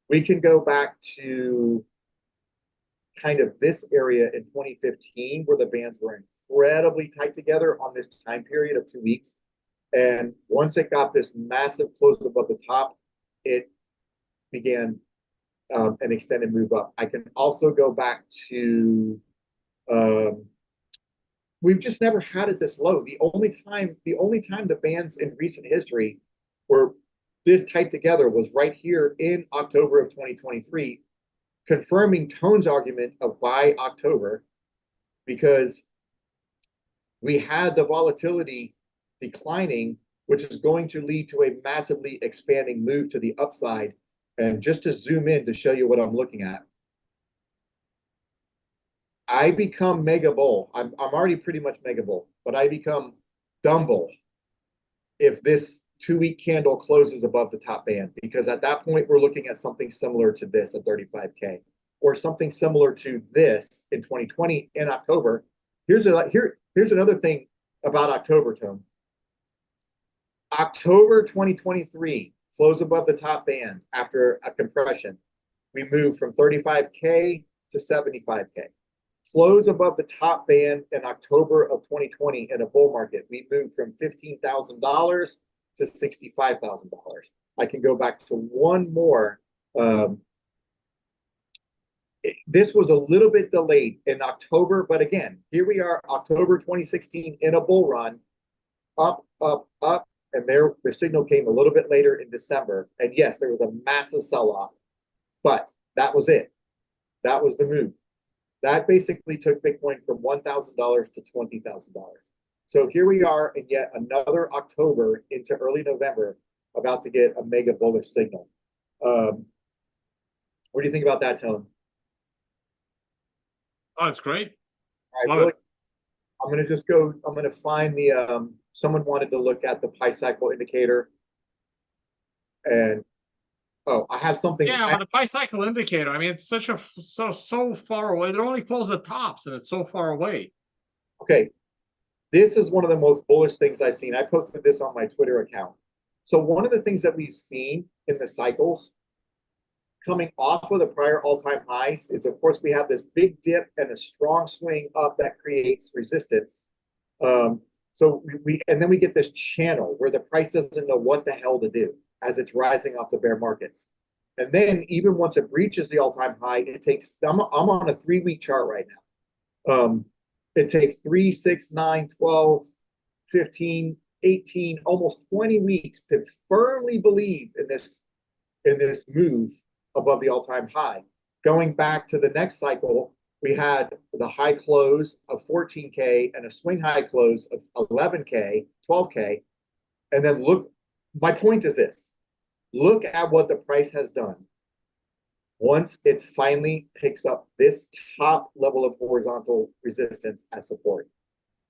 We can go back to kind of this area in 2015 where the bands were incredibly tight together on this time period of 2 weeks. And once it got this massive close above the top, it began an extended move up. I can also go back to we've just never had it this low. The only time the bands in recent history were this tight together was right here in October of 2023, confirming Tone's argument of buy October, because we had the volatility declining, which is going to lead to a massively expanding move to the upside. And just to zoom in to show you what I'm looking at, I become mega bull. I'm already pretty much mega bull, but I become dumb bull if this 2-week candle closes above the top band, because at that point we're looking at something similar to this at 35K, or something similar to this in 2020 in October. Here's another thing about October, Tone. October 2023, close above the top band after a compression. We moved from 35K to 75K. Close above the top band in October of 2020 in a bull market. We moved from $15,000 to $65,000. I can go back to one more. This was a little bit delayed in October, but again, here we are, October 2016 in a bull run, up, up, up, and there the signal came a little bit later in December. And yes, there was a massive sell-off, but that was it. That was the move. That basically took Bitcoin from $1,000 to $20,000. So here we are in yet another October into early November, about to get a mega bullish signal. What do you think about that, Tone? Oh, it's great. All right, I'm going to just go, I'm going to find the, someone wanted to look at the pi cycle indicator. And, oh, I have something. Yeah, but the pi cycle indicator, I mean, it's such a, so far away. They're only close at tops and it's so far away. Okay. This is one of the most bullish things I've seen. I posted this on my Twitter account. So one of the things that we've seen in the cycles coming off of the prior all-time highs is, of course, we have this big dip and a strong swing up that creates resistance. So and then we get this channel where the price doesn't know what the hell to do as it's rising off the bear markets. And then even once it breaches the all-time high, it takes, I'm on a 3-week chart right now. It takes 3, 6, 9, 12, 15, 18, almost 20 weeks to firmly believe in this move above the all-time high. Going back to the next cycle, we had the high close of 14K and a swing high close of 11K, 12K. And then look, my point is this. Look at what the price has done once it finally picks up this top level of horizontal resistance as support.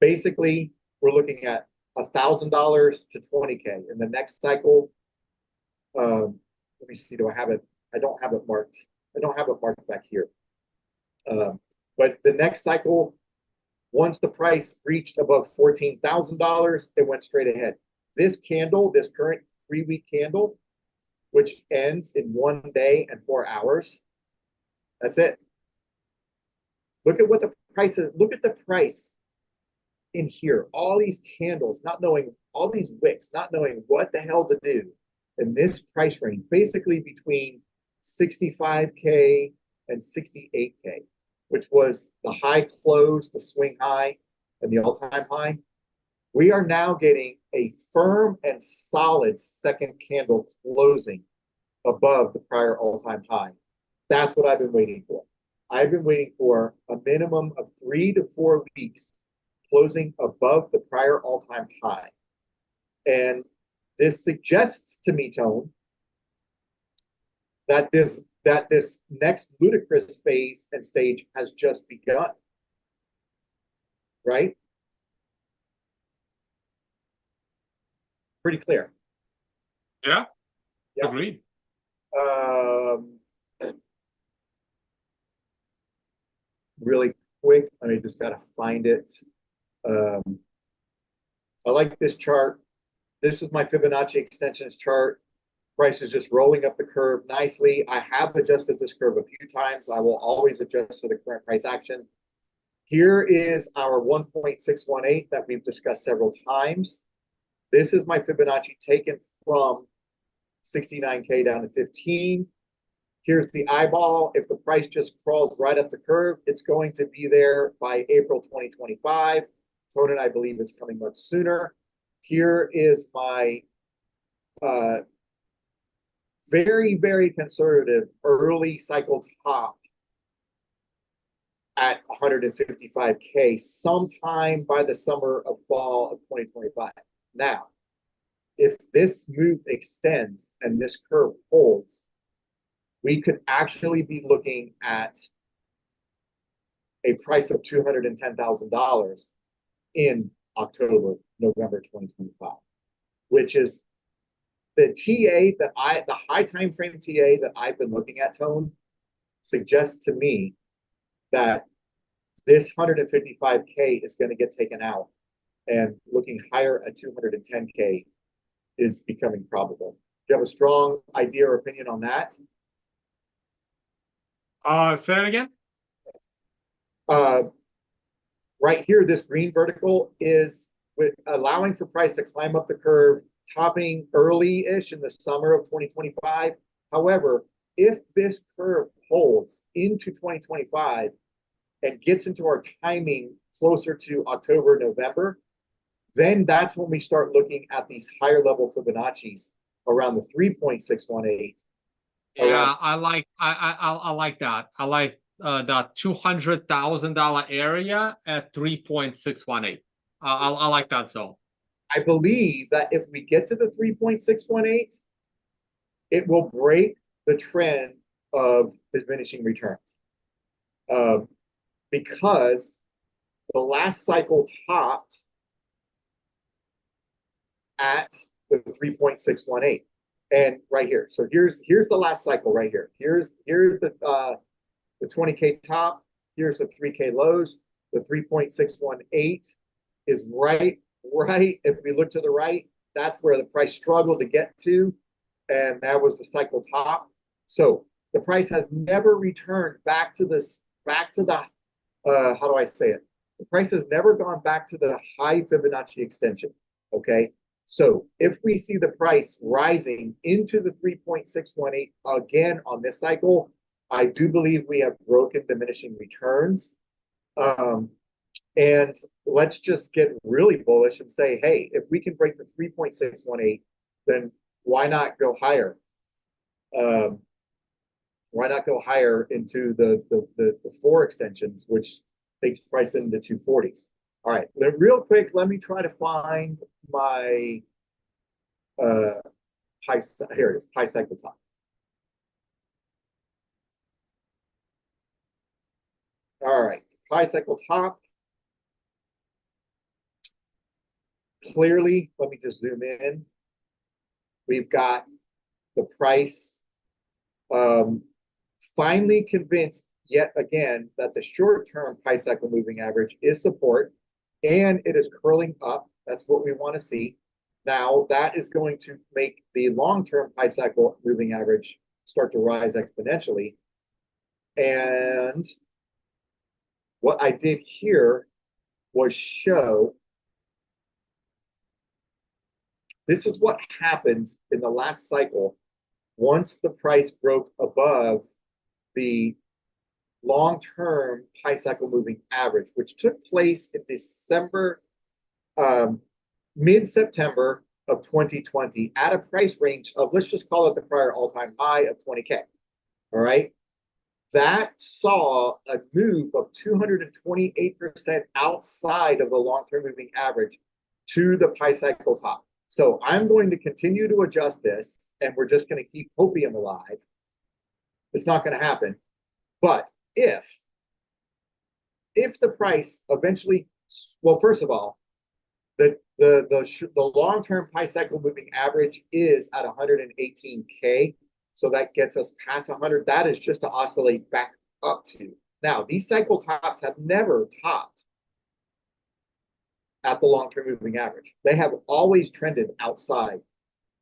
Basically, we're looking at $1,000 to 20K. In the next cycle, let me see, do I have it? I don't have it marked. I don't have it marked back here. But the next cycle, once the price reached above $14,000, it went straight ahead. This candle, this current 3-week candle, which ends in 1 day and 4 hours, that's it. Look at what the price is. Look at the price in here. All these candles, not knowing, all these wicks, not knowing what the hell to do in this price range, basically between 65K and 68K, which was the high close, the swing high, and the all-time high. We are now getting a firm and solid second candle closing above the prior all-time high. That's what I've been waiting for. I've been waiting for a minimum of 3 to 4 weeks closing above the prior all-time high. And this suggests to me, Tone, that this next ludicrous phase and stage has just begun. Right? Pretty clear. Yeah, Yeah. agreed. Really quick, I just gotta find it. I like this chart. This is my Fibonacci extensions chart. Price is just rolling up the curve nicely. I have adjusted this curve a few times. I will always adjust to the current price action. Here is our 1.618 that we've discussed several times. This is my Fibonacci taken from 69K down to 15. Here's the eyeball. If the price just crawls right up the curve, it's going to be there by April 2025. Tone and I believe it's coming much sooner. Here is my very, very conservative early cycle top at 155K sometime by the summer of fall of 2025. Now, if this move extends and this curve holds, we could actually be looking at a price of $210,000 in October, November 2025, which is the TA the high time frame TA that I've been looking at, Tone, suggests to me that this 155K is going to get taken out, and looking higher at 210K is becoming probable. Do you have a strong idea or opinion on that? Say it again. Right here, this green vertical is allowing for price to climb up the curve, topping early-ish in the summer of 2025. However, if this curve holds into 2025 and gets into our timing closer to October, November, then that's when we start looking at these higher level Fibonacci's around the 3.618. Yeah, I like that. I like that $200,000 area at 3.618. I like that zone. I believe that if we get to the 3.618, it will break the trend of diminishing returns. Because the last cycle topped at the 3.618. And right here. So here's the last cycle right here. Here's the 20K top. Here's the 3K lows. The 3.618 is right. If we look to the right, that's where the price struggled to get to, and that was the cycle top. So the price has never returned back to the how do I say it? The price has never gone back to the high Fibonacci extension. Okay. So if we see the price rising into the 3.618 again on this cycle, I do believe we have broken diminishing returns. And let's just get really bullish and say, hey, if we can break the 3.618, then why not go higher? Why not go higher into the 4 extensions, which takes price into 240s? All right, real quick, let me try to find my high. Here it is, high cycle top. All right, high cycle top. Clearly, let me just zoom in. We've got the price finally convinced yet again that the short-term price cycle moving average is support, and it is curling up. That's what we want to see. Now, that is going to make the long-term price cycle moving average start to rise exponentially. And what I did here was show this is what happened in the last cycle once the price broke above the long-term high cycle moving average, which took place in December, mid-September of 2020 at a price range of, let's just call it the prior all-time high of 20K. All right. That saw a move of 228% outside of the long-term moving average to the price cycle top. So I'm going to continue to adjust this, and we're just going to keep hopium alive. It's not going to happen. But if the price eventually, well, first of all, the long-term price cycle moving average is at 118K. So that gets us past 100. That is just to oscillate back up to. Now, these cycle tops have never topped at the long-term moving average. They have always trended outside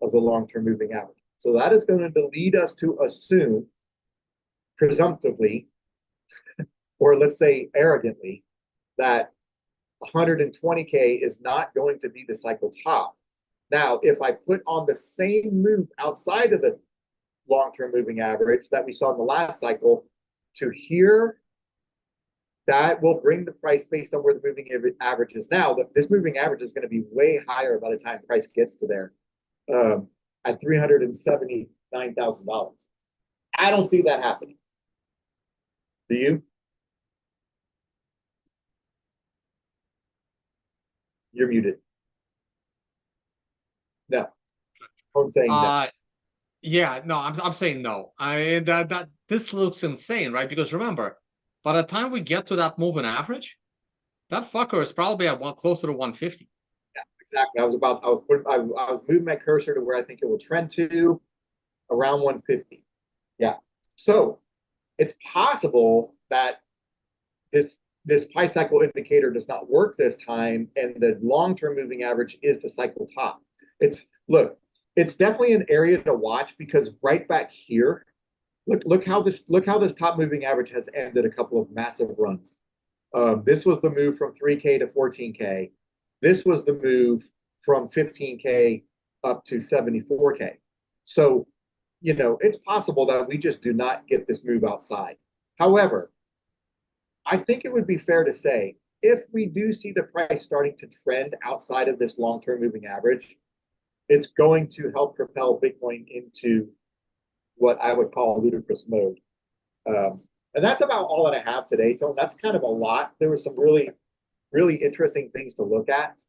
of the long-term moving average. So that is going to lead us to assume, presumptively, or let's say arrogantly, that 120K is not going to be the cycle top. Now, if I put on the same move outside of the long-term moving average that we saw in the last cycle to here, that will bring the price based on where the moving average is now. This moving average is going to be way higher by the time price gets to there, at $379,000. I don't see that happening. Do you? You're muted. No. I'm saying no. Yeah, no, I'm saying no. That this looks insane, right? Because remember, by the time we get to that moving average, that fucker is probably at closer to 150. Yeah, exactly. I was moving my cursor to where I think it will trend to around 150. Yeah. So it's possible that this price cycle indicator does not work this time, and the long-term moving average is the cycle top. It's definitely an area to watch, because right back here, look how this top moving average has ended a couple of massive runs. This was the move from 3K to 14K. This was the move from 15K up to 74K. So, it's possible that we just do not get this move outside. However, I think it would be fair to say, if we do see the price starting to trend outside of this long-term moving average, it's going to help propel Bitcoin into what I would call ludicrous mode. And that's about all that I have today, Tone. That's kind of a lot. There were some really, really interesting things to look at.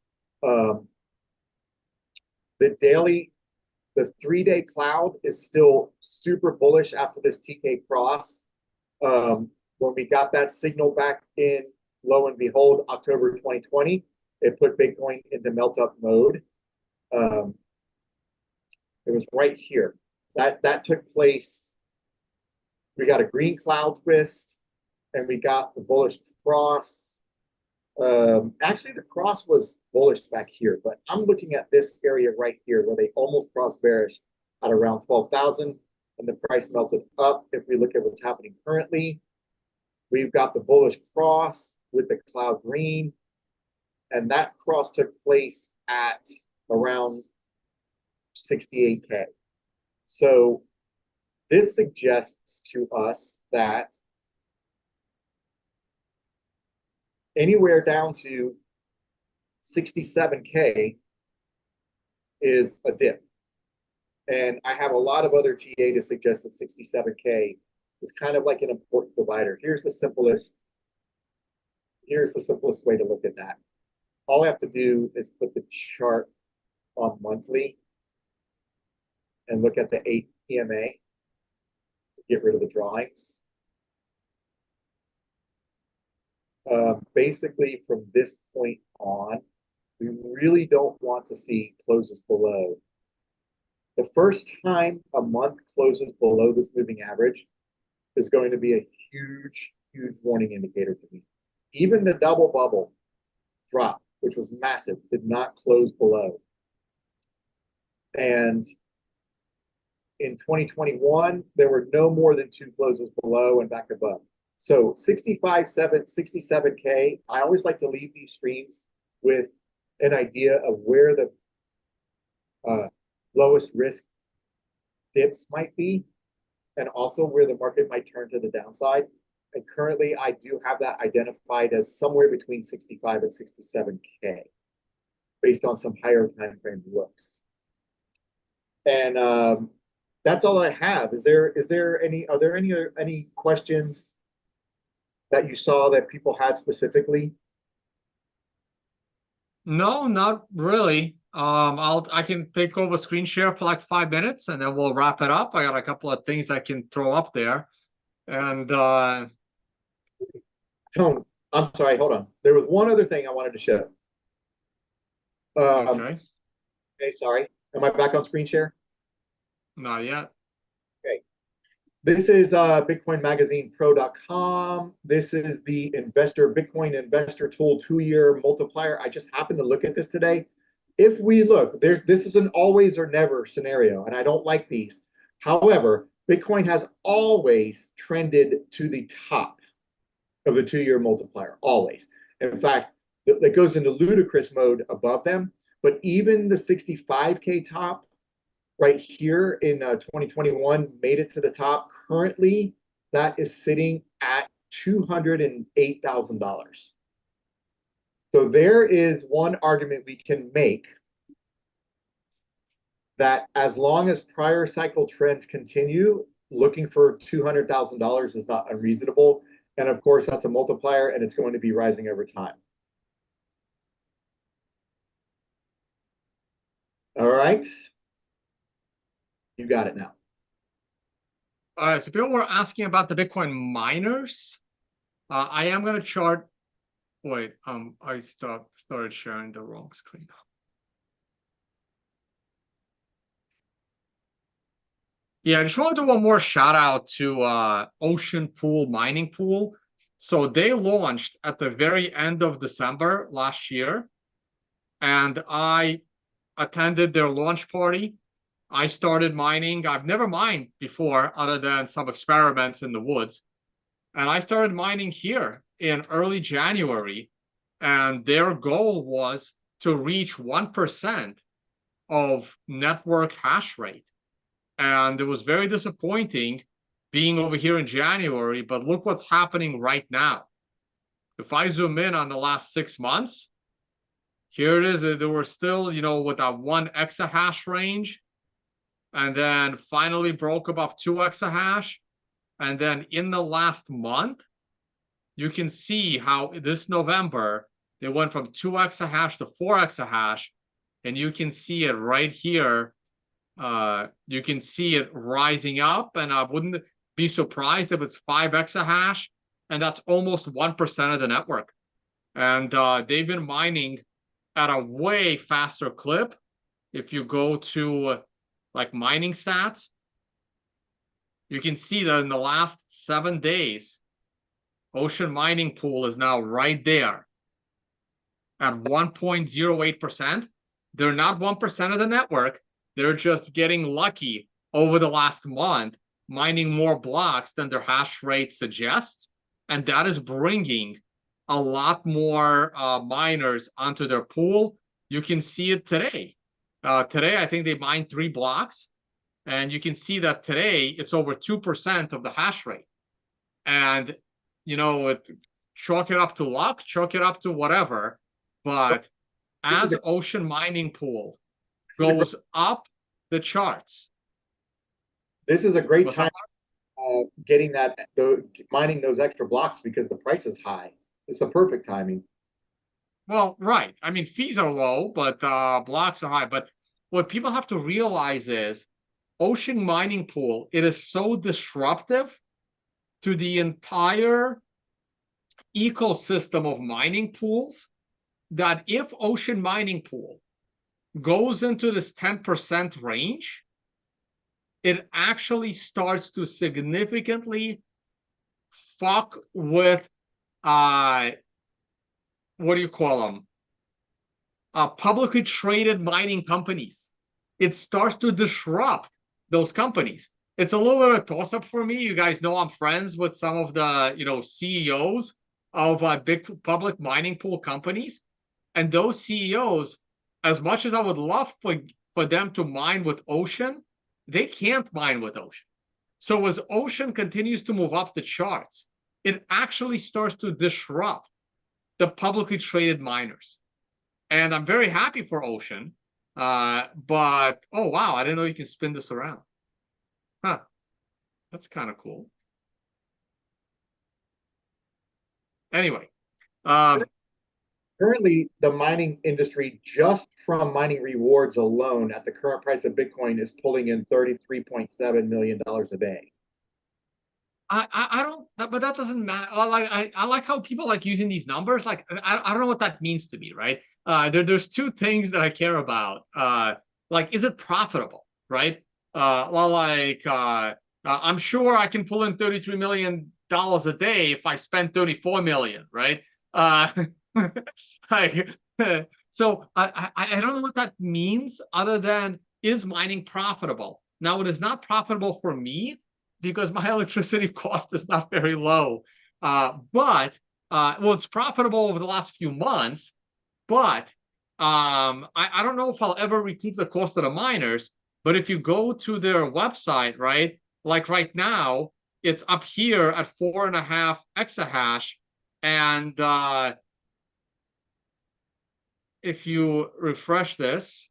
The 3-day cloud is still super bullish after this TK cross. When we got that signal back in, lo and behold, October 2020, it put Bitcoin into melt-up mode. It was right here. That took place. We got a green cloud twist, and we got the bullish cross. Actually, the cross was bullish back here, but I'm looking at this area right here where they almost crossed bearish at around 12,000, and the price melted up. If we look at what's happening currently, we've got the bullish cross with the cloud green, and that cross took place at around 68K. So this suggests to us that anywhere down to 67K is a dip. And I have a lot of other TA to suggest that 67K is kind of like an important divider. Here's the simplest way to look at that. All I have to do is put the chart on monthly and look at the 8 EMA, get rid of the drawings. Basically, from this point on, we really don't want to see closes below. The first time a month closes below this moving average is going to be a huge, huge warning indicator to me. Even the double bubble drop, which was massive, did not close below. And in 2021, there were no more than 2 closes below and back above. So 67K, I always like to leave these streams with an idea of where the lowest risk dips might be, and also where the market might turn to the downside. And currently, I do have that identified as somewhere between 65 and 67K, based on some higher time frame looks. And that's all I have. Are there any questions that you saw that people had specifically? No, not really. I can take over screen share for like 5 minutes and then we'll wrap it up. I got a couple of things I can throw up there. And Tone, I'm sorry, hold on. There was one other thing I wanted to show. okay, Okay, sorry. Am I back on screen share? not yet. Okay. This is BitcoinMagazinePro.com. This is the Bitcoin Investor Tool 2-year multiplier. I just happened to look at this today. If we look, this is an always or never scenario, and I don't like these. However, Bitcoin has always trended to the top of the 2-year multiplier, always. In fact, it goes into ludicrous mode above them, but even the 65K top right here in 2021 made it to the top. Currently, that is sitting at $208,000. So there is one argument we can make that as long as prior cycle trends continue, looking for $200,000 is not unreasonable. And of course, that's a multiplier and it's going to be rising over time. All right. You got it now. All right, so people were asking about the Bitcoin miners. I am going to chart. Wait, I started sharing the wrong screen. Yeah, I just want to do one more shout out to Ocean Pool Mining Pool. So they launched at the very end of December last year, and I attended their launch party. I started mining. I've never mined before other than some experiments in the woods. And I started mining here in early January. And their goal was to reach 1% of network hash rate. And it was very disappointing being over here in January, but look what's happening right now. If I zoom in on the last 6 months, here it is. There were still, with that 1 exahash range, and then finally broke above 2 exahash. And then in the last month, you can see how this November, they went from 2 exahash to 4 exahash. And you can see it right here. You can see it rising up. And I wouldn't be surprised if it's 5 exahash. And that's almost 1% of the network. And they've been mining at a way faster clip. If you go to like mining stats, you can see that in the last 7 days, Ocean Mining Pool is now right there at 1.08%. They're not 1% of the network. They're just getting lucky over the last month, mining more blocks than their hash rate suggests. And that is bringing a lot more miners onto their pool. You can see it today. Today, I think they mined 3 blocks. And you can see that today it's over 2% of the hash rate. And, chalk it up to luck, chalk it up to whatever. But as Ocean Mining Pool goes up the charts. This is a great time getting mining those extra blocks because the price is high. It's the perfect timing. Well, right. I mean, fees are low, but blocks are high. But what people have to realize is Ocean Mining Pool, it is so disruptive to the entire ecosystem of mining pools that if Ocean Mining Pool goes into this 10% range, it actually starts to significantly fuck with what do you call them? Publicly traded mining companies. It starts to disrupt those companies. It's a little bit of a toss-up for me. You guys know I'm friends with some of the CEOs of big public mining pool companies. And those CEOs, as much as I would love for them to mine with Ocean, they can't mine with Ocean. So as Ocean continues to move up the charts, it actually starts to disrupt the publicly traded miners. And I'm very happy for Ocean. But, oh, wow, I didn't know you can spin this around. Huh. That's kind of cool. Anyway. Heard currently the mining industry, just from mining rewards alone, at the current price of Bitcoin, is pulling in $33.7 million a day. I don't, but that doesn't matter. I like how people like using these numbers. Like I don't know what that means to me, right? There's two things that I care about. Like, is it profitable, right? I'm sure I can pull in $33 million a day if I spend 34 million, right? Like, so I don't know what that means other than, is mining profitable? Now, it is not profitable for me because my electricity cost is not very low. But well, it's profitable over the last few months, but I don't know if I'll ever recoup the cost of the miners. But if you go to their website, right, like right now, it's up here at 4.5 exahash. And if you refresh this,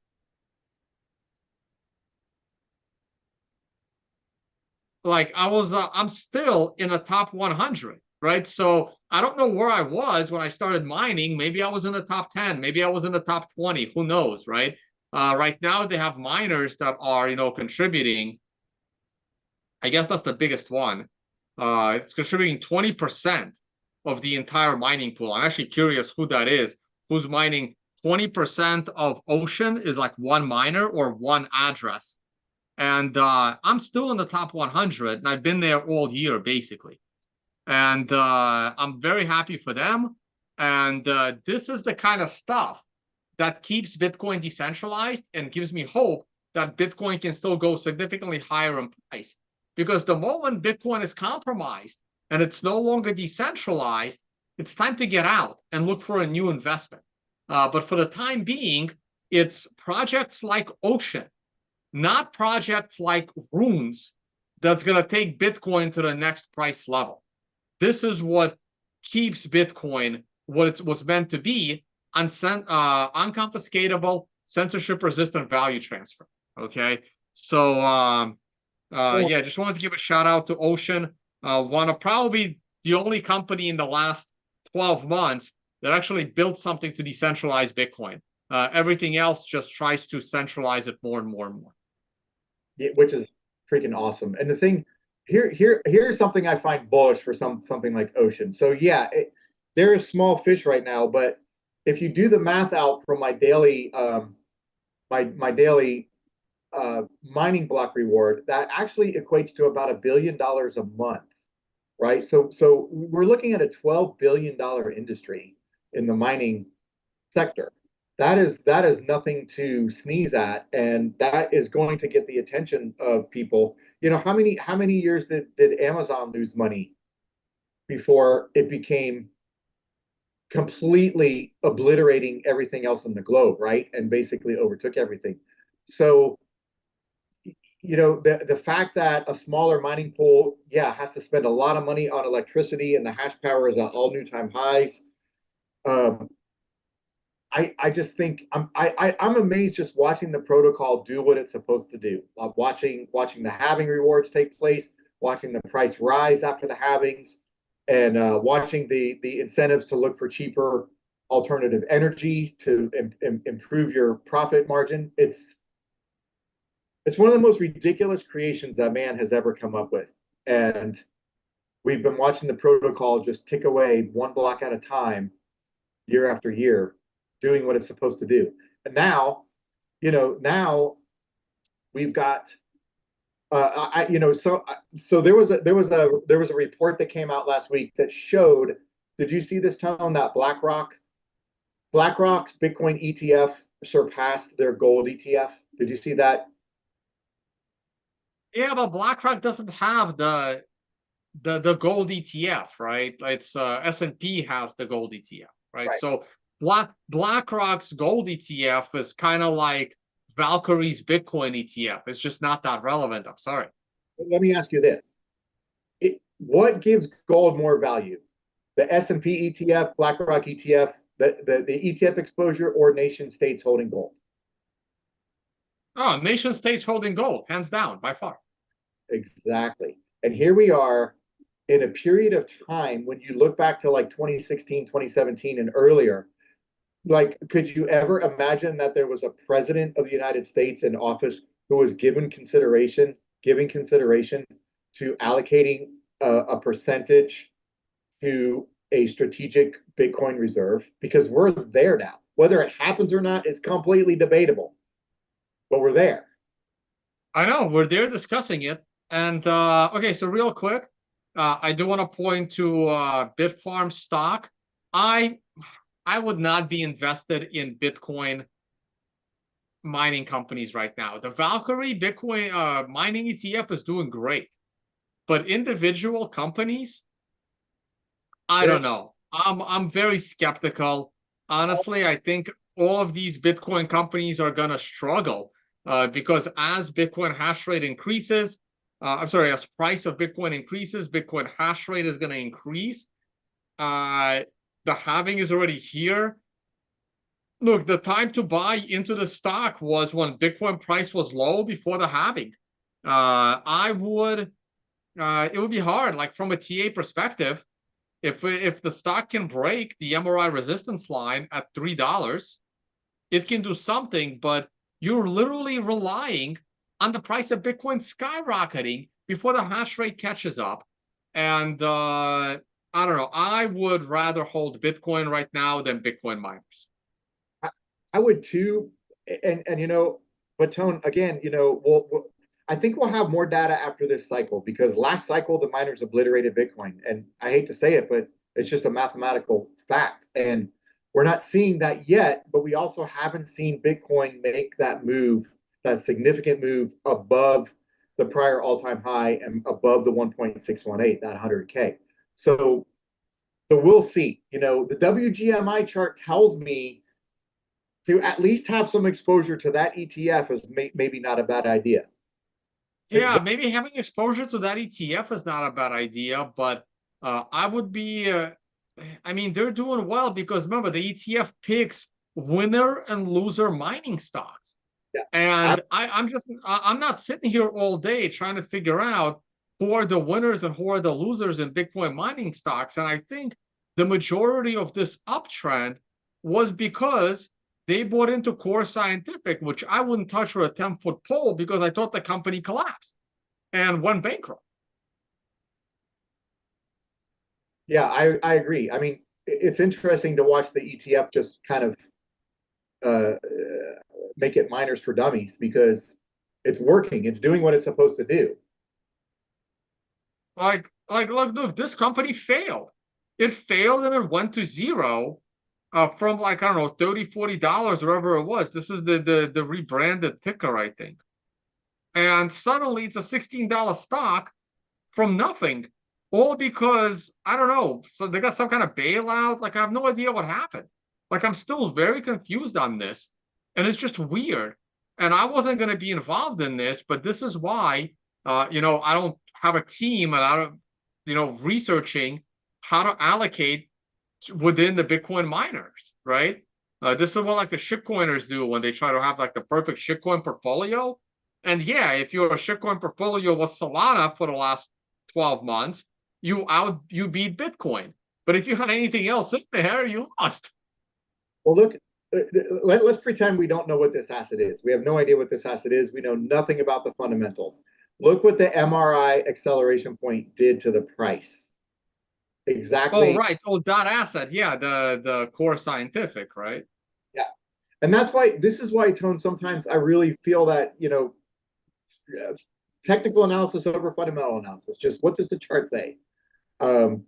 like I'm still in the top 100, right? So I don't know where I was when I started mining. Maybe I was in the top 10, maybe I was in the top 20, who knows, right? Right now they have miners that are, contributing. I guess that's the biggest one. It's contributing 20% of the entire mining pool. I'm actually curious who that is, who's mining 20% of Ocean is like one miner or one address. And I'm still in the top 100, and I've been there all year, basically. And I'm very happy for them. And this is the kind of stuff that keeps Bitcoin decentralized and gives me hope that Bitcoin can still go significantly higher in price. Because the moment Bitcoin is compromised and it's no longer decentralized, it's time to get out and look for a new investment. But for the time being, it's projects like Ocean, not projects like Runes, that's going to take Bitcoin to the next price level. This is what keeps Bitcoin what it was meant to be, unconfiscatable, censorship-resistant value transfer. Okay, so yeah, just wanted to give a shout out to Ocean. One of probably the only company in the last 12 months that actually built something to decentralize Bitcoin. Everything else just tries to centralize it more and more and more. Yeah, which is freaking awesome. And the thing here's something I find bullish for something like Ocean. So yeah, they're a small fish right now, but if you do the math out from my daily my daily mining block reward, that actually equates to about $1 billion a month, right? So we're looking at a $12 billion industry in the mining sector. That is nothing to sneeze at, and that is going to get the attention of people. How many years did Amazon lose money before it became completely obliterating everything else in the globe, right? And basically overtook everything. So the fact that a smaller mining pool, yeah, has to spend a lot of money on electricity and the hash power is at all new time highs. I just think I'm amazed just watching the protocol do what it's supposed to do. Watching the halving rewards take place, watching the price rise after the halvings, and watching the incentives to look for cheaper alternative energy to improve your profit margin. It's one of the most ridiculous creations that man has ever come up with, and we've been watching the protocol just tick away one block at a time, year after year, doing what it's supposed to do. And now we've got so there was a report that came out last week that showed, did you see this, Tone, that BlackRock's Bitcoin ETF surpassed their gold ETF? Did you see that? Yeah, but BlackRock doesn't have the gold ETF, right? It's S&P has the gold ETF, right? Right. So BlackRock's gold ETF is kind of like Valkyrie's Bitcoin ETF. It's just not that relevant. I'm sorry. Let me ask you this. What gives gold more value? The S&P ETF, BlackRock ETF, the ETF exposure, or nation states holding gold? Oh, nation states holding gold, hands down, by far. Exactly. And here we are in a period of time when you look back to like 2016, 2017 and earlier, like, could you ever imagine that there was a president of the United States in office who was giving consideration to allocating a percentage to a strategic Bitcoin reserve? Because we're there now. Whether it happens or not is completely debatable, but we're there. I know we're there discussing it. And okay, so real quick, I do want to point to Bitfarm stock. I I would not be invested in Bitcoin mining companies right now. The Valkyrie Bitcoin mining ETF is doing great, but individual companies, I don't know. I'm very skeptical. Honestly, I think all of these Bitcoin companies are gonna struggle because as Bitcoin hash rate increases, I'm sorry, as price of Bitcoin increases, Bitcoin hash rate is gonna increase. The halving is already here. Look, the time to buy into the stock was when Bitcoin price was low before the halving. It would be hard, like from a TA perspective, if the stock can break the MRI resistance line at $3, it can do something, but you're literally relying on the price of Bitcoin skyrocketing before the hash rate catches up. And I don't know. I would rather hold Bitcoin right now than Bitcoin miners. I would too, and but Tone, again, I think we'll have more data after this cycle, because last cycle the miners obliterated Bitcoin, and I hate to say it, but it's just a mathematical fact, and we're not seeing that yet. But we also haven't seen Bitcoin make that move, that significant move above the prior all-time high and above the 1.618, that 100K. So we'll see. The WGMI chart tells me to at least have some exposure to that ETF is maybe not a bad idea. Yeah, maybe having exposure to that ETF is not a bad idea, but I would be. I mean, they're doing well because remember the ETF picks winner and loser mining stocks, Yeah. and I'm not sitting here all day trying to figure out who are the winners and who are the losers in Bitcoin mining stocks. And I think the majority of this uptrend was because they bought into Core Scientific, which I wouldn't touch for a 10-foot pole because I thought the company collapsed and went bankrupt. Yeah, I agree. I mean, it's interesting to watch the ETF just kind of uh, make it miners for dummies, because it's working. It's doing what it's supposed to do. Look, this company failed. It failed and it went to zero from like, I don't know, $30, $40, wherever it was. This is the rebranded ticker, I think. And suddenly it's a $16 stock from nothing, all because I don't know. So they got some kind of bailout. Like I have no idea what happened. Like I'm still very confused on this, and it's just weird. And I wasn't going to be involved in this, but this is why, I don't have a team and I don't, researching how to allocate within the Bitcoin miners, right? This is what like the shitcoiners do when they try to have like the perfect shitcoin portfolio. And yeah, if your shitcoin portfolio was Solana for the last 12 months, you beat Bitcoin. But if you had anything else in there, you lost. Well, look, let's pretend we don't know what this asset is. We have no idea what this asset is. We know nothing about the fundamentals. Look what the MRI acceleration point did to the price. Oh, Exactly. right. Oh, that asset. Yeah, the Core Scientific, right? Yeah. And that's why, this is why, Tone, sometimes I really feel that, technical analysis over fundamental analysis. Just what does the chart say? Um,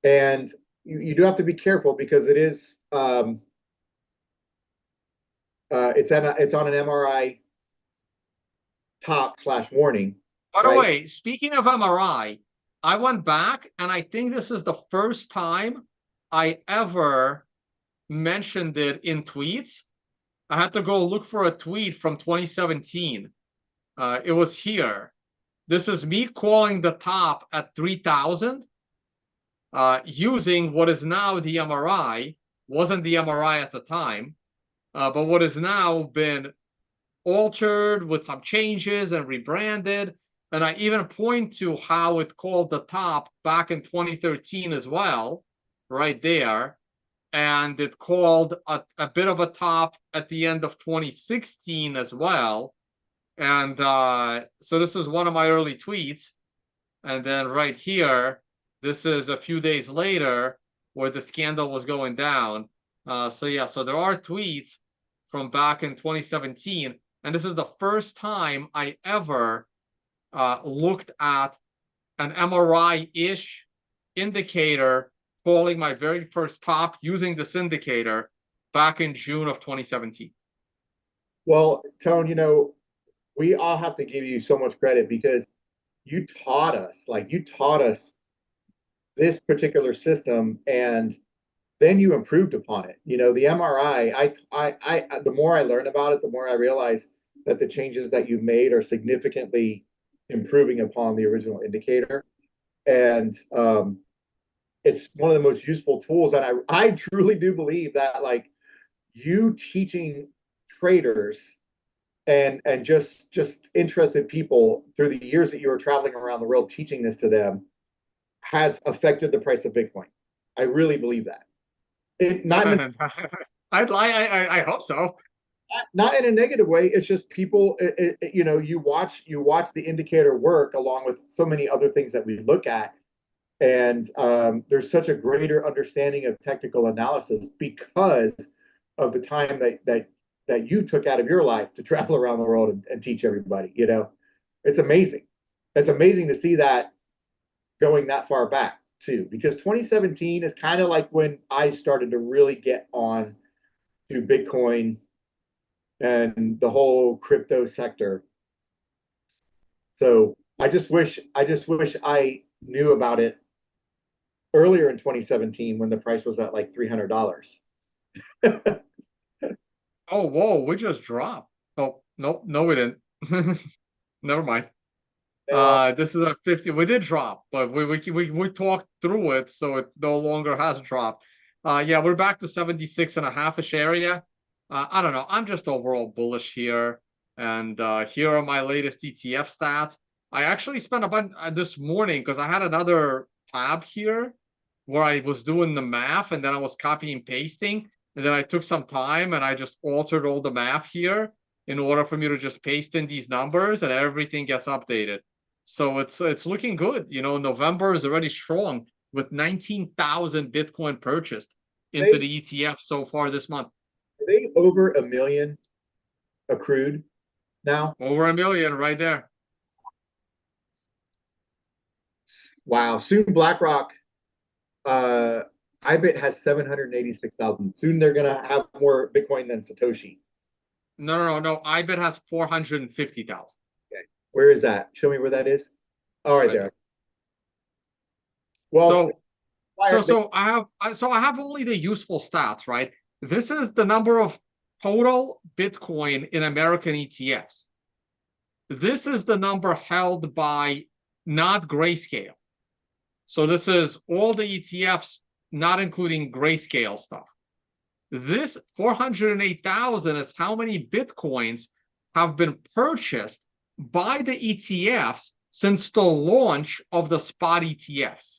and you do have to be careful, because it is it's on an MRI top/warning, By the right? way, speaking of MRI, I went back and I think this is the first time I ever mentioned it in tweets. I had to go look for a tweet from 2017. It was here. This is me calling the top at 3,000 using what is now the MRI, wasn't the MRI at the time, but what has now been altered with some changes and rebranded. And I even point to how it called the top back in 2013 as well, right there. and it called a bit of a top at the end of 2016 as well. And so this was one of my early tweets. And then right here, this is a few days later where the scandal was going down. So yeah, so there are tweets from back in 2017. And this is the first time I ever looked at an MRI-ish indicator calling my very first top using this indicator back in June of 2017. Well, Tone, you know, we all have to give you so much credit because you taught us, like you taught us this particular system, and then you improved upon it. You know, the MRI, the more I learn about it, the more I realize that the changes that you made are significantly improving upon the original indicator. And it's one of the most useful tools. And I truly do believe that, like, you teaching traders and just interested people through the years that you were traveling around the world teaching this to them has affected the price of Bitcoin. I really believe that. Not in I hope so. not in a negative way. It's just people, you know, you watch the indicator work along with so many other things that we look at, and there's such a greater understanding of technical analysis because of the time that you took out of your life to travel around the world and teach everybody. You know, it's amazing. It's amazing to see that going that far back too, because 2017 is kind of like when I started to really get on to Bitcoin and the whole crypto sector. So I just wish I knew about it earlier in 2017 when the price was at like $300. Oh, whoa, we just dropped. Oh, no, we didn't. Never mind. This is a 50. We did drop, but we talked through it, so it no longer has dropped. Yeah, we're back to 76 and a half-ish area. I don't know. I'm just overall bullish here. And here are my latest ETF stats. I actually spent a bunch this morning because I had another tab here where I was doing the math and then I was copying and pasting. And then I took some time and I just altered all the math here in order for me to just paste in these numbers and everything gets updated. So it's looking good. You know, November is already strong with 19,000 Bitcoin purchased into the ETF so far this month. Are they over a million accrued now? Over a million right there. Wow. Soon BlackRock, IBIT has 786,000. Soon they're gonna have more Bitcoin than Satoshi. No. IBIT has 450,000. Okay. Where is that? Show me where that is. All right, there. Well, so I have only the useful stats, right? This is the number of total Bitcoin in American ETFs. This is the number held by not Grayscale. So this is all the ETFs, not including Grayscale stuff. This 408,000 is how many Bitcoins have been purchased by the ETFs since the launch of the spot ETFs.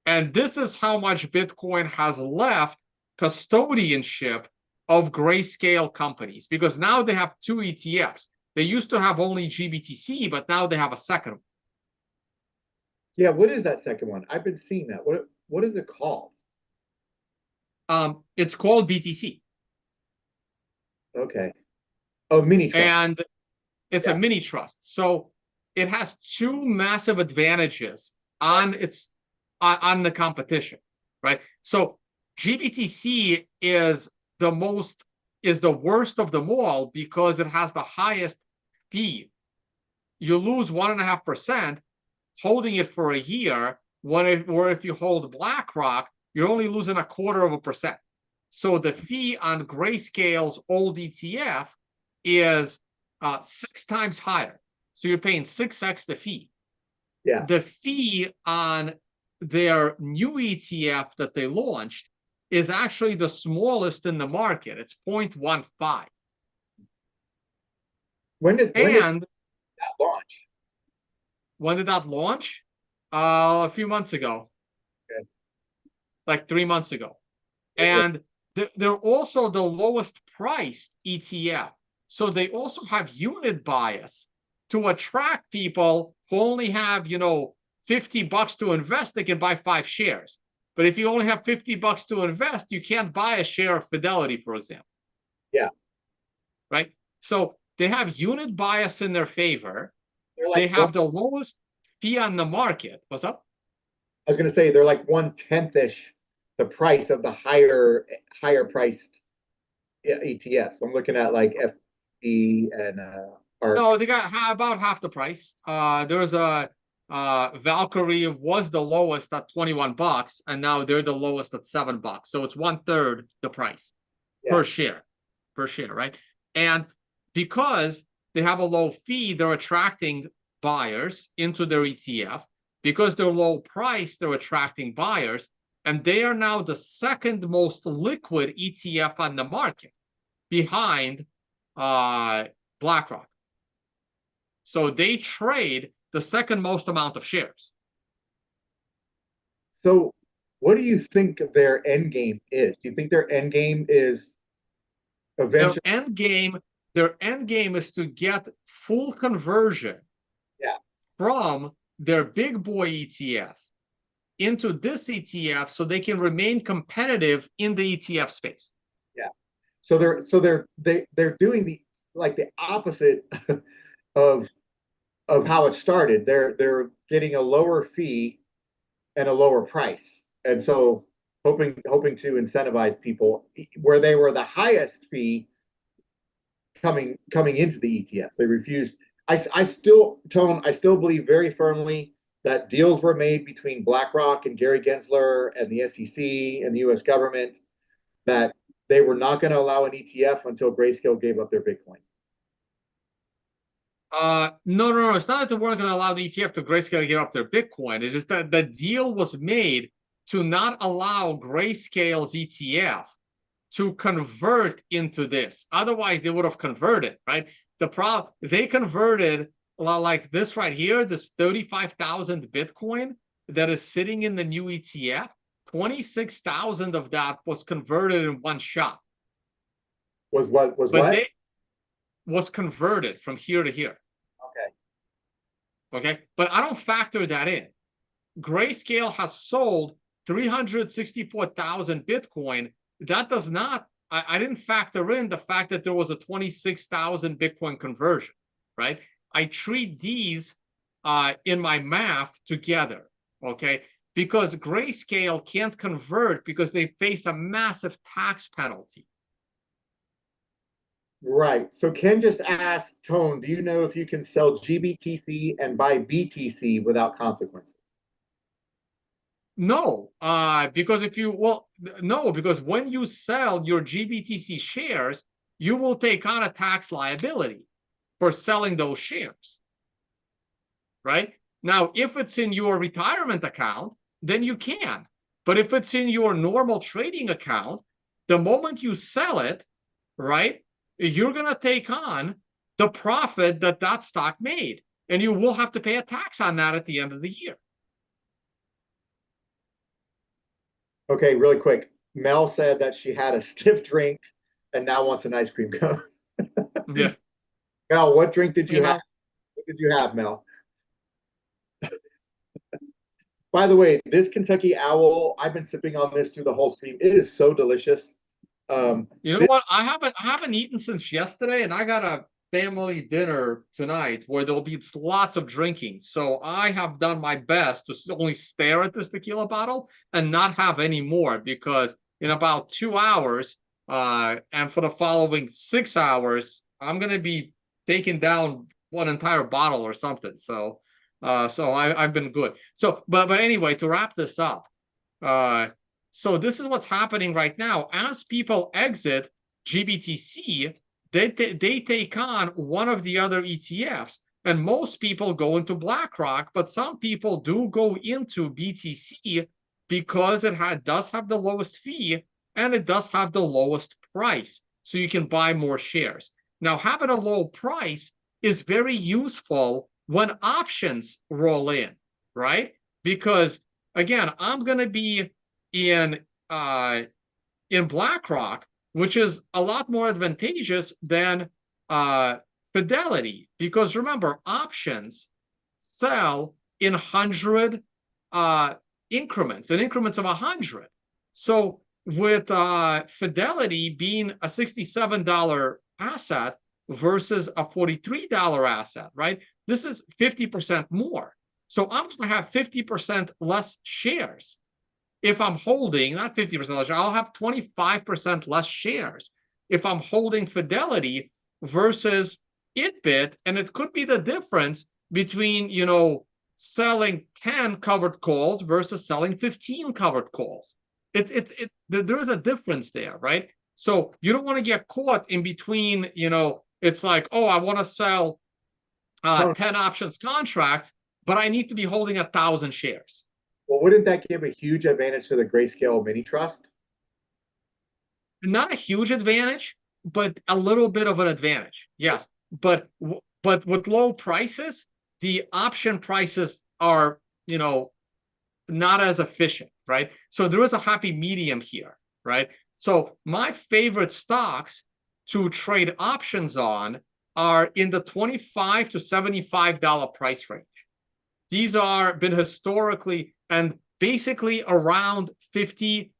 And this is how much Bitcoin has left custodianship of Grayscale companies, because now they have two ETFs. They used to have only GBTC, but now they have a second one. Yeah, what is that second one? I've been seeing that. What is it called? It's called BTC. Okay. Oh, mini trust. And it's a mini trust. So it has two massive advantages on on the competition, right? So GBTC is the worst of them all because it has the highest fee. You lose 1.5% holding it for a year, or if you hold BlackRock, you're only losing 0.25%. So the fee on Grayscale's old ETF is 6 times higher. So you're paying 6x the fee. Yeah. The fee on their new ETF that they launched is actually the smallest in the market. It's 0.15. When did that launch? When did that launch? A few months ago. Okay. Like 3 months ago. And they're also the lowest priced ETF. So they also have unit bias to attract people who only have, $50 to invest. They can buy 5 shares. But if you only have $50 to invest, you can't buy a share of Fidelity, for example. Yeah. Right? So they have unit bias in their favor. They have the lowest fee on the market. What's up? I was going to say they're like 1/10ish the price of the higher priced ETFs. I'm looking at like FE and ARK. No, they got about half the price. There's a Valkyrie was the lowest at $21, and now they're the lowest at $7. So it's 1/3 the price per share, right? And because they have a low fee, they're attracting buyers into their ETF. Because they're low price, they're attracting buyers, and they are now the second most liquid ETF on the market, behind BlackRock. So they trade the second most amount of shares. So what do you think their end game is? Do you think their end game is eventually their end game is to get full conversion from their big boy ETF into this ETF so they can remain competitive in the ETF space? Yeah. So they're doing the opposite of how it started. They're getting a lower fee and a lower price, and so hoping to incentivize people where they were the highest fee coming into the ETFs. They refused. I still believe very firmly that deals were made between BlackRock and Gary Gensler and the SEC and the U.S. government that they were not going to allow an ETF until Grayscale gave up their Bitcoin. No. It's not that they weren't going to allow the ETF to Grayscale give up their Bitcoin. It's just that the deal was made to not allow Grayscale's ETF to convert into this. Otherwise, they would have converted, right? They converted like this right here, this 35,000 Bitcoin that is sitting in the new ETF. 26,000 of that was converted in one shot. Was converted from here to here. Okay, but I don't factor that in. Grayscale has sold 364,000 Bitcoin. That does not, I didn't factor in the fact that there was a 26,000 Bitcoin conversion, right? I treat these in my math together, okay? Because Grayscale can't convert because they face a massive tax penalty. Right. So Ken just asked, Tone, do you know if you can sell GBTC and buy BTC without consequences? No, because because when you sell your GBTC shares, you will take on a tax liability for selling those shares, right? Now, if it's in your retirement account, then you can. But if it's in your normal trading account, the moment you sell it, right, you're going to take on the profit that stock made, and you will have to pay a tax on that at the end of the year. Okay, really quick. Mel said that she had a stiff drink and now wants an ice cream cone. Yeah. Mel, what drink did you have? What did you have, Mel? By the way, this Kentucky Owl, I've been sipping on this through the whole stream. It is so delicious. You know what? I haven't eaten since yesterday, and I got a family dinner tonight where there'll be lots of drinking. So I have done my best to only stare at this tequila bottle and not have any more, because in about 2 hours, and for the following 6 hours, I'm gonna be taking down one entire bottle or something. So I've been good. So, but anyway, to wrap this up, so this is what's happening right now. As people exit GBTC, they take on one of the other ETFs, and most people go into BlackRock, but some people do go into BTC because it does have the lowest fee and it does have the lowest price, so you can buy more shares. Now, having a low price is very useful when options roll in, right? Because again, I'm going to be in in BlackRock, which is a lot more advantageous than Fidelity, because remember, options sell in 100 increments, in increments of 100. So with Fidelity being a $67 asset versus a $43 asset, right? This is 50% more. So I'm going to have 50% less shares. If I'm holding, not 50% less, I'll have 25% less shares if I'm holding Fidelity versus ItBit. And it could be the difference between, you know, selling 10 covered calls versus selling 15 covered calls. There's a difference there, right? So you don't want to get caught in between, you know, it's like, oh, I want to sell 10 options contracts, but I need to be holding 1,000 shares. Well, wouldn't that give a huge advantage to the Grayscale mini trust? Not a huge advantage, but a little bit of an advantage. Yes, but with low prices, the option prices are, you know, not as efficient, right? So there is a happy medium here, right? So my favorite stocks to trade options on are in the $25 to $75 price range. These are been historically and basically around 50,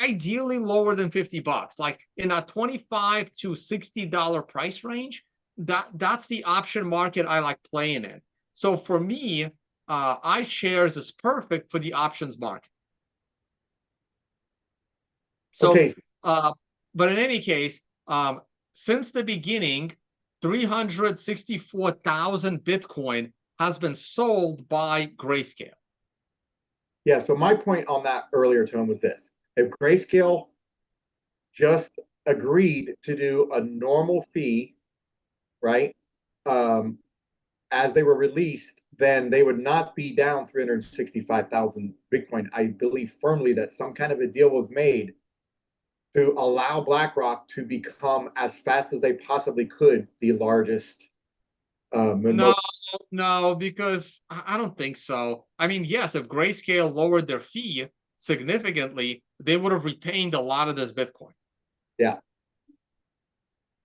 ideally lower than $50, like in a $25 to $60 price range. That's the option market I like playing in. So for me, iShares is perfect for the options market. So, okay. But in any case, since the beginning, 364,000 Bitcoin has been sold by Grayscale. Yeah, so my point on that earlier, Tom, was this. If Grayscale just agreed to do a normal fee, right, as they were released, then they would not be down 365,000 Bitcoin. I believe firmly that some kind of a deal was made to allow BlackRock to become, as fast as they possibly could, the largest. No, because I don't think so. I mean, yes, if Grayscale lowered their fee significantly, they would have retained a lot of this Bitcoin. Yeah.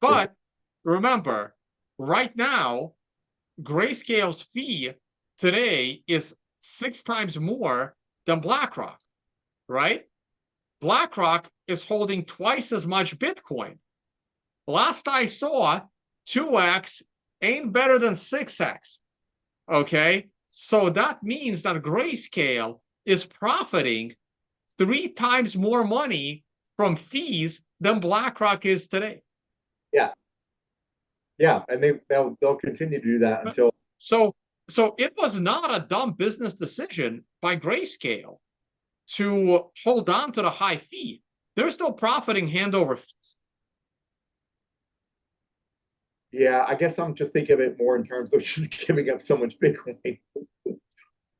But remember, right now, Grayscale's fee today is 6 times more than BlackRock, right? BlackRock is holding twice as much Bitcoin. Last I saw, 2x ain't better than 6x. Okay, so that means that Grayscale is profiting 3 times more money from fees than BlackRock is today. Yeah, yeah, and they'll continue to do that until. So it was not a dumb business decision by Grayscale to hold on to the high fee. They're still profiting hand over fist. Yeah, I guess I'm just thinking of it more in terms of just giving up so much Bitcoin.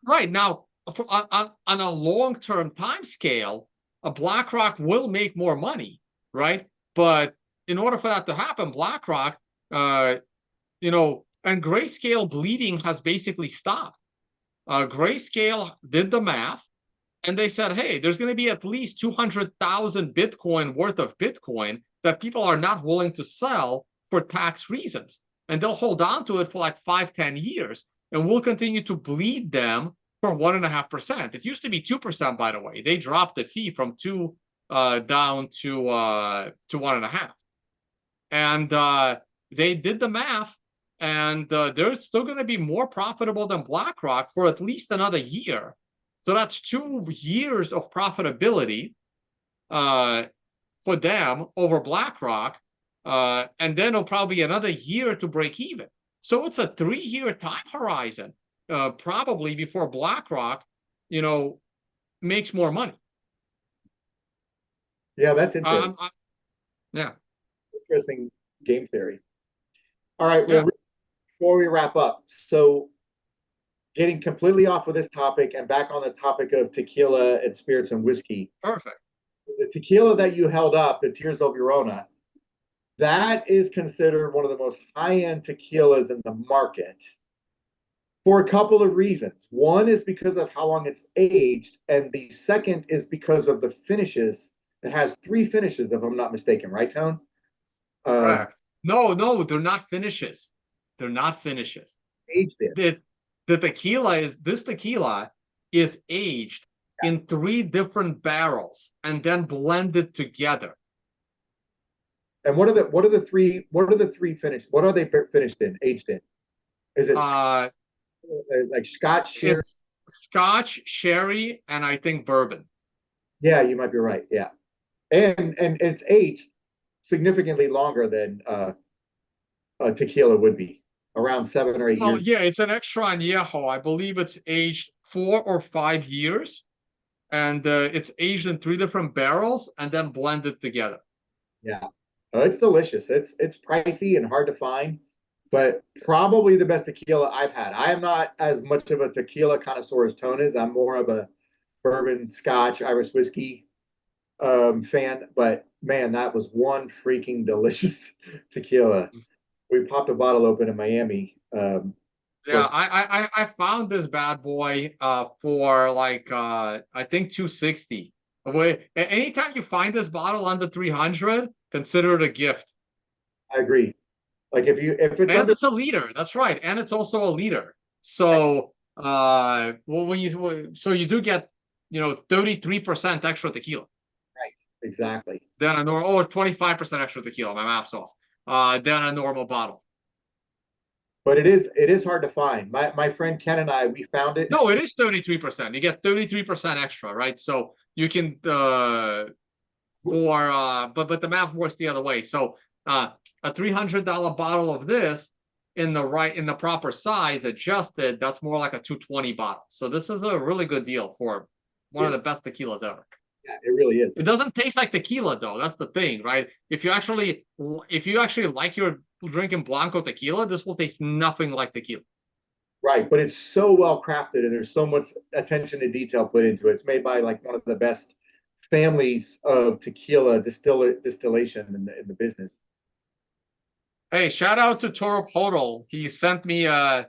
Right now, on a long-term time scale, a BlackRock will make more money, right? But in order for that to happen, BlackRock, you know, and Grayscale bleeding has basically stopped. Grayscale did the math, and they said, hey, there's going to be at least 200,000 Bitcoin worth of Bitcoin that people are not willing to sell for tax reasons. And they'll hold on to it for like 5-10 years. And we'll continue to bleed them for 1.5%. It used to be 2%, by the way. They dropped the fee from 2 down to 1.5. And they did the math, and they're still going to be more profitable than BlackRock for at least another year. So that's 2 years of profitability for them over BlackRock, and then it'll probably be another year to break even. So it's a 3-year time horizon, probably before BlackRock, you know, makes more money. Yeah, that's interesting. Yeah. Interesting game theory. All right, well, Yeah. before we wrap up, so getting completely off of this topic and back on the topic of tequila and spirits and whiskey. Perfect. The tequila that you held up, the Tears of Llorona, that is considered one of the most high-end tequilas in the market for a couple of reasons. One is because of how long it's aged, and the second is because of the finishes It has three finishes, if I'm not mistaken, right, Tone? Correct. No, no, they're not finishes. They're not finishes. Aged it. The tequila is this tequila is aged in three different barrels and then blended together. And what are the three finished? What are they finished in? Aged in? Is it Uh, like Scotch sherry? it's Scotch, sherry, and I think bourbon. Yeah, you might be right. Yeah, and it's aged significantly longer than tequila would be, around 7 or 8 years. Well, yeah, it's an extra añejo. I believe it's aged 4 or 5 years, and it's aged in three different barrels and then blended together. Yeah, it's delicious. It's pricey and hard to find, but probably the best tequila I've had. I am not as much of a tequila connoisseur as Tone is. I'm more of a bourbon, Scotch, Irish whiskey fan. But man, that was one freaking delicious tequila. We popped a bottle open in Miami. For Yeah, I found this bad boy for like I think 260. Anytime you find this bottle under 300, consider it a gift. I agree. Like if it's And under it's a liter. That's right. And it's also a liter. So well when you so you do get 33% extra tequila right, exactly. than a normal or 25% extra tequila. My math's off. Than a normal bottle. But it is hard to find. My friend Ken and I, we found it. No, it is 33%. You get 33% extra, right? So you can but the math works the other way. So a $300 bottle of this in the proper size adjusted, that's more like a 220 bottle. So this is a really good deal for one of the best tequilas ever. Yeah, it really is. It doesn't taste like tequila though. That's the thing, right? If you actually like your drinking Blanco tequila, this will taste nothing like tequila. Right, but it's so well crafted and there's so much attention to detail put into it. It's made by like one of the best families of tequila distillation in the business. Hey, shout out to Toro Podol. He sent me a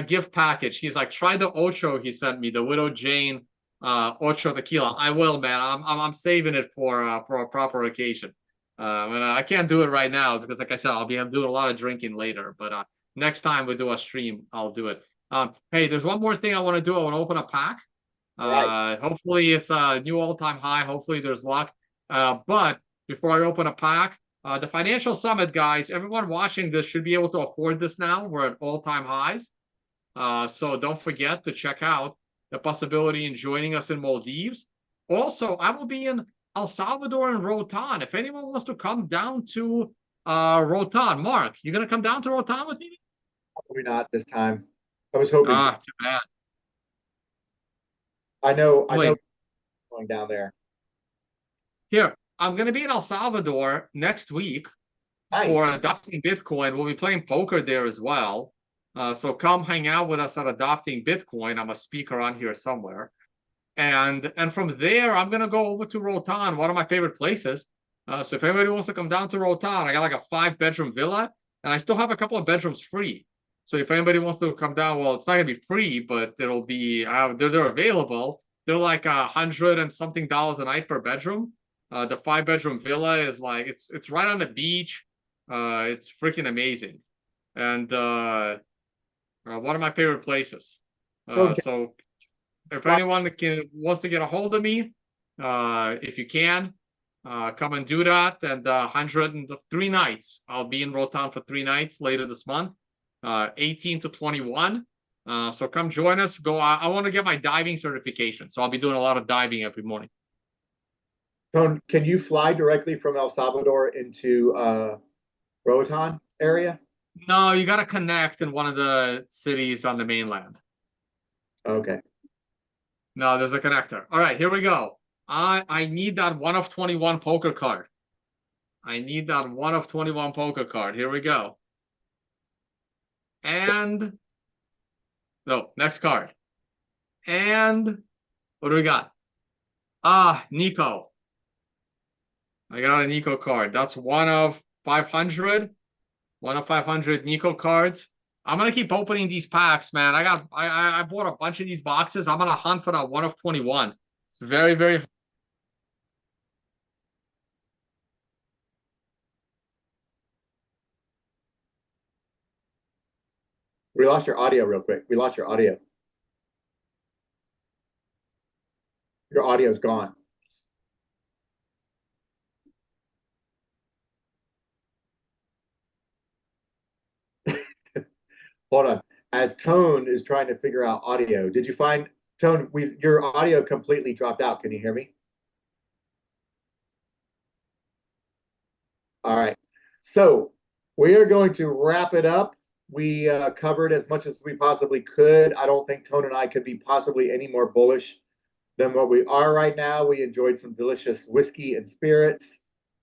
gift package. He's like, try the Ocho he sent me, the Widow Jane Ocho tequila. I will, man. I'm saving it for a proper occasion. And I can't do it right now because, like I said, I'm doing a lot of drinking later. But next time we do a stream, I'll do it. Hey, there's one more thing I want to do. I want to open a pack. Right. Hopefully it's a new all-time high. Hopefully there's luck. But before I open a pack, the Financial Summit, guys, everyone watching this should be able to afford this now. We're at all-time highs. So don't forget to check out the possibility in joining us in Maldives. Also, I will be in El Salvador and Rotan. If anyone wants to come down to Rotan, Mark, you gonna come down to Rotan with me? Probably not this time. I was hoping to. Too bad. I know Wait, going down there. here, I'm gonna be in El Salvador next week Nice. for adopting Bitcoin. We'll be playing poker there as well. So come hang out with us at Adopting Bitcoin. I'm a speaker on here somewhere. And from there, I'm gonna go over to Rotan, one of my favorite places. So if anybody wants to come down to Rotan, I got like a 5-bedroom villa, and I still have a couple of bedrooms free. So if anybody wants to come down, well, it's not gonna be free, but it'll be they're available. They're like $100 and something a night per bedroom. The 5-bedroom villa is like it's right on the beach. It's freaking amazing, and one of my favorite places. Okay. So if anyone wants to get a hold of me, if you can, come and do that. And 103 nights. I'll be in Rotan for 3 nights later this month, 18 to 21. So come join us. I want to get my diving certification. So I'll be doing a lot of diving every morning. Tone, can you fly directly from El Salvador into Roatan area? No, you got to connect in one of the cities on the mainland. Okay. No, there's a connector. All right, here we go. I need that 1 of 21 poker card. I need that 1 of 21 poker card. Here we go. And no, next card. And what do we got? Nico. I got a Nico card. That's 1 of 500. 1 of 500 Nico cards. I'm gonna keep opening these packs, man. I bought a bunch of these boxes. I'm gonna hunt for that 1 of 21. It's very, very We lost your audio real quick. We lost your audio. Your audio's gone. Hold on. As Tone is trying to figure out audio, did you find Tone? Your audio completely dropped out. Can you hear me? All right. So we are going to wrap it up. We covered as much as we possibly could. I don't think Tone and I could be possibly any more bullish than what we are right now. We enjoyed some delicious whiskey and spirits,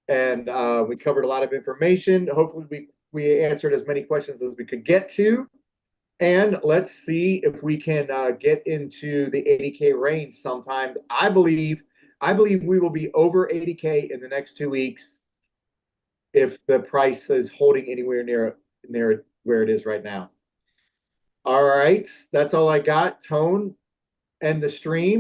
and we covered a lot of information. Hopefully, we answered as many questions as we could get to. And let's see if we can get into the 80K range sometime. I believe we will be over 80K in the next 2 weeks if the price is holding anywhere near where it is right now. All right, that's all I got. Tone, end the stream.